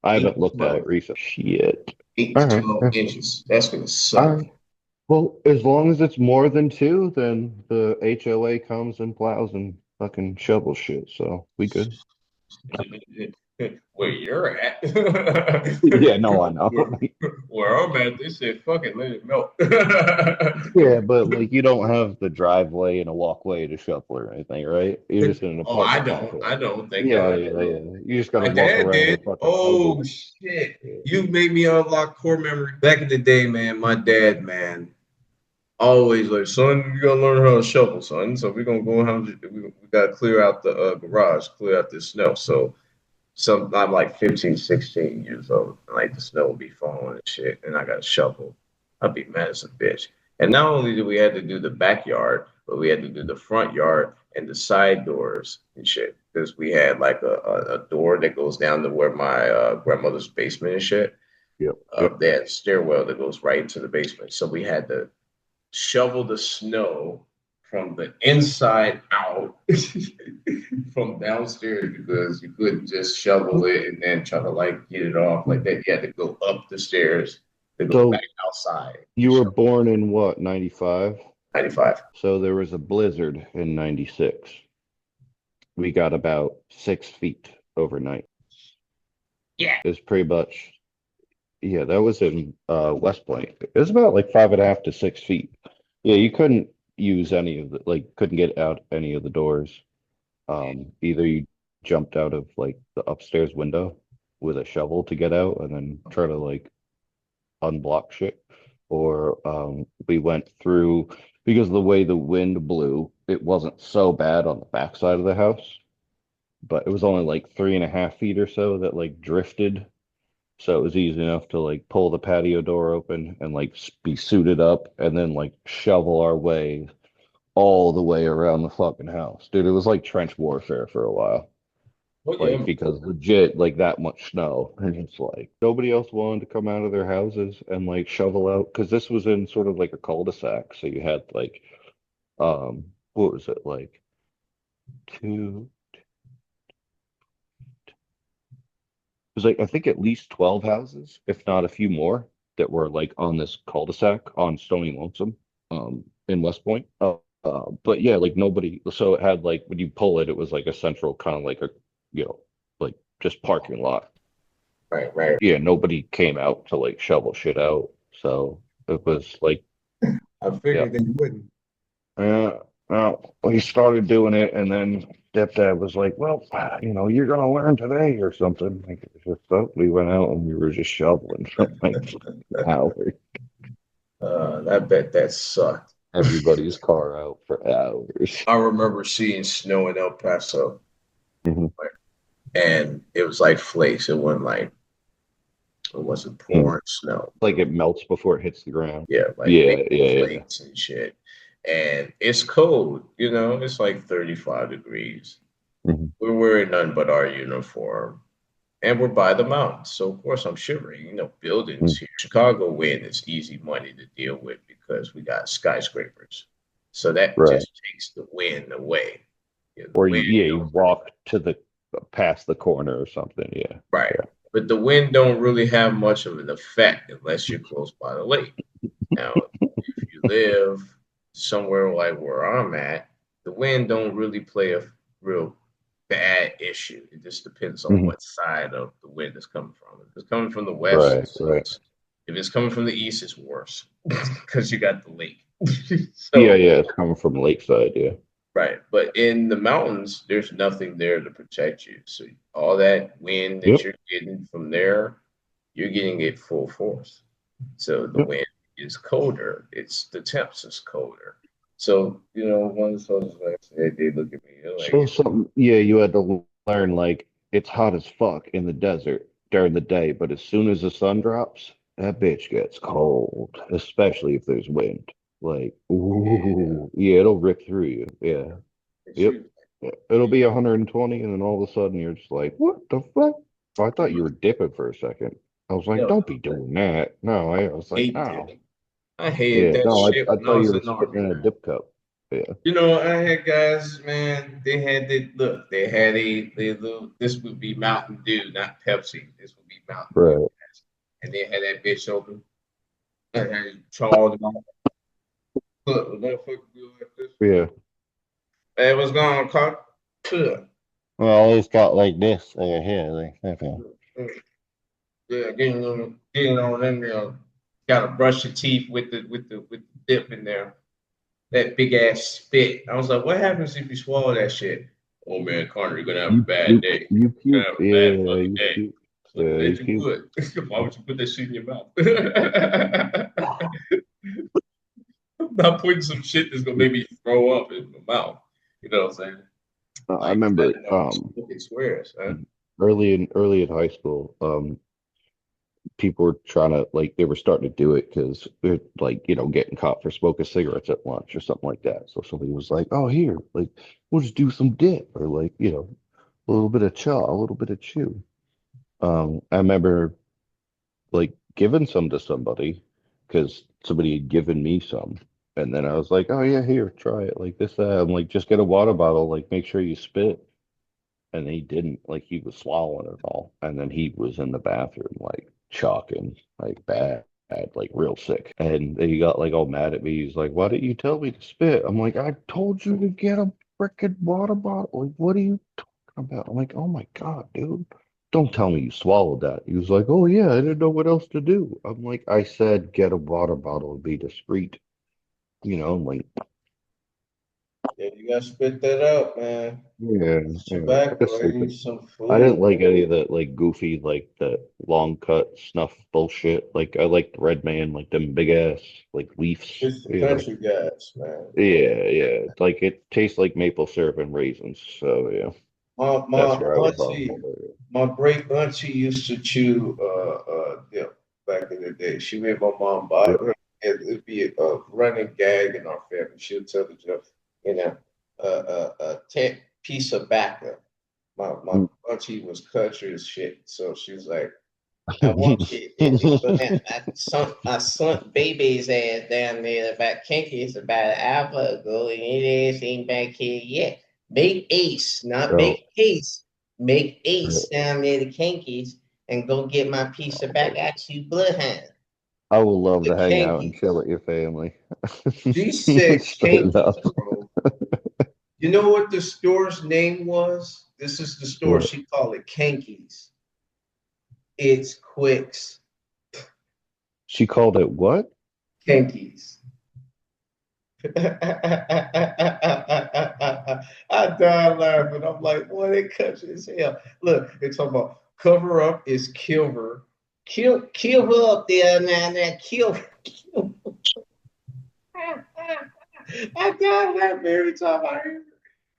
I Eight haven't to looked at 12. it recently. Shit. Eight All to right. 12 Yeah. inches. That's going to All suck. right. Well, as long as it's more than two, then the HOA comes and plows and fucking shovels shit. So we good. Where you're at. Yeah, no, I know. where, where I'm at, they said, fuck it, let it melt. Yeah, but like you don't have the driveway and a walkway to shovel or anything, right? You're just in an Oh, I apartment don't. complex. I don't. Thank Yeah, God. yeah, yeah. You just gotta My walk dad around did. with a fucking Oh shovel. shit! Yeah. You made me unlock core memory. Back in the day, man, my dad, man, always like, son, you gotta learn how to shovel, son. So we're gonna go how we gotta clear out the garage, clear out this snow. So I'm like 15, 16 years old, and like the snow will be falling and shit, and I got a shovel. I'd be mad as a bitch. And not only did we have to do the backyard, but we had to do the front yard and the side doors and shit. Because we had like a door that goes down to where my grandmother's basement and shit. Yep. Yep. They had a stairwell that goes right into the basement. So we had to shovel the snow from the inside out from downstairs because you couldn't just shovel it and then try to like get it off like that. You had to go up the stairs to go back So outside to you were shovel born in what, 95? 95. So there was a blizzard in 96. We got about 6 feet overnight. Yeah. It was pretty much, yeah, that was in West Point. It was about like 5.5 to 6 feet. Yeah, you couldn't use any of the, like, couldn't get out any of the doors. Either you jumped out of like the upstairs window with a shovel to get out and then try to like unblock shit, or we went through because of the way the wind blew, it wasn't so bad on the backside of the house, but it was only like 3.5 feet or so that like drifted. So it was easy enough to like pull the patio door open and like be suited up and then like shovel our way all the way around the fucking house. Dude, it was like trench warfare for a while. Well, Like yeah. because legit like that much snow and it's like nobody else wanted to come out of their houses and like shovel out because this was in sort of like a cul-de-sac, so you had like what was it, like two, it was like I think at least 12 houses if not a few more that were like on this cul-de-sac on Stony Lonesome in West Point. But yeah, like nobody, so it had like when you pull it, it was like a central kind of like a, you know, like just parking lot. Right, right. Yeah, nobody came out to like shovel shit out. So it was like, I yeah. figured they wouldn't. Well, we started doing it, and then stepdad was like, "Well, you're gonna learn today or something." Like it was just we went out and we were just shoveling for like hours. I bet that sucked. Everybody's car out for hours. I remember seeing snow in El Paso, Mhm. and it was like flakes. It wasn't like It wasn't pouring snow. Like it melts before it hits the ground. Yeah, like Yeah, big yeah, yeah. flakes and shit. And it's cold, it's like 35 degrees. Mhm. We're wearing nothing but our uniform. And we're by the mountains. So of course I'm shivering. Buildings Mm. here. Chicago wind is easy money to deal with because we got skyscrapers. So that Right. just takes the wind away. The Or wind you don't really walk to the past the corner or something. Yeah. right. Yeah. But the wind don't really have much of an effect unless you're close by the lake. Now, if you live somewhere like where I'm at, the wind don't really play a real bad issue. It just depends on Mhm. what side of the wind is coming from. If it's coming from the west, it Right, right. sucks. If it's coming from the east, it's worse because you got the lake. Yeah, So, yeah. It's coming from lakeside. Yeah. right. But in the mountains, there's nothing there to protect you. So all that wind that Yep. you're getting from there, you're getting it full force. So the Yep. wind is colder. It's the temps is colder. So, one of the soldiers like said, they look at me, they're So like, something. Yeah, you had to learn like it's hot as fuck in the desert during the day, but as soon as the sun drops, that bitch gets cold, especially if there's wind. Like, yeah, ooh, yeah, it'll rip through you. Yeah. it's Yep. you. Yeah. It'll be 120, and then all of a sudden you're just like, what the fuck? Oh, I thought you were dipping for a second. I was like, Yo, don't be doing that. No, I was like, hate no. dipping. I hated Yeah, that no, shit I when I thought you was were in the spitting army, in a man. dip cup. Yeah, I had guys, man, they had a little, this would be Mountain Dew, not Pepsi. This would be Mountain Dew. right. And they had that bitch open. And had Charles them out. Look, the motherfucker do like this. Yeah. Hey, what's going on, Carl? Good. Well, it's got like this over here, like okay. Yeah, getting on in there. Gotta brush your teeth with the dip in there. That big ass spit. I was like, what happens if you swallow that shit? Oh man, Connor, you're gonna have a You bad puke, day. you You're puke. gonna have a bad Yeah, fucking you day. puke. It's like, Yeah, man, you you puke. would. Why would you put that shit in your mouth? I'm not putting some shit that's gonna make me throw up in my mouth. You know what I'm saying? I Like remember setting up smoking squares, man. early in high school, people were trying to like they were starting to do it because they're like getting caught for smoking cigarettes at lunch or something like that. So somebody was like, "Oh, here, like we'll just do some dip or like a little bit of chaw, a little bit of chew." I remember like giving some to somebody because somebody had given me some, and then I was like, "Oh yeah, here, try it." Like this, I'm like, just get a water bottle. Like make sure you spit. And he didn't, like he was swallowing it all, and then he was in the bathroom like chalking like bad, like real sick, and he got like all mad at me. He's like, why didn't you tell me to spit? I'm like, I told you to get a freaking water bottle. Like, what are you talking about? I'm like, oh my god, dude, don't tell me you swallowed that. He was like, oh yeah, I didn't know what else to do. I'm like, I said get a water bottle and be discreet. I'm like, Yeah, you gotta spit that out, man. yeah, yeah, I Tobacco, just I like need some I didn't food. like any of that like goofy like the long cut snuff bullshit. Like I liked Red Man, like them big ass like leaves, It's the country guys, man. Yeah, yeah. Like it tastes like maple syrup and raisins. So yeah, My that's my where I was auntie, on. my great auntie used to chew dip back in the day. She made my mom buy Yep. her. It'd be a running gag in our family. She'll tell the joke, a piece of backer. My auntie was country as shit, so she was like, I want you to go down. I sunk baby's ass down there about Kinkies about an hour ago, and his ass ain't back here yet. Make Ace, not Oh, make Ace. Make Ace yeah. down there to Kinkies and go get my piece of back at you, Bloodhound. I would love The to hang out and chill Kinkies. with your family. She said Straight Kinkies, up. bro. You know what the store's name was? This is the store. What? She called it Kinkies. It's Quicks. She called it what? Kinkies. I died laughing. I'm like, boy, they country as hell. Look, they're talking about cover up is kill her. Kill her up there now, kill her. I died laughing every time I hear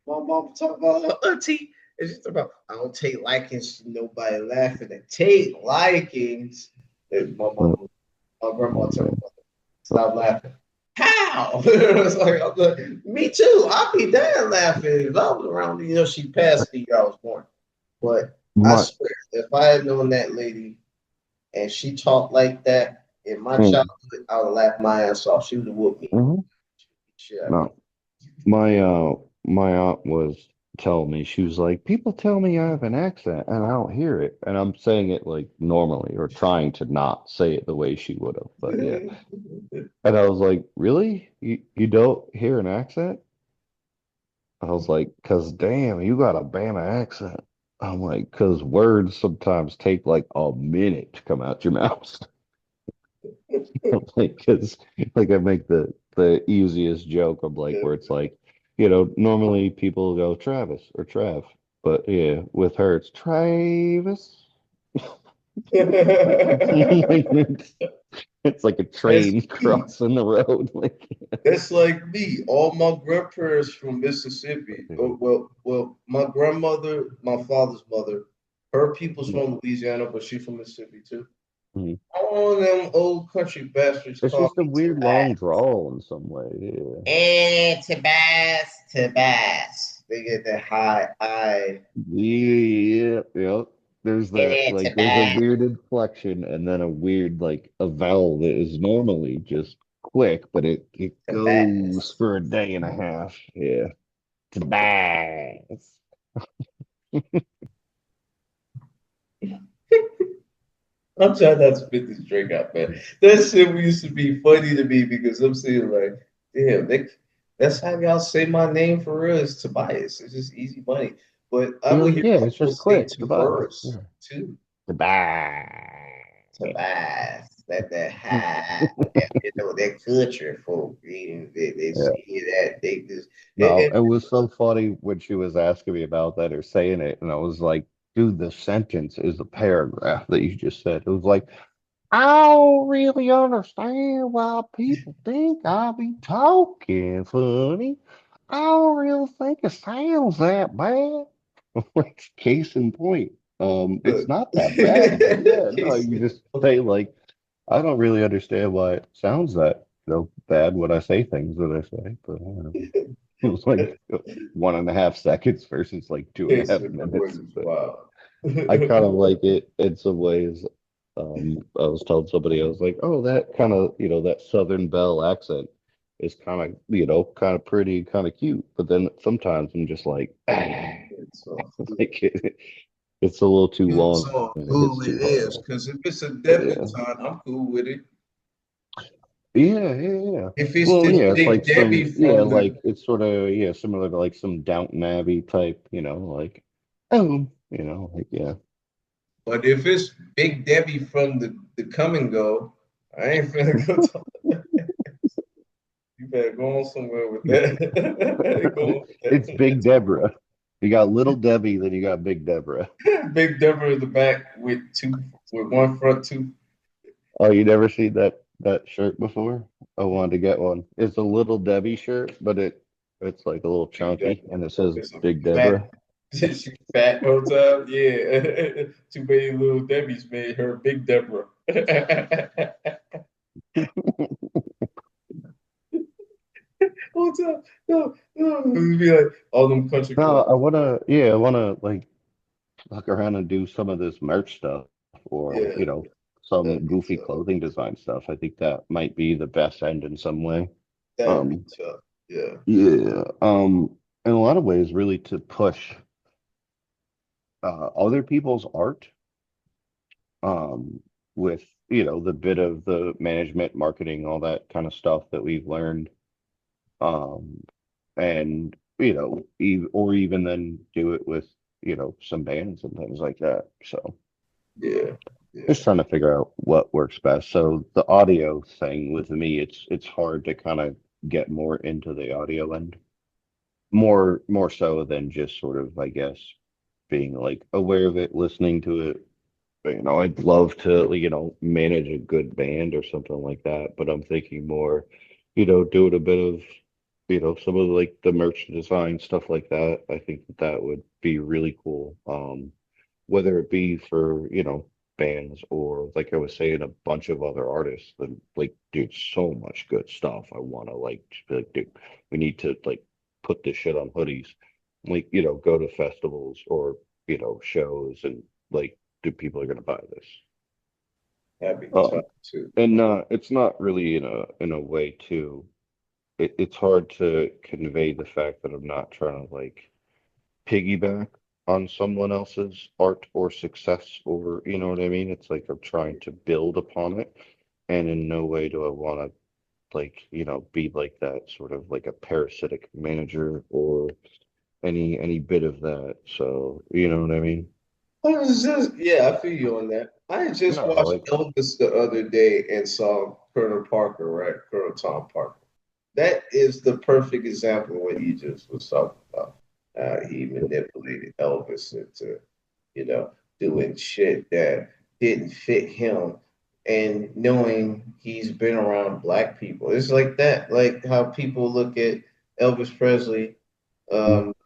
my mom talk about her auntie. And she's talking about, I don't take likings to nobody laughing. I take likings mom, my grandma told me, stop laughing. How? It's like, I'm like, me too. I'd be damn laughing if I was around. She passed the year I was born. But I My, swear, if I had known that lady and she talked like that in my mm, childhood, I would laugh my ass off. She would have whooped me. mhm. Shit out of me. No, my aunt was telling me, she was like, people tell me I have an accent and I don't hear it, and I'm saying it like normally or trying to not say it the way she would have. But yeah, and I was like, really? You don't hear an accent? I was like, cause damn, you got a Bama accent. I'm like, cause words sometimes take like a minute to come out your mouth. Like, cause like I make the easiest joke of like where it's like, normally people go Travis or Trav, but yeah, with her it's Travis. It's like a That's train me. crossing the road. Like, That's like me. All my grandparents from Mississippi. Oh, well, my grandmother, my father's mother, her people's from Louisiana, but she's from Mississippi too. mhm. All them old country bastards It's call just a me weird long drawl in some way. Yeah. Tobias, Tobias. They get that high I. Yeah, yeah. There's that like there's a Tobias, weird inflection and then a weird like a vowel that is normally just quick, but it goes Tobias. for a day and a half. Yeah. Bass. I'm trying not to spit this drink out, man. That shit used to be funny to me because I'm saying like, damn, that's how y'all say my name for real is Tobias. It's just easy money. But I would hear Yeah, it's people just say quick. Bass. Tavares Yeah. too. Bass. Tobias, that high, that country folk, they Yeah. say that they just No, and it was so funny when she was asking me about that or saying it, and I was like, dude, the sentence is a paragraph that you just said. It was like, I don't really understand why people think I be talking funny. I don't really think it sounds that bad. Like case in point. It's look. not that bad, but yeah, no, you just say like, I don't really understand why it sounds that, bad when I say things that I say, but I don't know. It was like 1.5 seconds versus like two and a Case half in point minutes. is But wild. I kind of like it in some ways. I was telling somebody, I was like, oh, that kind of, that Southern Belle accent is kind of, kind of pretty, kind of cute. But then sometimes I'm just like, So, like it's a little too depends long on and it hits who it too is, hard. because if it's a But yeah, debutante, I'm cool with it. yeah, yeah, yeah. If it's Well, this yeah, it's Big like Debbie some, yeah, from the, like it's sort of, yeah, similar to like some Downton Abbey type, like, oh, like, yeah. but if it's Big Debbie from the Come and Go, I ain't finna go talk. You better go on somewhere with that. Go on It's with Big Deborah. You got Little Debbie, then you got Big Deborah. that. Big Deborah in the back with one front tooth. Oh, you never seen that shirt before? I wanted to get one. It's a Little Debbie shirt, but it's like a little Big chunky, Deborah. and it says It's a Big fat. Deborah. She fat whole time. Yeah. Too many little Debbie's made her Big Deborah. Whole time. No, no. It would be like all them country No, clubs. I wanna like look around and do some of this merch stuff, or Yeah, that'd some be goofy tough. clothing design stuff. I think that might be the best end in some way. That'd be Um, tough. Yeah. yeah. In a lot of ways, really to push other people's art. With the bit of the management, marketing, all that kind of stuff that we've learned. Um, and or even then do it with some bands and things like that. So Yeah. Yeah. just trying to figure out what works best. So the audio thing with me, it's hard to kind of get more into the audio end, more so than just sort of, I guess, being like aware of it, listening to it. But, I'd love to, manage a good band or something like that. But I'm thinking more, doing a bit of, some of like the merch design stuff like that. I think that would be really cool. Whether it be for, bands, or like I was saying, a bunch of other artists that like, dude, so much good stuff. I want to like just be like, dude, we need to like put this shit on hoodies, like, go to festivals or, shows, and like, dude, people are gonna buy this. That'd be tough Um, too. and it's not really in a way to it's hard to convey the fact that I'm not trying to like piggyback on someone else's art or success, or you know what I mean? It's like I'm trying to build upon it, and in no way do I want to like, be like that sort of like a parasitic manager or any bit of that. So, you know what I mean? Yeah, I feel you on that. I just No, watched like Elvis the other day and saw Colonel Parker, right? Colonel Tom Parker. That is the perfect example of what you just was talking about. He manipulated Elvis into, you know, doing shit that didn't fit him, and knowing he's been around black people. It's like that, like how people look at Elvis Presley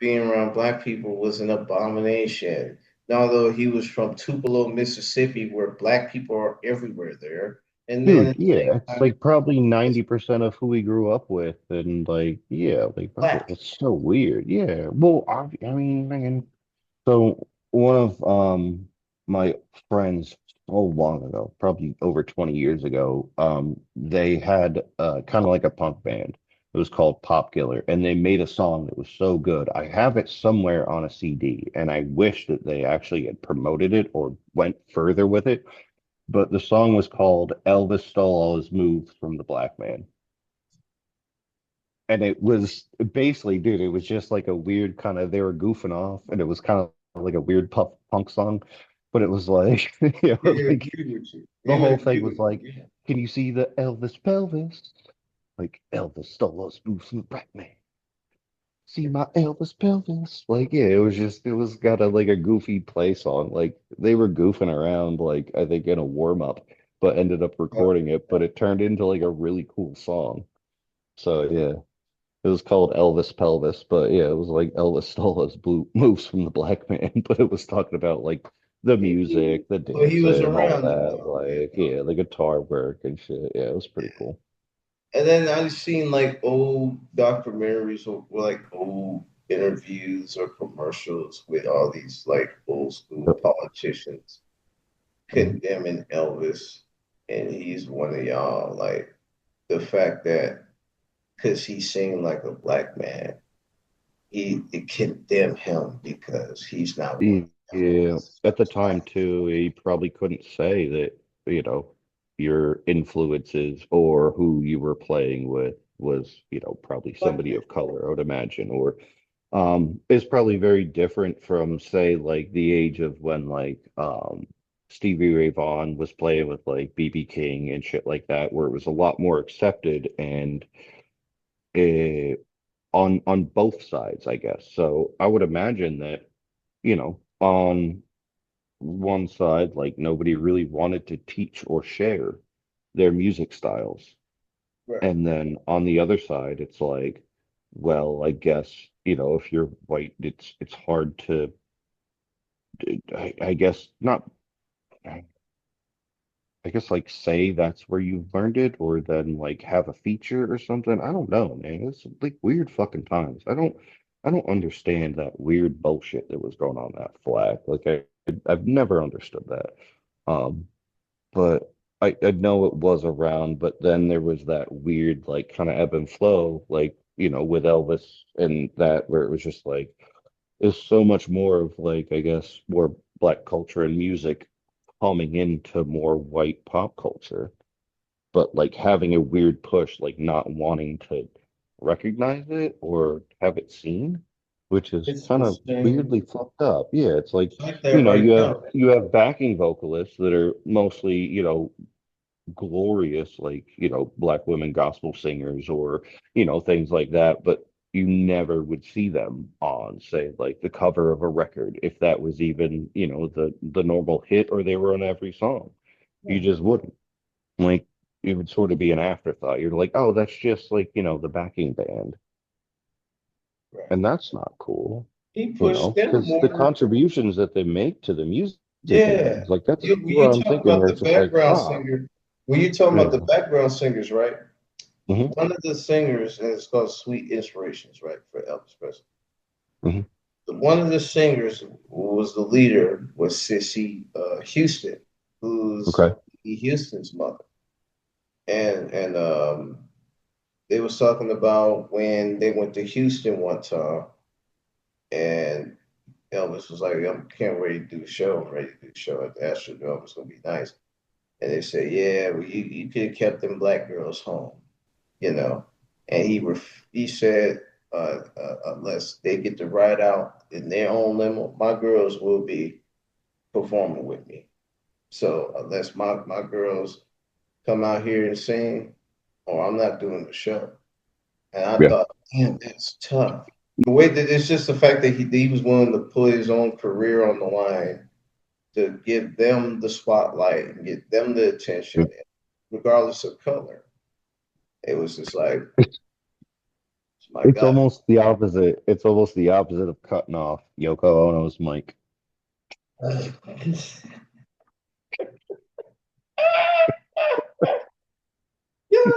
being around black people was an abomination. And although he was from Tupelo, Mississippi, where black people are everywhere there, and then dude, at the same yeah, it's time, like probably it's 90% of who we grew up with, and like, yeah, like black. it's so weird. Yeah. Well, I mean, so one of my friends so long ago, probably over 20 years ago, they had kind of like a punk band. It was called Pop Killer, and they made a song that was so good. I have it somewhere on a CD, and I wish that they actually had promoted it or went further with it. But the song was called Elvis Stole All His Moves from the Black Man. And it was basically, dude, it was just like a weird kind of, they were goofing off, and it was kind of like a weird puff punk song. But it was like, Yeah, like agree with you. the He would whole thing agree was with you. like, Yeah. can you see the Elvis pelvis? Like Elvis stole those moves from the black man. See my Elvis pelvis? Like, yeah, it was got a like a goofy play song. Like they were goofing around, like I think in a warm up, but ended up Uh, recording it. But it turned into like a really cool song. So yeah. It was called Elvis Pelvis, but yeah, it was like Elvis stole his blue moves from the black man, but it was talking about like the music, the But he was dancing, all around them that, though. Yeah. like yeah, the guitar work and shit. Yeah, it was pretty cool. And then I've seen like old documentaries or like old interviews or commercials with all these like old school politicians condemning Elvis, and he's one of y'all. Like the fact that because he seemed like a black man, he condemn him because he's not one of them. Yeah, He's at not the as time black. too, he probably couldn't say that, you know, your influences or who you were playing with was, probably Black somebody man. of color, I would imagine, or is probably very different from, say, like the age of when like Stevie Ray Vaughan was playing with like BB King and shit like that, where it was a lot more accepted and uh, on both sides, I guess. So I would imagine that, on one side, like nobody really wanted to teach or share their music styles. Right. And then on the other side, it's like, well, I guess, if you're white, it's hard to, I guess not, I guess like say that's where you learned it, or then like have a feature or something. I don't know, man. It's like weird fucking times. I don't understand that weird bullshit that was going on that flag. Like I've never understood that. Um, but I know it was around, but then there was that weird like kind of ebb and flow, like, with Elvis and that, where it was just like there's so much more of like, I guess, more black culture and music coming into more white pop culture, but like having a weird push, like not wanting to recognize it or have it seen, which is It's kind the of same. weirdly fucked up. Yeah, it's like, It's like that right you have now. you have backing vocalists that are mostly, glorious, like, black women gospel singers or, things like that, but you never would see them on, say, like the cover of a record, if that was even, the normal hit or they were on every song. You Right. just wouldn't. Like, it would sort of be an afterthought. You're like, oh, that's just like, the backing band. Right. And that's not cool, He pushed them because the more. contributions that they make to the music Yeah. It's like that's When what you I'm talk thinking. about Where the it's just like, background fuck. singer, when you talking about the Yeah. background singers, right? Hmm. One of the singers, and it's called Sweet Inspirations, right, for Elvis Presley. Hmm. One of the singers who was the leader was Sissy Houston, who's Okay. Whitney Houston's mother. And they was talking about when they went to Houston one time, and Elvis was like, "I can't wait to do the show. I'm ready to do the show at the Astrodome. It's gonna be nice." And they said, "Yeah, well, you could have kept them black girls home, you know." And he said, "Unless they get to ride out in their own limo, my girls will be performing with me. So unless my girls come out here and sing, or I'm not doing the show." And I Yeah. thought, damn, that's tough. The way that it's just the fact that he was willing to put his own career on the line to give them the spotlight and get them the attention, regardless of color. It was just like, my It's God. almost the opposite. It's almost the opposite of cutting off Yoko Ono's mic.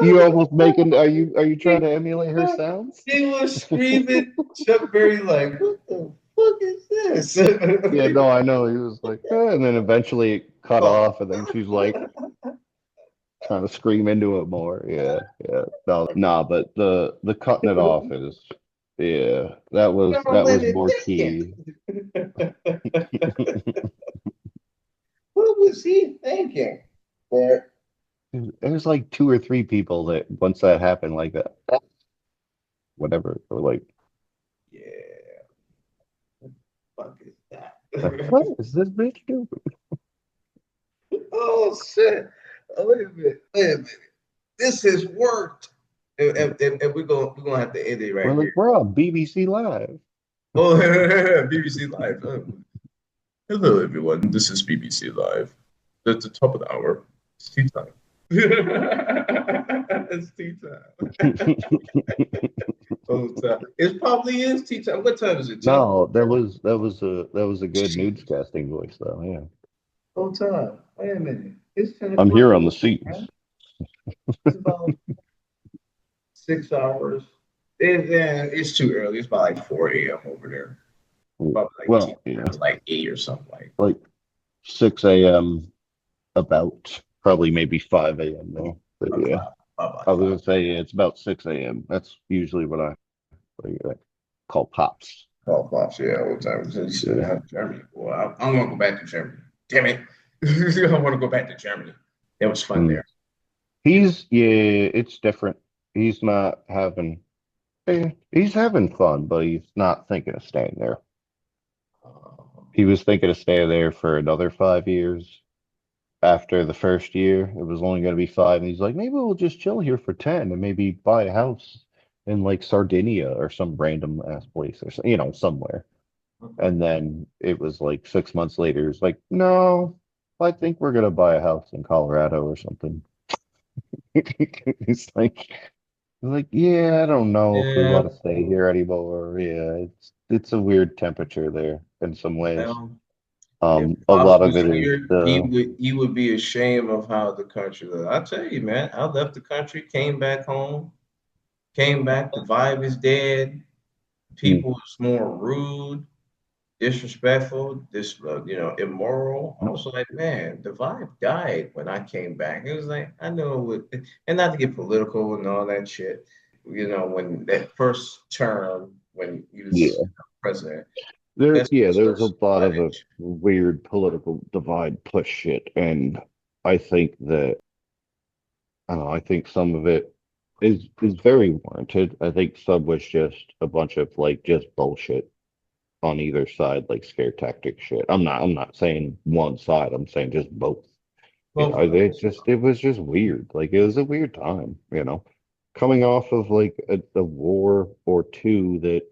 You almost making are you trying to emulate her sounds? He was screaming, Chuck Berry, like, what the fuck is Yeah, this? no, I know. He was like, and then eventually it cut Oh. off, and then she's like trying to scream into it more. Yeah, yeah. No, nah, but the cutting it off is, yeah, Don't that let was it more think. key. What was he thinking? But There's like two or three people that once that happened, like that, whatever, or yeah, fuck is like, that? what is this bitch doing? Oh shit! Oh, wait a minute. Wait a minute. This has worked. And we're gonna have to end it We're right like, here. we're on BBC Live. Oh, BBC Live. Hello, everyone. This is BBC Live. At the top of the hour. It's tea time. It's tea time. Oh, time. It probably is tea time. What time is it? 10 No, that was a good newscasting voice though. Yeah, Oh, time. Wait a minute. It's 10 I'm o'clock. here on the scenes. Right? It's about 6 hours. It's too early. It's about like 4 a.m. over there. Probably like tea Well, time yeah, is like 8 or something like. like 6 a.m. about probably maybe 5 a.m. though. But Okay, yeah, bye I was bye. gonna say yeah, it's about 6 a.m. That's usually what I call pops. Oh, pops, yeah, all the time. You said Yeah. have Germany. Well, I'm gonna go back to Germany. Damn it. I want to go back to Germany. It was fun Mm. there. Yeah, it's different. He's not having he's having fun, but he's not thinking of staying there. Uh, He was thinking of staying there for another 5 years. After the first year, it was only going to be five. And he's like, maybe we'll just chill here for 10 and maybe buy a house in like Sardinia or some random ass place or, somewhere. okay. And then it was like 6 months later, it's like, no, I think we're going to buy a house in Colorado or something. It's like, yeah, I don't know if we Yeah. want to stay here anymore. Yeah, it's a weird temperature there in some ways. Well, if A Pops lot of was it is here, he would be ashamed of how the country was. I tell you, man, I left the country, came back home, came back. The vibe is dead. mm, People is more rude, disrespectful, immoral. I was like, man, the vibe died when I came back. It was like I know it would, and not to get political and all that shit. When that first term when he was yeah. president, There, that's yeah, what there's started a lot of a spottage. weird political divide push shit, and I think that I don't know. I think some of it is very warranted. I think some was just a bunch of like just bullshit on either side, like scare tactic shit. I'm not saying one side. I'm saying just both. Both of them. It was just weird. Like it was a weird time. Coming off of like a war or two that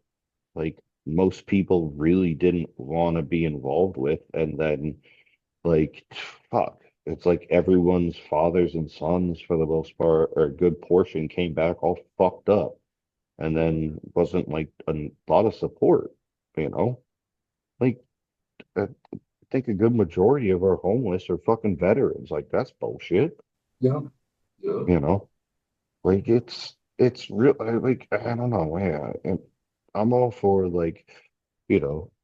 like most people really didn't want to be involved with. And then like, fuck, it's like everyone's fathers and sons for the most part, or a good portion came back all fucked up. And then wasn't like a lot of support, you know? Like, uh, think a good majority of our homeless are fucking veterans. Like that's bullshit. Yeah. Yeah. You know, like it's real. Like I don't know. Yeah, and I'm all for like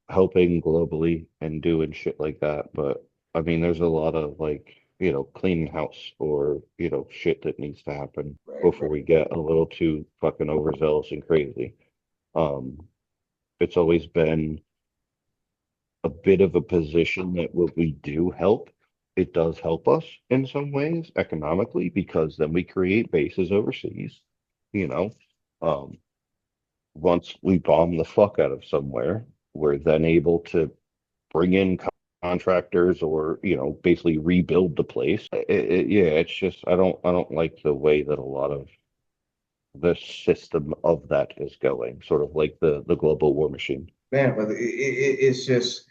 helping globally and doing shit like that. But I mean, there's a lot of like cleaning house or shit that needs to happen Right, before right. we get a little too fucking overzealous and crazy. Um, it's always been a bit of a position that what we do help, it does help us in some ways economically because then we create bases overseas. You know, um, once we bomb the fuck out of somewhere, we're then able to bring in contractors or basically rebuild the place. Yeah, it's just I don't like the way that a lot of the system of that is going, sort of like the global war machine. Man, but it's just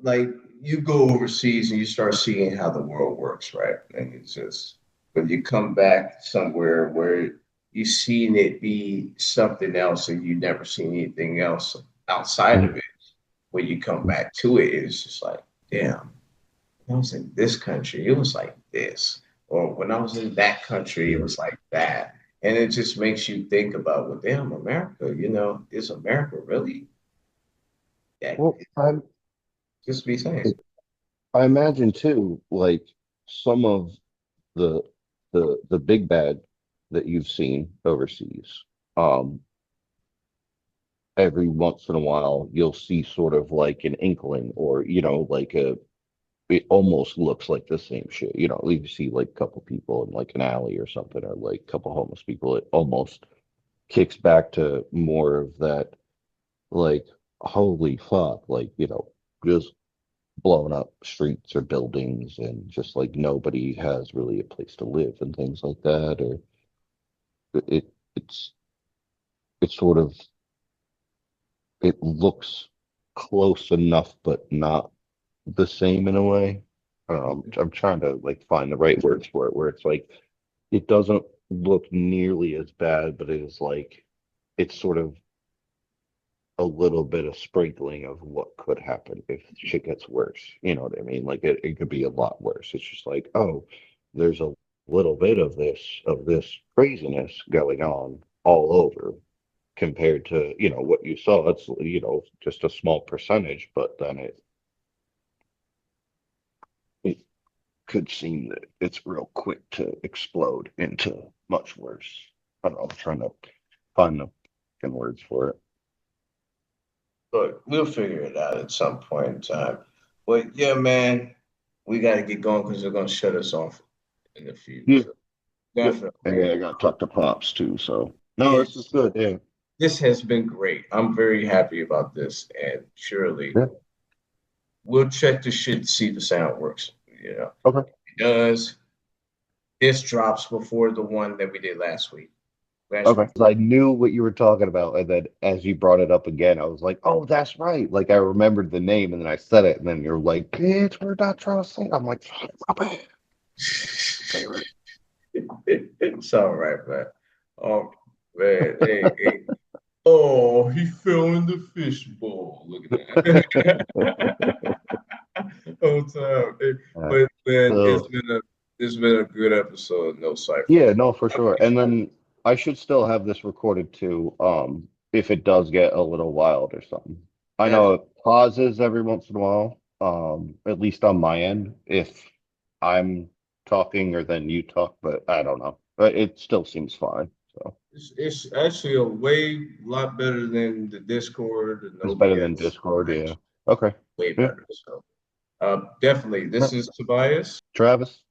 like you go overseas and you start seeing how the world works, right? And it's just when you come back somewhere where you seen it be something else and you never seen anything else outside of Mhm. it. When you come back to it, it's just like, damn, when I was in this country, it was like this. Or when I was in that country, it was like that. And it just makes you think about, well, damn, America, is America really that? Well, Just be saying. I imagine too, like some of the the big bad that you've seen overseas. Um, every once in a while, you'll see sort of like an inkling, or like it almost looks like the same shit. You see like a couple people in like an alley or something, or like a couple homeless people. It almost kicks back to more of that, like holy fuck, like just blown up streets or buildings and just like nobody has really a place to live and things like that, or it's it's sort of it looks close enough but not the same in a way. I'm trying to like find the right words for it, where it's like it doesn't look nearly as bad, but it is like it's sort of a little bit of sprinkling of what could happen if shit gets worse. You know what I mean? Like it could be a lot worse. It's just like, oh, there's a little bit of this craziness going on all over compared to, what you saw. It's, just a small percentage, but then it could seem that it's real quick to explode into much worse. I don't know, I'm trying to find the fucking words for it. But we'll figure it out at some point in time. But yeah, man, we got to get going because they're going to shut us off in the Yeah, future. yeah. And Definitely. yeah, I got to talk to Pops too. So no, this is It's good. Yeah, this has been great. I'm very happy about this, and surely yeah. we'll check the shit to see if the sound works. Okay, If it does. This drops before the one that we did last week. Last okay. week. 'Cause I knew what you were talking about, and then as you brought it up again, I was like, "Oh, that's right." Like I remembered the name, and then I said it, and then you're like, "Bitch, we're not trying to sing." I'm like, "Fuck, my bad." Favorite. It's all right, man. Oh man, hey, hey. Oh, he fell in the fishbowl. Look at that. Whole time. Hey, Uh, but man, so it's been a good episode. No cipher. yeah, no, for sure. And then I should still have this recorded too, if it does get a little wild or something. I know Definitely. it pauses every once in a while, at least on my end, if I'm talking or then you talk, but I don't know. But it still seems fine. So It's actually a way lot better than the Discord, the it's no better than BS. Discord, yeah. Okay. Way Yeah. better. So definitely. Yeah. This is Tobias. Travis,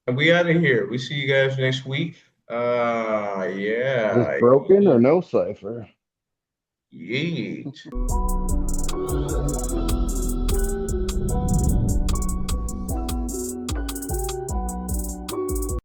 And we out of here. We see you guys next week. is Yeah. broken or no cipher? Yeet.